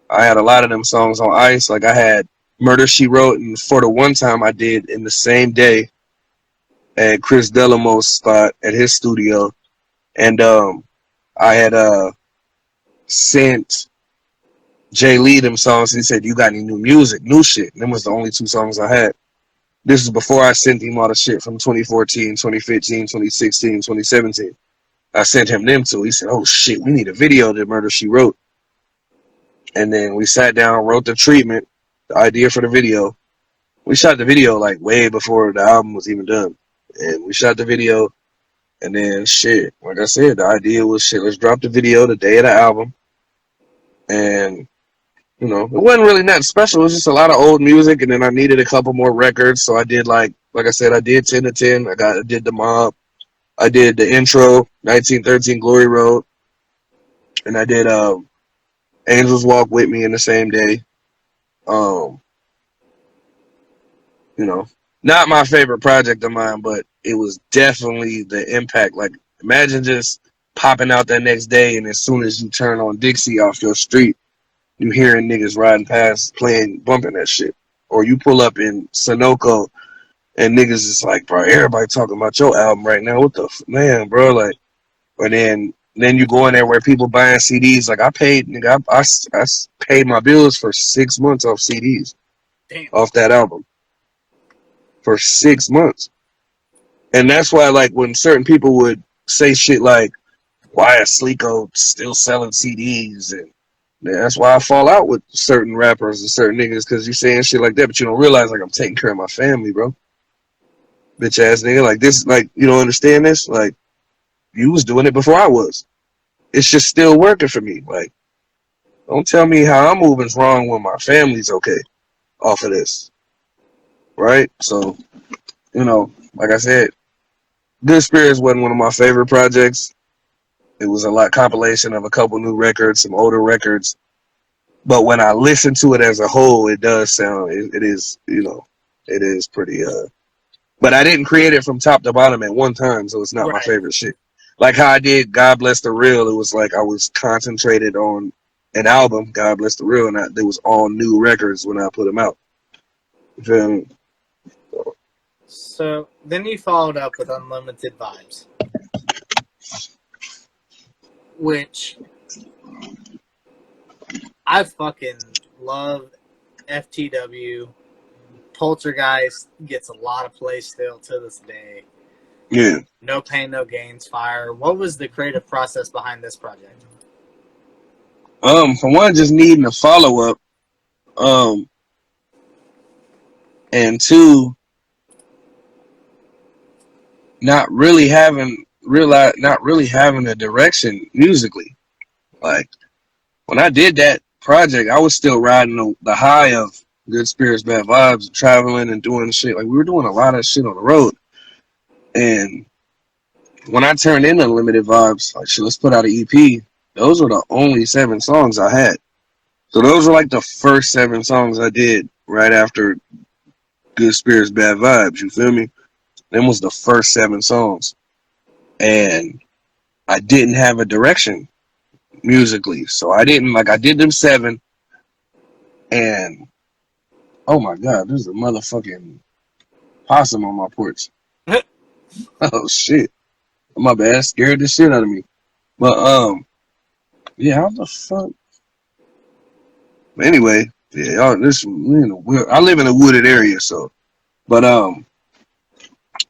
B: I had a lot of them songs on ice. Like I had Murder She Wrote, and For the One Time I did in the same day at Chris Delamo's spot at his studio. And I had sent Jay Lee them songs. He said, you got any new music, new shit? And them was the only 2 songs I had. This was before I sent him all the shit from 2014, 2015, 2016, 2017. I sent him them 2. He said, oh shit, we need a video to Murder She Wrote. And then we sat down, wrote the treatment, the idea for the video. We shot the video like way before the album was even done. And we shot the video, and then shit, like I said, the idea was shit, let's drop the video the day of the album. And, you know, it wasn't really nothing special. It was just a lot of old music, and then I needed a couple more records. So I did like I said, I did 10 to 10. I did the mob. I did the intro, 1913 Glory Road. And I did Angels Walk With Me in the same day. You know, not my favorite project of mine, but it was definitely the impact. Like, imagine just popping out that next day, and as soon as you turn on Dixie off your street, you hearing niggas riding past playing, bumping that shit. Or you pull up in Sunoco, and niggas is like, bro, everybody talking about your album right now. What the man, bro? Like, and then you go in there where people buying CDs. Like I paid, nigga, I paid my bills for 6 months off CDs. Damn. Off that album. For 6 months. And that's why, like, when certain people would say shit like, why is Sleeko still selling CDs? And that's why I fall out with certain rappers and certain niggas, because you saying shit like that, but you don't realize, like, I'm taking care of my family, bro. Bitch ass nigga. Like, this, like, you don't understand this? Like, you was doing it before I was. It's just still working for me. Like, don't tell me how I'm moving's wrong when my family's okay off of this. Right? So, you know, like I said, Good Spirits wasn't one of my favorite projects. It was a lot compilation of a couple new records, some older records. But when I listen to it as a whole, it does sound, it is, you know, it is pretty, but I didn't create it from top to bottom at one time, so it's not right. My favorite shit. Like how I did God Bless the Real, it was like I was concentrated on an album, God Bless the Real, and it was all new records when I put them out. You feel me?
A: So then you followed up with Unlimited Vibes, which I fucking love. FTW. Poltergeist gets a lot of play still to this day.
B: Yeah.
A: No Pain, No Gains, Fire. What was the creative process behind this project?
B: For one, just needing a follow-up. And 2, not really having a direction musically. Like when I did that project, I was still riding the high of Good Spirits, Bad Vibes, traveling and doing shit. Like we were doing a lot of shit on the road. And when I turned in Unlimited Vibes, like shit, let's put out an EP. Those were the only 7 songs I had. So those were like the first 7 songs I did right after Good Spirits, Bad Vibes. You feel me? Them was the first 7 songs. And I didn't have a direction musically. So I did them 7. And oh my God, there's a motherfucking possum on my porch. Oh shit. My bad, scared the shit out of me. But yeah, how the fuck? Anyway, yeah, y'all, this I live in a wooded area, so but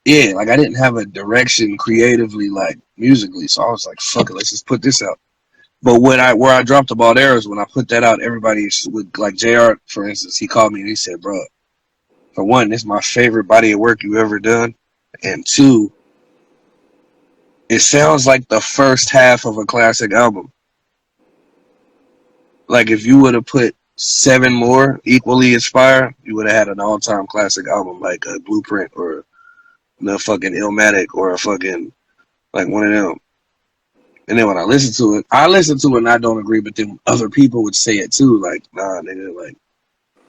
B: yeah, like I didn't have a direction creatively, like musically, so I was like, fuck it, let's just put this out. But where I dropped the ball there is when I put that out, everybody would like Jr. For instance, he called me and he said, "Bro, for one, this is my favorite body of work you ever done, and two, it sounds like the first half of a classic album. Like if you would have put 7 more equally inspired, you would have had an all-time classic album like a Blueprint or the fucking Illmatic or a fucking like one of them." And then when I listen to it and I don't agree, but then other people would say it too, like, nah, nigga, like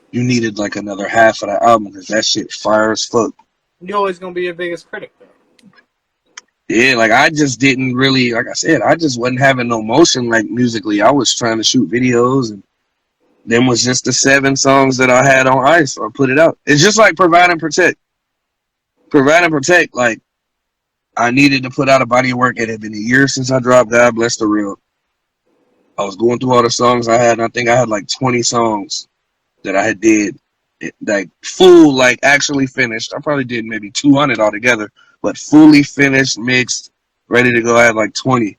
B: you needed like another half of the album because that shit fire as fuck.
A: You're always gonna be your biggest critic, though.
B: Yeah, like I just didn't really, like I said, I just wasn't having no motion like musically. I was trying to shoot videos, and then was just the 7 songs that I had on ice or put it out. It's just like Provide and Protect. Provide and Protect, like I needed to put out a body of work. It had been a year since I dropped God Bless the Real. I was going through all the songs I had, and I think I had like 20 songs that I had did, like full, like actually finished. I probably did maybe 200 altogether, but fully finished, mixed, ready to go. I had like 20,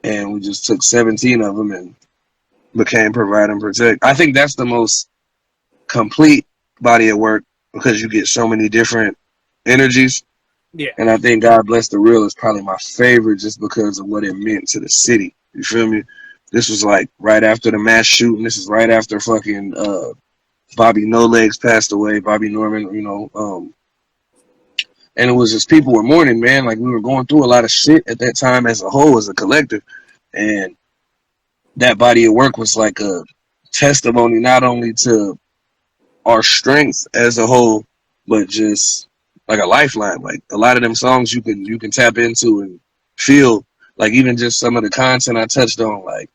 B: and we just took 17 of them and became Provide and Protect. I think that's the most complete body of work because you get so many different energies.
A: Yeah.
B: And I think God Bless the Real is probably my favorite just because of what it meant to the city. You feel me? This was like right after the mass shooting. This is right after fucking Bobby No Legs passed away, Bobby Norman, and it was just people were mourning, man. Like we were going through a lot of shit at that time as a whole, as a collective. And that body of work was like a testimony not only to our strength as a whole, but just like a lifeline. Like a lot of them songs you can tap into and feel, like even just some of the content I touched on, like,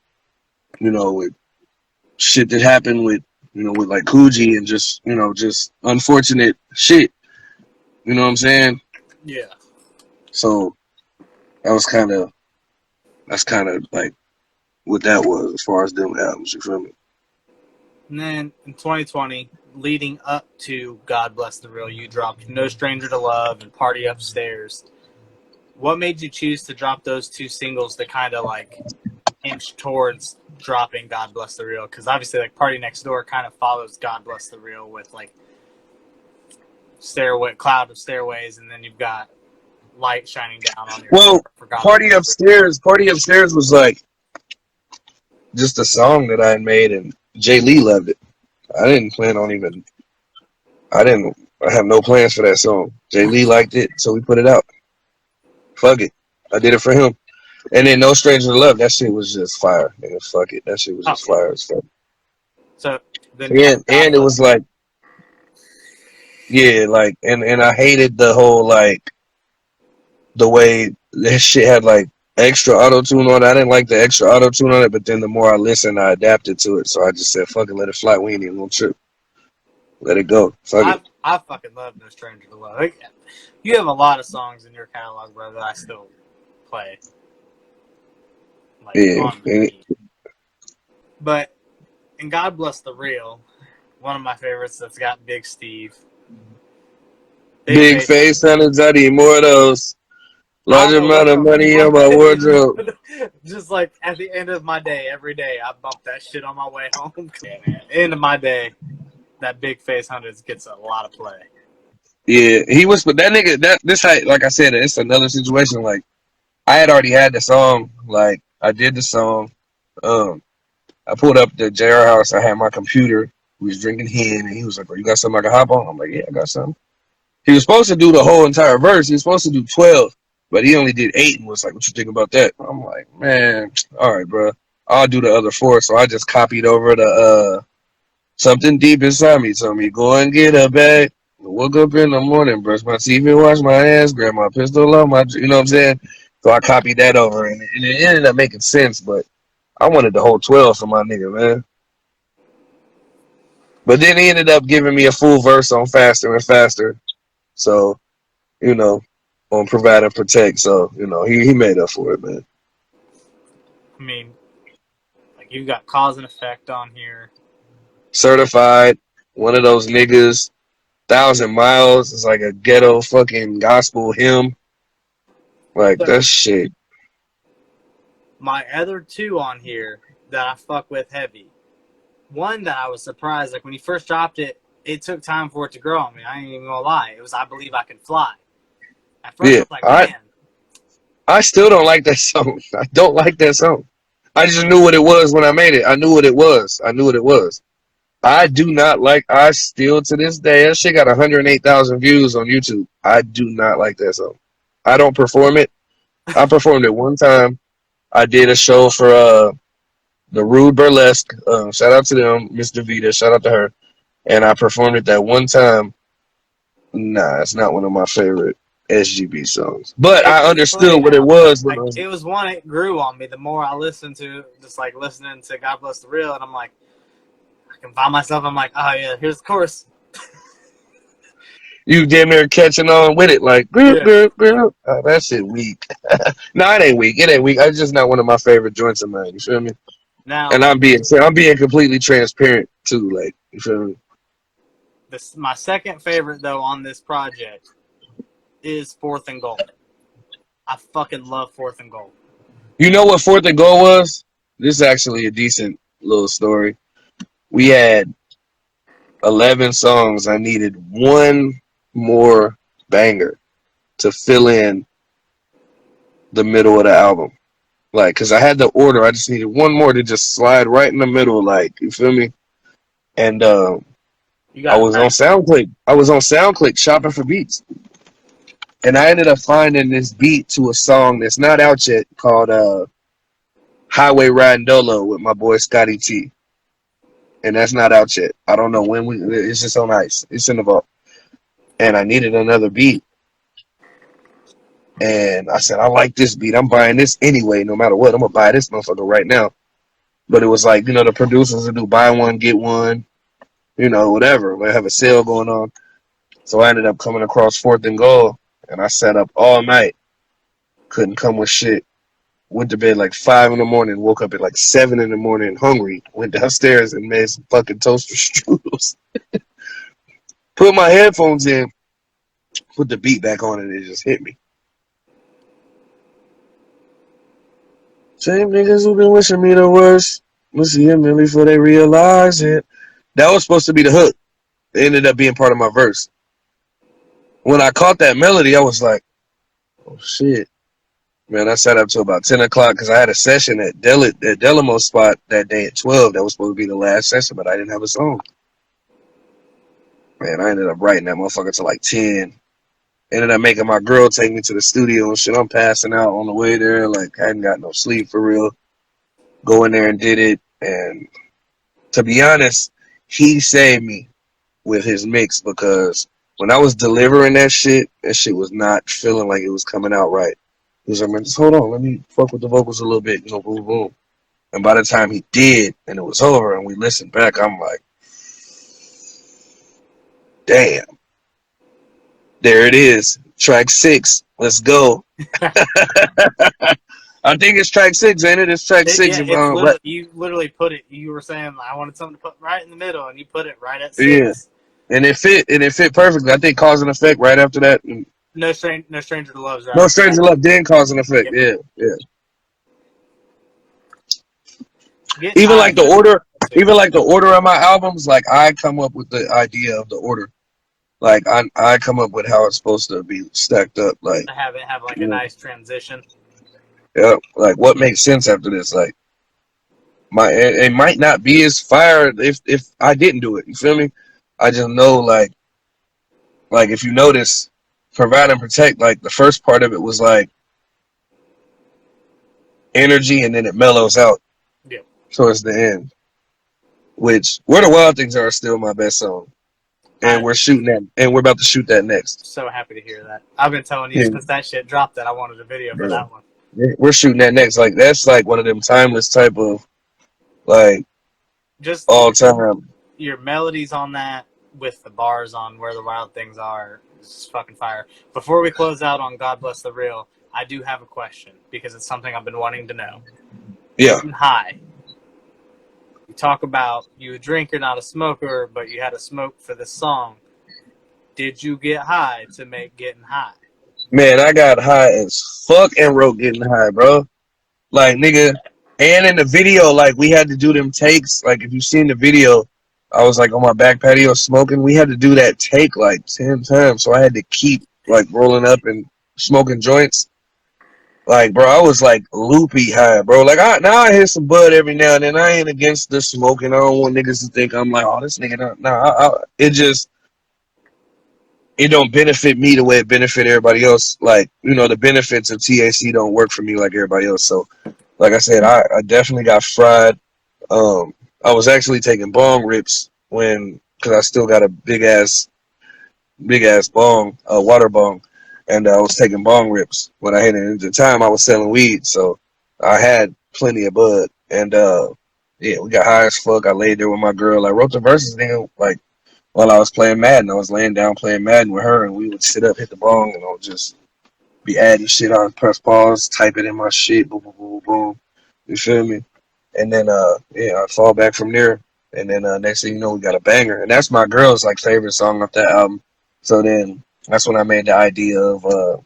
B: with shit that happened with with like Coogee and just unfortunate shit. You know what I'm saying?
A: Yeah.
B: So that was that's kind of like what that was as far as them albums, you feel me?
A: And then in 2020, leading up to God Bless the Real, you dropped No Stranger to Love and Party Upstairs. What made you choose to drop those 2 singles that kind of like inch towards dropping God Bless the Real? Because obviously, like Party Next Door kind of follows God Bless the Real with like cloud of stairways, and then you've got light shining down on your.
B: Well, Party Upstairs was like just a song that I had made, and Jay Lee loved it. I didn't plan on even. I have no plans for that song. Jay Lee liked it, so we put it out. Fuck it, I did it for him. And then No Stranger to Love, that shit was just fire. Nigga, fuck it, that shit was just fire as fuck.
A: So then,
B: and it was like, yeah, like, and I hated the whole like the way that shit had like extra auto tune on it. I didn't like the extra auto tune on it, but then the more I listened, I adapted to it. So I just said, fuck it, let it fly. We ain't even gonna trip. Let it go. Fuck it.
A: I fucking love No Stranger to Love. Like, you have a lot of songs in your catalog, bro, that I still play. Like,
B: Yeah.
A: But in God Bless the Real, one of my favorites that's got Big Steve.
B: Big face hundreds, I need more of those. Large amount of money on my wardrobe.
A: Just like at the end of my day, every day, I bump that shit on my way home. Yeah, man. End of my day, that Big Face Hundreds gets a lot of play.
B: Yeah, he was, but that nigga, like I said, it's another situation. Like, I had already had the song. Like, I did the song. I pulled up the JR house. I had my computer. We was drinking hen, and he was like, "Bro, you got something I can hop on?" I'm like, "Yeah, I got something." He was supposed to do the whole entire verse. He was supposed to do 12, but he only did 8 and was like, "What you think about that?" I'm like, "Man, all right, bro. I'll do the other 4." So I just copied over the something deep inside me told me, "Go and get a bag." I woke up in the morning, brush my teeth and wash my hands, grab my pistol on my, you know what I'm saying? So I copied that over, and it ended up making sense, but I wanted the whole 12 for my nigga, man. But then he ended up giving me a full verse on Faster and Faster. So, on Provide and Protect. So, he made up for it, man.
A: I mean, like, you've got Cause and Effect on here.
B: Certified, one of those niggas. 1,000 Miles is like a ghetto fucking gospel hymn. Like
A: So
B: that shit.
A: my other two on here that I fuck with heavy. One that I was surprised, like when you first dropped it, it took time for it to grow on me. I ain't even gonna lie. It was I Believe I Can Fly. At first I
B: Yeah,
A: was like, man,
B: I still don't like that song. I don't like that song. I just knew what it was when I made it. I knew what it was. I knew what it was. I do not like. I still to this day that shit got 108,000 views on YouTube. I do not like that song. I don't perform it. I performed it one time. I did a show for the Rude Burlesque. Shout out to them, Miss Davita. Shout out to her. And I performed it that one time. Nah, it's not one of my favorite SGB songs. But I
A: it's funny
B: understood what it
A: now because
B: was when I
A: like
B: was.
A: it was one it grew on me. The more I listened to, just like listening to God Bless the Real, and I'm like, I can find myself. I'm like, oh yeah, here's the chorus.
B: You damn near catching on with it, like grip,
A: Yeah.
B: grip, grip. Oh, that shit weak. No, it ain't weak. It ain't weak. It's just not one of my favorite joints of mine. You feel me?
A: Now
B: And I'm being completely transparent too. Like you feel me?
A: my second favorite though on this project is Fourth and Goal. I fucking love Fourth and Goal.
B: You know what Fourth and Goal was? This is actually a decent little story. We had 11 songs. I needed one more banger to fill in the middle of the album. Like, cause I had the order. I just needed one more to just slide right in the middle. Like, you feel me? And
A: You
B: I
A: got it
B: was on
A: right.
B: SoundClick. I was on SoundClick shopping for beats, and I ended up finding this beat to a song that's not out yet called "Highway Riding Dolo" with my boy Scotty T, and that's not out yet. I don't know when we. It's just on ice. It's in the vault, and I needed another beat, and I said I like this beat. I'm buying this anyway, no matter what. I'm gonna buy this motherfucker right now. But it was like the producers would do buy one get one, whatever. We have a sale going on. So I ended up coming across Fourth and Goal, and I sat up all night. Couldn't come with shit. Went to bed like 5 in the morning. Woke up at like 7 in the morning, hungry. Went downstairs and made some fucking toaster strudels. Put my headphones in. Put the beat back on, and it just hit me. Same niggas who been wishing me the worst. We'll see them before they realize it. That was supposed to be the hook. It ended up being part of my verse. When I caught that melody, I was like, oh shit. Man, I sat up till about 10 o'clock because I had a session at Delamo spot that day at 12. That was supposed to be the last session, but I didn't have a song. Man, I ended up writing that motherfucker till like 10. Ended up making my girl take me to the studio and shit. I'm passing out on the way there. Like, I hadn't got no sleep for real. Go in there and did it. And to be honest, he saved me with his mix because when I was delivering that shit was not feeling like it was coming out right. He was like, man, just hold on. Let me fuck with the vocals a little bit. Boom, boom. And by the time he did and it was over and we listened back, I'm like, damn. There it is. Track 6. Let's go. I think it's track 6, ain't it? It's track 6.
A: Yeah, it's literally you literally put it. You were saying I wanted something to put right in the middle, and you put it right at 6.
B: Yeah, and it fit perfectly. I think Cause and Effect right after that.
A: No stranger to love's right.
B: No Stranger Love then Cause and Effect.
A: Yep.
B: Yeah.
A: Getting
B: Even
A: high.
B: like the order of my albums, like I come up with the idea of the order. Like I come up with how it's supposed to be stacked up. Like
A: To have it have like a nice transition.
B: Yeah, like what makes sense after this? Like it might not be as fire if I didn't do it. You feel me? I just know like if you notice, Provide and Protect, like the first part of it was like energy and then it mellows out towards the end. Which Where the Wild Things Are is still my best song. And we're shooting that and we're about to shoot that next.
A: So happy to hear that. I've been telling you since that shit dropped that I wanted a video for that one.
B: We're shooting that next. Like that's like one of them timeless type of like
A: just
B: all time.
A: Your melodies on that with the bars on Where the Wild Things Are is just fucking fire. Before we close out on God Bless the Real, I do have a question because it's something I've been wanting to know.
B: Yeah.
A: Getting high. You talk about you a drinker, not a smoker, but you had a smoke for this song. Did you get high to make Getting High?
B: Man, I got high as fuck and wrote Getting High, bro. Like, nigga. And in the video, like, we had to do them takes. Like, if you seen the video, I was, like, on my back patio smoking. We had to do that take, like, 10 times. So I had to keep, like, rolling up and smoking joints. Like, bro, I was, like, loopy high, bro. Like, now I hit some bud every now and then. I ain't against the smoking. I don't want niggas to think I'm like, oh, this nigga. It just, it don't benefit me the way it benefit everybody else. Like, you know, the benefits of THC don't work for me like everybody else. So, like I said, I definitely got fried. I was actually taking bong rips because I still got a big ass bong, water bong, and I was taking bong rips when I hit it. At the time, I was selling weed, so I had plenty of bud. And yeah, we got high as fuck. I laid there with my girl. I wrote the verses then, like while I was playing Madden. I was laying down playing Madden with her, and we would sit up, hit the bong, and I would just be adding shit on, press pause, type it in my shit, boom, boom, boom, boom. You feel me? And then, yeah, I fall back from there. And then next thing you know, we got a banger, and that's my girl's like favorite song off that album. So then that's when I made the idea of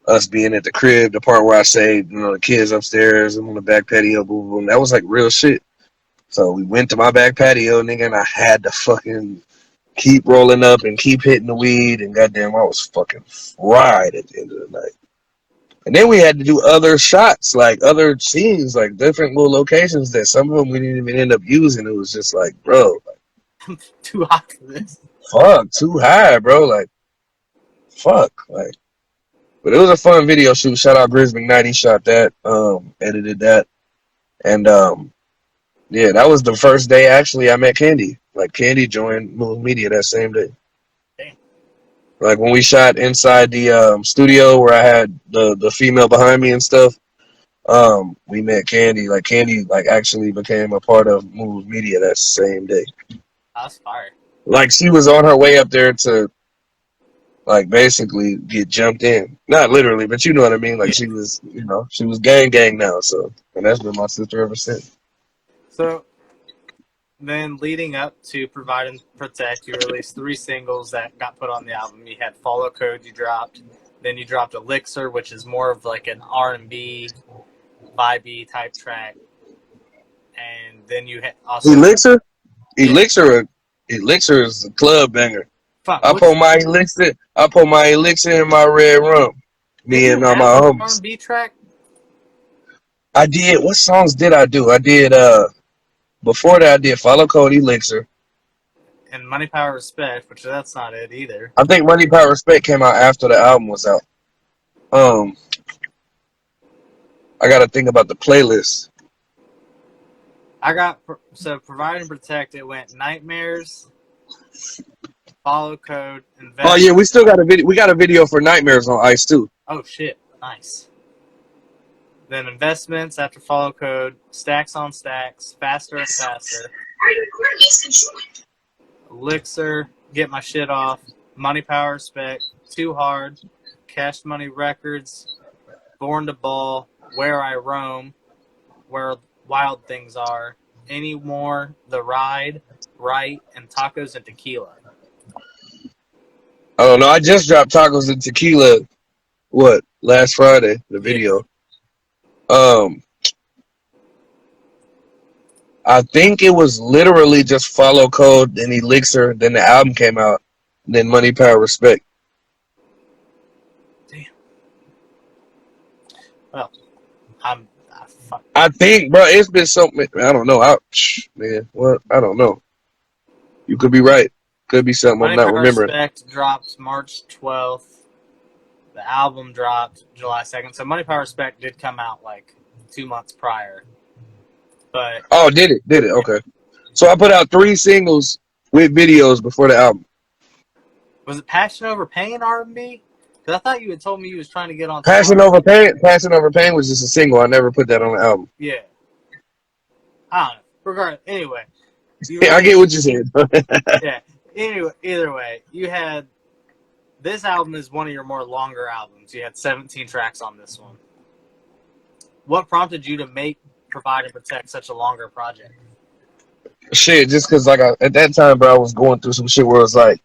B: us being at the crib, the part where I say, you know, the kids upstairs, I'm on the back patio, boom, boom. That was like real shit. So we went to my back patio, nigga, and I had to fucking keep rolling up and keep hitting the weed, and goddamn, I was fucking fried at the end of the night. And then we had to do other shots, like other scenes, like different little locations that some of them we didn't even end up using. It was just like, bro, like,
A: I'm too hot for this.
B: Fuck, too high, bro. Like, fuck, like. But it was a fun video shoot. Shout out Grizz McKnight. He shot that, edited that, and yeah, that was the first day actually I met Candy. Like Candy joined Move Media that same day.
A: Damn.
B: Like when we shot inside the studio where I had the female behind me and stuff. We met Candy. Like Candy, like actually became a part of Move Media that same day.
A: That's fire.
B: Like she was on her way up there to, like basically get jumped in. Not literally, but you know what I mean. Like she was, you know, she was gang now. So, and that's been my sister ever since.
A: So then leading up to Provide and Protect, you released 3 singles that got put on the album. You had Follow Code you dropped. Then you dropped Elixir, which is more of like an R&B, vibey type track. And then you had also...
B: Elixir? Elixir is a club banger.
A: Fuck,
B: I put my elixir in my red rum. Me and all my homies.
A: R&B track?
B: I did. What songs did I do? I did before that I did Follow Code, Elixir.
A: And Money, Power, Respect, which that's not it either.
B: I think Money, Power, Respect came out after the album was out. I gotta think about the playlist.
A: So Provide and Protect, it went Nightmares, Follow Code, Invest.
B: Oh yeah, we still got a video. We got a video for Nightmares on Ice too.
A: Oh shit, nice. Then Investments after Follow Code, Stacks on Stacks, Faster and Faster, Elixir, Get My Shit Off, Money, Power, Respect, Too Hard, Cash Money Records, Born to Ball, Where I Roam, Where Wild Things Are, Any More, The Ride, Right, and Tacos and Tequila.
B: I don't know. I just dropped Tacos and Tequila. What? Last Friday, the video. Yeah. I think it was literally just Follow Code and Elixir. Then the album came out. Then Money, Power, Respect.
A: Damn. Well,
B: I think, bro, it's been something. I don't know. Man, what? I don't know. You could be right. Could be something
A: Money,
B: I'm not
A: Power,
B: remembering.
A: Respect dropped March 12th. The album dropped July 2nd. So Money, Power, Respect did come out like 2 months prior. But
B: oh, did it? Okay. So I put out 3 singles with videos before the album.
A: Was it Passion Over Pain R&B? Because I thought you had told me you was trying to get on.
B: Passion Over Pain was just a single. I never put that on the album.
A: Yeah. I don't know. Regardless, anyway.
B: I get what you said.
A: Yeah. Anyway, either way, you had this album is one of your more longer albums. You had 17 tracks on this one. What prompted you to make Provide and Protect such a longer project?
B: Shit, just because like at that time, bro, I was going through some shit where it's like,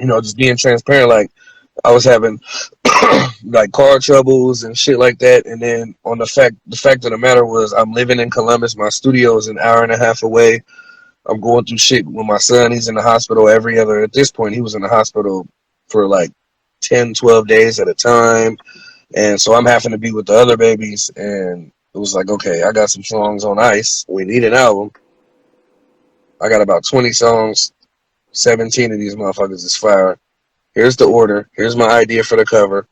B: just being transparent. Like I was having like car troubles and shit like that. And then on the fact of the matter was, I'm living in Columbus. My studio is an hour and a half away. I'm going through shit with my son. He's in the hospital every other. At this point, he was in the hospital for like 10, 12 days at a time. And so I'm having to be with the other babies. And it was like, okay, I got some songs on ice. We need an album. I got about 20 songs. 17 of these motherfuckers is fire. Here's the order. Here's my idea for the cover.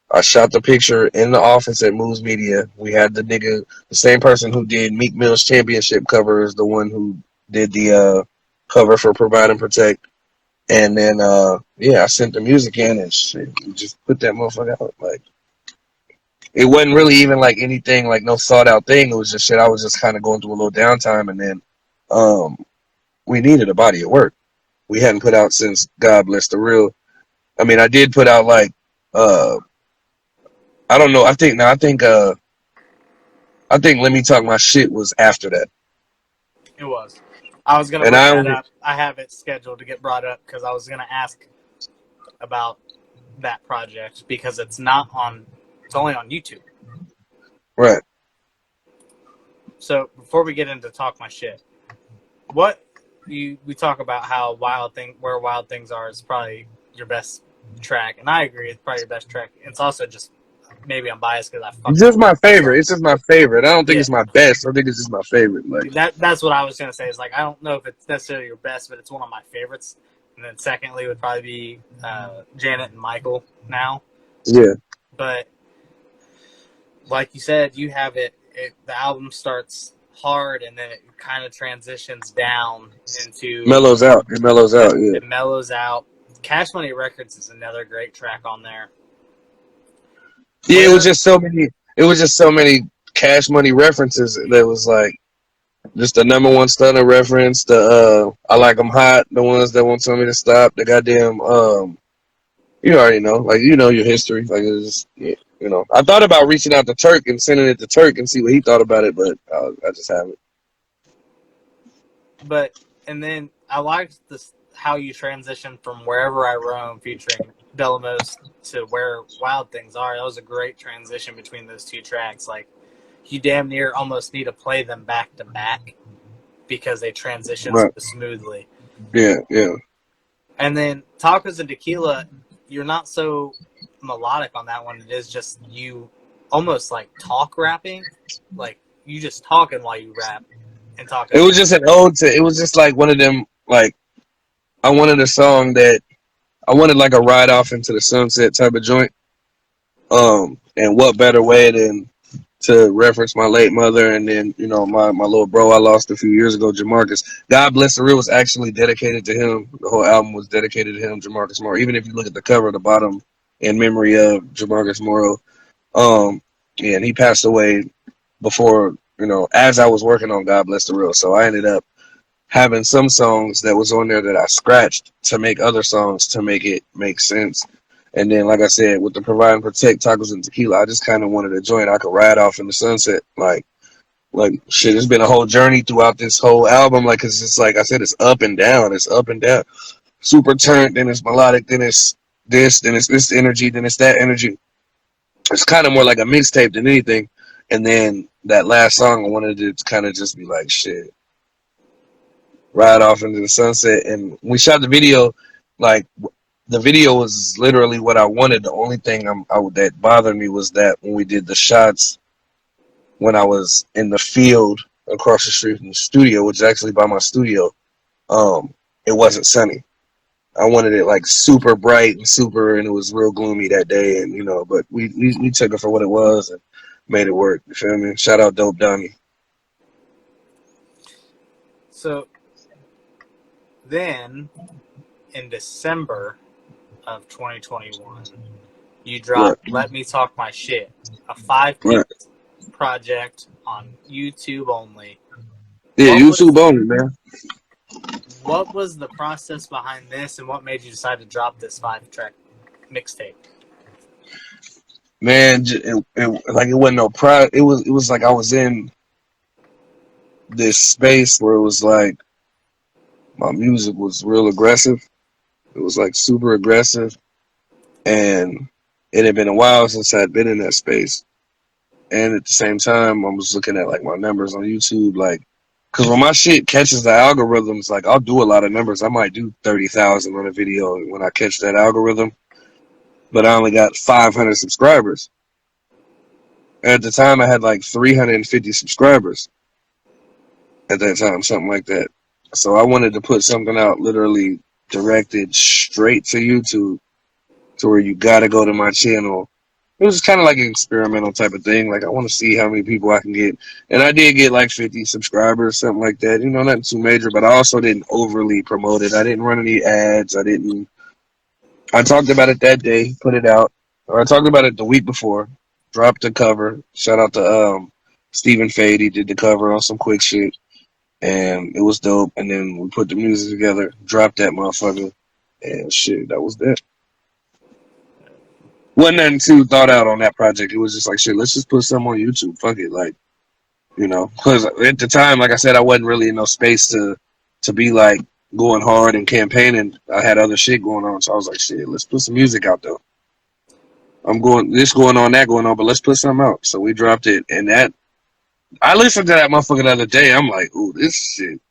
B: I shot the picture in the office at Moves Media. We had the same person who did Meek Mill's championship cover is the one who did the cover for Provide and Protect. And then, I sent the music in and shit, we just put that motherfucker out. Like, it wasn't really even like anything, like no thought out thing. It was just shit. I was just kind of going through a little downtime, and then we needed a body of work. We hadn't put out since God Bless the Real. I mean, I did put out like, I don't know. I think Let Me Talk My Shit was after that.
A: It was. I was gonna bring that up. I have it scheduled to get brought up because I was gonna ask about that project because it's not on. It's only on YouTube.
B: Right.
A: So before we get into Talk My Shit, we talk about how Where Wild Things Are is probably your best track, and I agree, it's probably your best track. It's also just maybe I'm biased because
B: It's just my favorite. It's just my favorite. I don't think it's my best. I think it's just my favorite. Like
A: that's what I was gonna say. Is like I don't know if it's necessarily your best, but it's one of my favorites. And then secondly would probably be Janet and Michael now.
B: Yeah.
A: But like you said, you have it. The album starts hard and then it kind of transitions down into
B: mellows out. It mellows out. Yeah.
A: It mellows out. Cash Money Records is another great track on there.
B: Yeah, it was just so many. It was just so many Cash Money references. That was like just the number one stunner reference. The I like 'em hot. The ones that won't tell me to stop. The goddamn you already know. Like your history. Like it's just I thought about reaching out to Turk and sending it to Turk and see what he thought about it, but I just haven't.
A: But and then I liked this how you transitioned from Wherever I Roam featuring Delamos to Where Wild Things Are. That was a great transition between those two tracks. Like you damn near almost need to play them back to back because they transition so smoothly.
B: Yeah, yeah.
A: And then Tacos and Tequila, you're not so melodic on that one. It is just you almost like talk rapping. Like you just talking while you rap and talking.
B: It was just an ode to, it was just like one of them, like, I wanted a song that, I wanted like a ride off into the sunset type of joint. And what better way than to reference my late mother and then, my little bro I lost a few years ago, Jamarcus. God Bless the Real was actually dedicated to him. The whole album was dedicated to him, Jamarcus Morrow. Even if you look at the cover at the bottom, in memory of Jamarcus Morrow. And he passed away before, as I was working on God Bless the Real. So I ended up having some songs that was on there that I scratched to make other songs to make it make sense. And then, like I said, with the Provide and Protect, Tacos and Tequila, I just kind of wanted a joint I could ride off in the sunset. Like shit, it's been a whole journey throughout this whole album. Like, cause it's like I said, it's up and down. It's up and down. Super turned, then it's melodic, then it's this, then it's this energy, then it's that energy. It's kind of more like a mixtape than anything. And then that last song, I wanted it to kind of just be like, shit, ride off into the sunset. And we shot the video, like, the video was literally what I wanted. The only thing that bothered me was that when we did the shots, when I was in the field across the street from the studio, which is actually by my studio, it wasn't sunny. I wanted it like super bright and it was real gloomy that day, and but we took it for what it was and made it work. You feel me? Shout out Dope Donnie.
A: So then, in December of 2021, you dropped "Let Me Talk My Shit," a 5-piece project on YouTube only.
B: Yeah, YouTube only, man.
A: What was the process behind this, and what made you decide to drop this 5-track mixtape?
B: Man, it wasn't no pride. It was like I was in this space where it was like my music was real aggressive. It was like super aggressive, and it had been a while since I'd been in that space. And at the same time, I was looking at like my numbers on YouTube, like, because when my shit catches the algorithms, like I'll do a lot of numbers. I might do 30,000 on a video when I catch that algorithm, but I only got 500 subscribers. At the time, I had like 350 subscribers at that time, something like that. So I wanted to put something out literally directed straight to YouTube, to where you got to go to my channel. It was kind of like an experimental type of thing. Like, I want to see how many people I can get. And I did get like 50 subscribers, something like that. You know, nothing too major, but I also didn't overly promote it. I didn't run any ads. I talked about it that day, put it out. Or I talked about it the week before, dropped the cover. Shout out to Stephen Fade. He did the cover on some quick shit. And it was dope. And then we put the music together, dropped that motherfucker. And shit, that was that. Wasn't nothing too thought out on that project. It was just like, shit, let's just put something on YouTube. Fuck it. Like, you know, because at the time, like I said, I wasn't really in no space to be like going hard and campaigning. I had other shit going on. So I was like, shit, let's put some music out though. This going on, that going on, but let's put something out. So we dropped it. And that, I listened to that motherfucker the other day. I'm like, ooh, this shit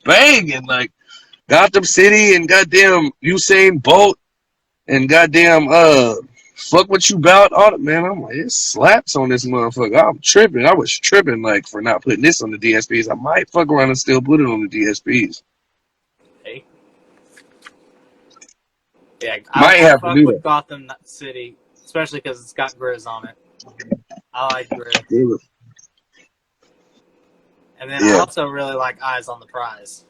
B: banging. Like, Gotham City and goddamn Usain Bolt and goddamn, fuck what you bout, all man. I'm like, it slaps on this motherfucker. I'm tripping. I was tripping like for not putting this on the DSPs. I might fuck around and still put it on the DSPs.
A: Hey. Yeah,
B: Might have to do that.
A: Gotham City, especially because it's got Grizz on it. I like Grizz.
B: Yeah.
A: And then I also really like Eyes on the Prize.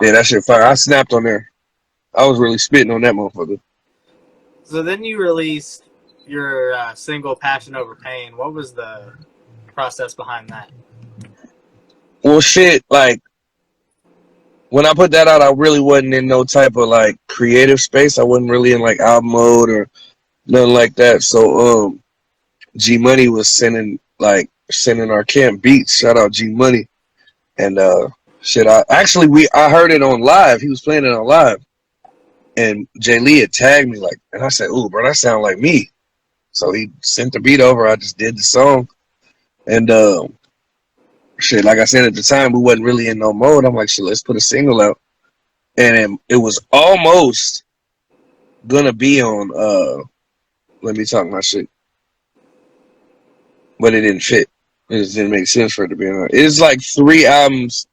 B: Yeah, that shit fire. I snapped on there. I was really spitting on that motherfucker.
A: So then you released your single Passion Over Pain. What was the process behind that?
B: Well, shit, like, when I put that out, I really wasn't in no type of, like, creative space. I wasn't really in, like, album mode or nothing like that. So, G Money was sending our camp beats. Shout out G Money. And, shit, I heard it on live. He was playing it on live. And Jay Lee had tagged me, like, and I said, ooh, bro, that sound like me. So he sent the beat over. I just did the song. And, shit, like I said at the time, we wasn't really in no mode. I'm like, shit, let's put a single out. And it was almost gonna be on, Let Me Talk My Shit. But it didn't fit. It just didn't make sense for it to be on. It's like 3 albums.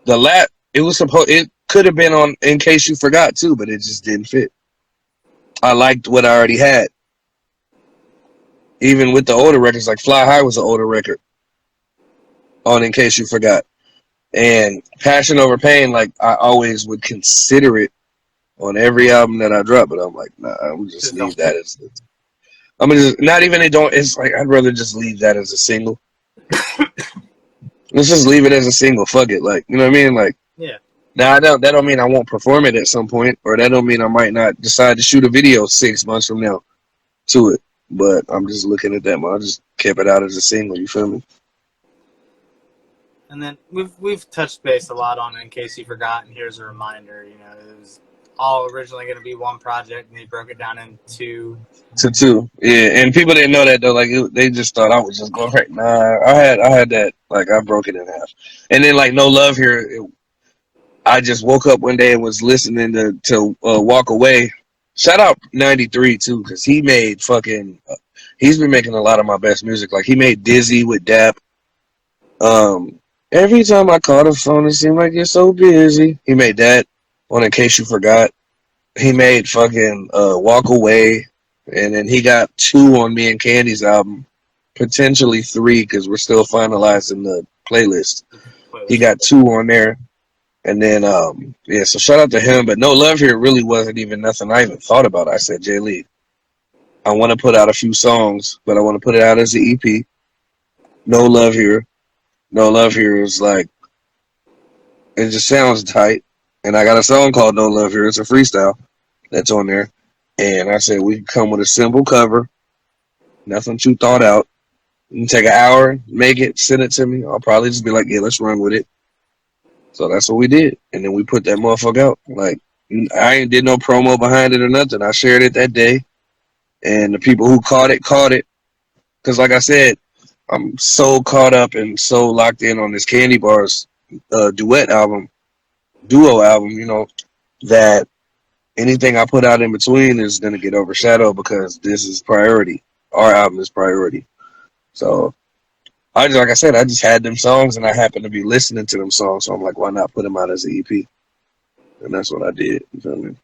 B: It could have been on In Case You Forgot too, but it just didn't fit. I liked what I already had. Even with the older records, like Fly High was an older record on In Case You Forgot. And Passion Over Pain, like, I always would consider it on every album that I drop, but I'm like, nah, I'm just leave that as it's like, I'd rather just leave that as a single. Let's just leave it as a single. Fuck it. Like, you know what I mean? Like,
A: yeah.
B: Now, that don't mean I won't perform it at some point, or that don't mean I might not decide to shoot a video 6 months from now to it. But I'm just looking at that. I just kept it out as a single. You feel me?
A: And then we've touched base a lot on it. In Case You Forgot, and here's a reminder. You know, it was all originally going to be one project, and they broke it down into
B: two. Yeah, and people didn't know that though. Like, they just thought I was just going right. Nah, I had that. Like, I broke it in half. And then, like, No Love Here. I just woke up one day and was listening to Walk Away. Shout out 93 too, because he made he's been making a lot of my best music. Like, he made Dizzy with Dap. Every time I call the phone, it seems like you're so busy. He made that on In Case You Forgot. He made fucking Walk Away, and then he got 2 on me and Candy's album, potentially 3 because we're still finalizing the playlist. He got 2 on there. And then, so shout out to him. But No Love Here really wasn't even nothing I even thought about. I said, Jay Lee, I want to put out a few songs, but I want to put it out as an EP. No Love Here. No Love Here is like, it just sounds tight. And I got a song called No Love Here. It's a freestyle that's on there. And I said, we can come with a simple cover. Nothing too thought out. You can take an hour, make it, send it to me. I'll probably just be like, yeah, let's run with it. So that's what we did, and then we put that motherfucker out. Like I ain't did no promo behind it or nothing. I shared it that day, and the people who caught it caught it. Because like I said, I'm so caught up and so locked in on this Candy Bars duo album, that anything I put out in between is gonna get overshadowed because this is priority. Our album is priority. So like I said, I just had them songs and I happened to be listening to them songs. So I'm like, why not put them out as an EP? And that's what I did. You feel me?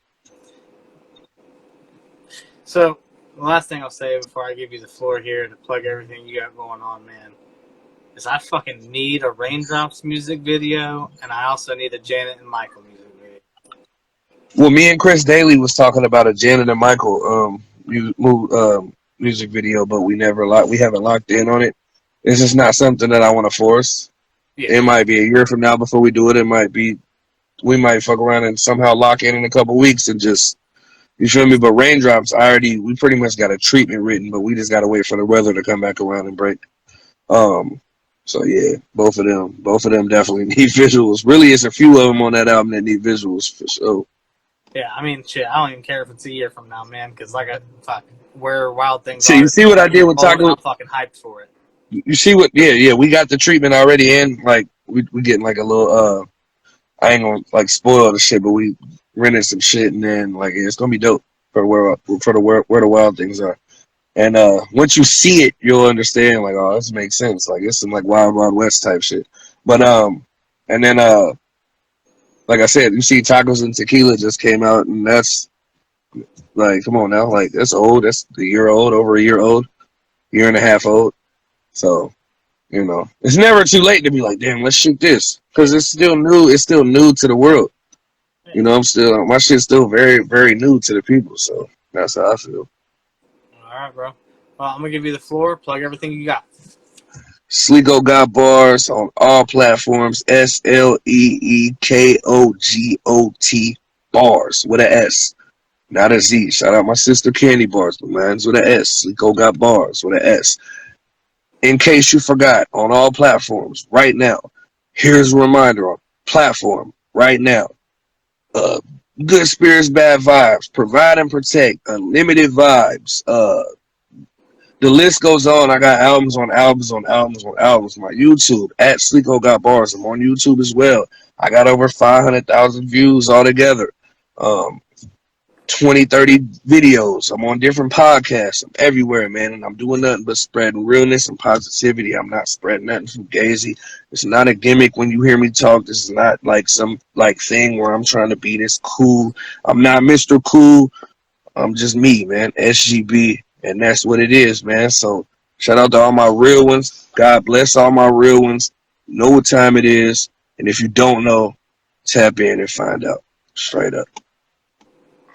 A: So the last thing I'll say before I give you the floor here to plug everything you got going on, man, is I fucking need a Raindrops music video, and I also need a Janet and Michael music video.
B: Well, me and Chris Daly was talking about a Janet and Michael music video, but we haven't locked in on it. It's just not something that I want to force. Yeah. It might be a year from now before we do it. It might be we might fuck around and somehow lock in a couple weeks and just, you feel me? But Raindrops, we pretty much got a treatment written, but we just got to wait for the weather to come back around and break. So yeah, both of them definitely need visuals. Really, it's a few of them on that album that need visuals for sure.
A: Yeah, I mean, shit, I don't even care if it's a year from now, man, because where Wild Things
B: are. You see what I did with Taco?
A: I'm fucking hyped for it.
B: You see what? Yeah, we got the treatment already in. Like we getting like a little. I ain't gonna like spoil the shit, but we rented some shit, and then like it's gonna be dope for where the Wild Things are. And once you see it, you'll understand. Like, oh, this makes sense. Like it's some like Wild Wild West type shit. But and then like I said, you see Tacos and Tequila just came out, and that's like, come on now, like that's old. That's a year old, over a year old, year and a half old. So, you know, it's never too late to be like, damn, let's shoot this, because it's still new. It's still new to the world. You know, my shit's still very, very new to the people. So that's how I feel.
A: All right, bro. Well, I'm gonna give you the floor. Plug everything you got.
B: SleekoGotBars on all platforms. SleekoGot bars with an S, not a Z. Shout out my sister Candy Bars, but mine's with an S. SleekoGotBars with an S. In case you forgot, on all platforms right now. Here's a reminder on platform right now. Good spirits, bad vibes. Provide and protect. Unlimited vibes. The list goes on. I got albums on albums on albums on albums. My YouTube at SleekoGotBars. I'm on YouTube as well. I got over 500,000 views altogether. 20, 30 videos. I'm on different podcasts. I'm everywhere, man, and I'm doing nothing but spreading realness and positivity. I'm not spreading nothing from Gazy. It's not a gimmick when you hear me talk. This is not like some like thing where I'm trying to be this cool. I'm not Mr. Cool. I'm just me, man. SGB. And that's what it is, man. So shout out to all my real ones. God bless all my real ones. Know what time it is. And if you don't know, tap in and find out. Straight up.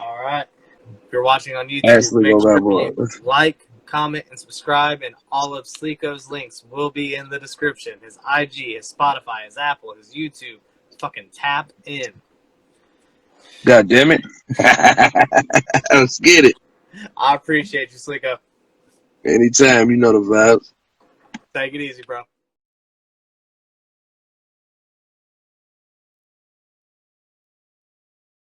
A: All right. If you're watching on YouTube, make sure you like, comment, and subscribe. And all of Sleeko's links will be in the description. His IG, his Spotify, his Apple, his YouTube. Fucking tap in.
B: God damn it. Let's get it.
A: I appreciate you, Sleeko.
B: Anytime, you know the vibes.
A: Take it easy, bro.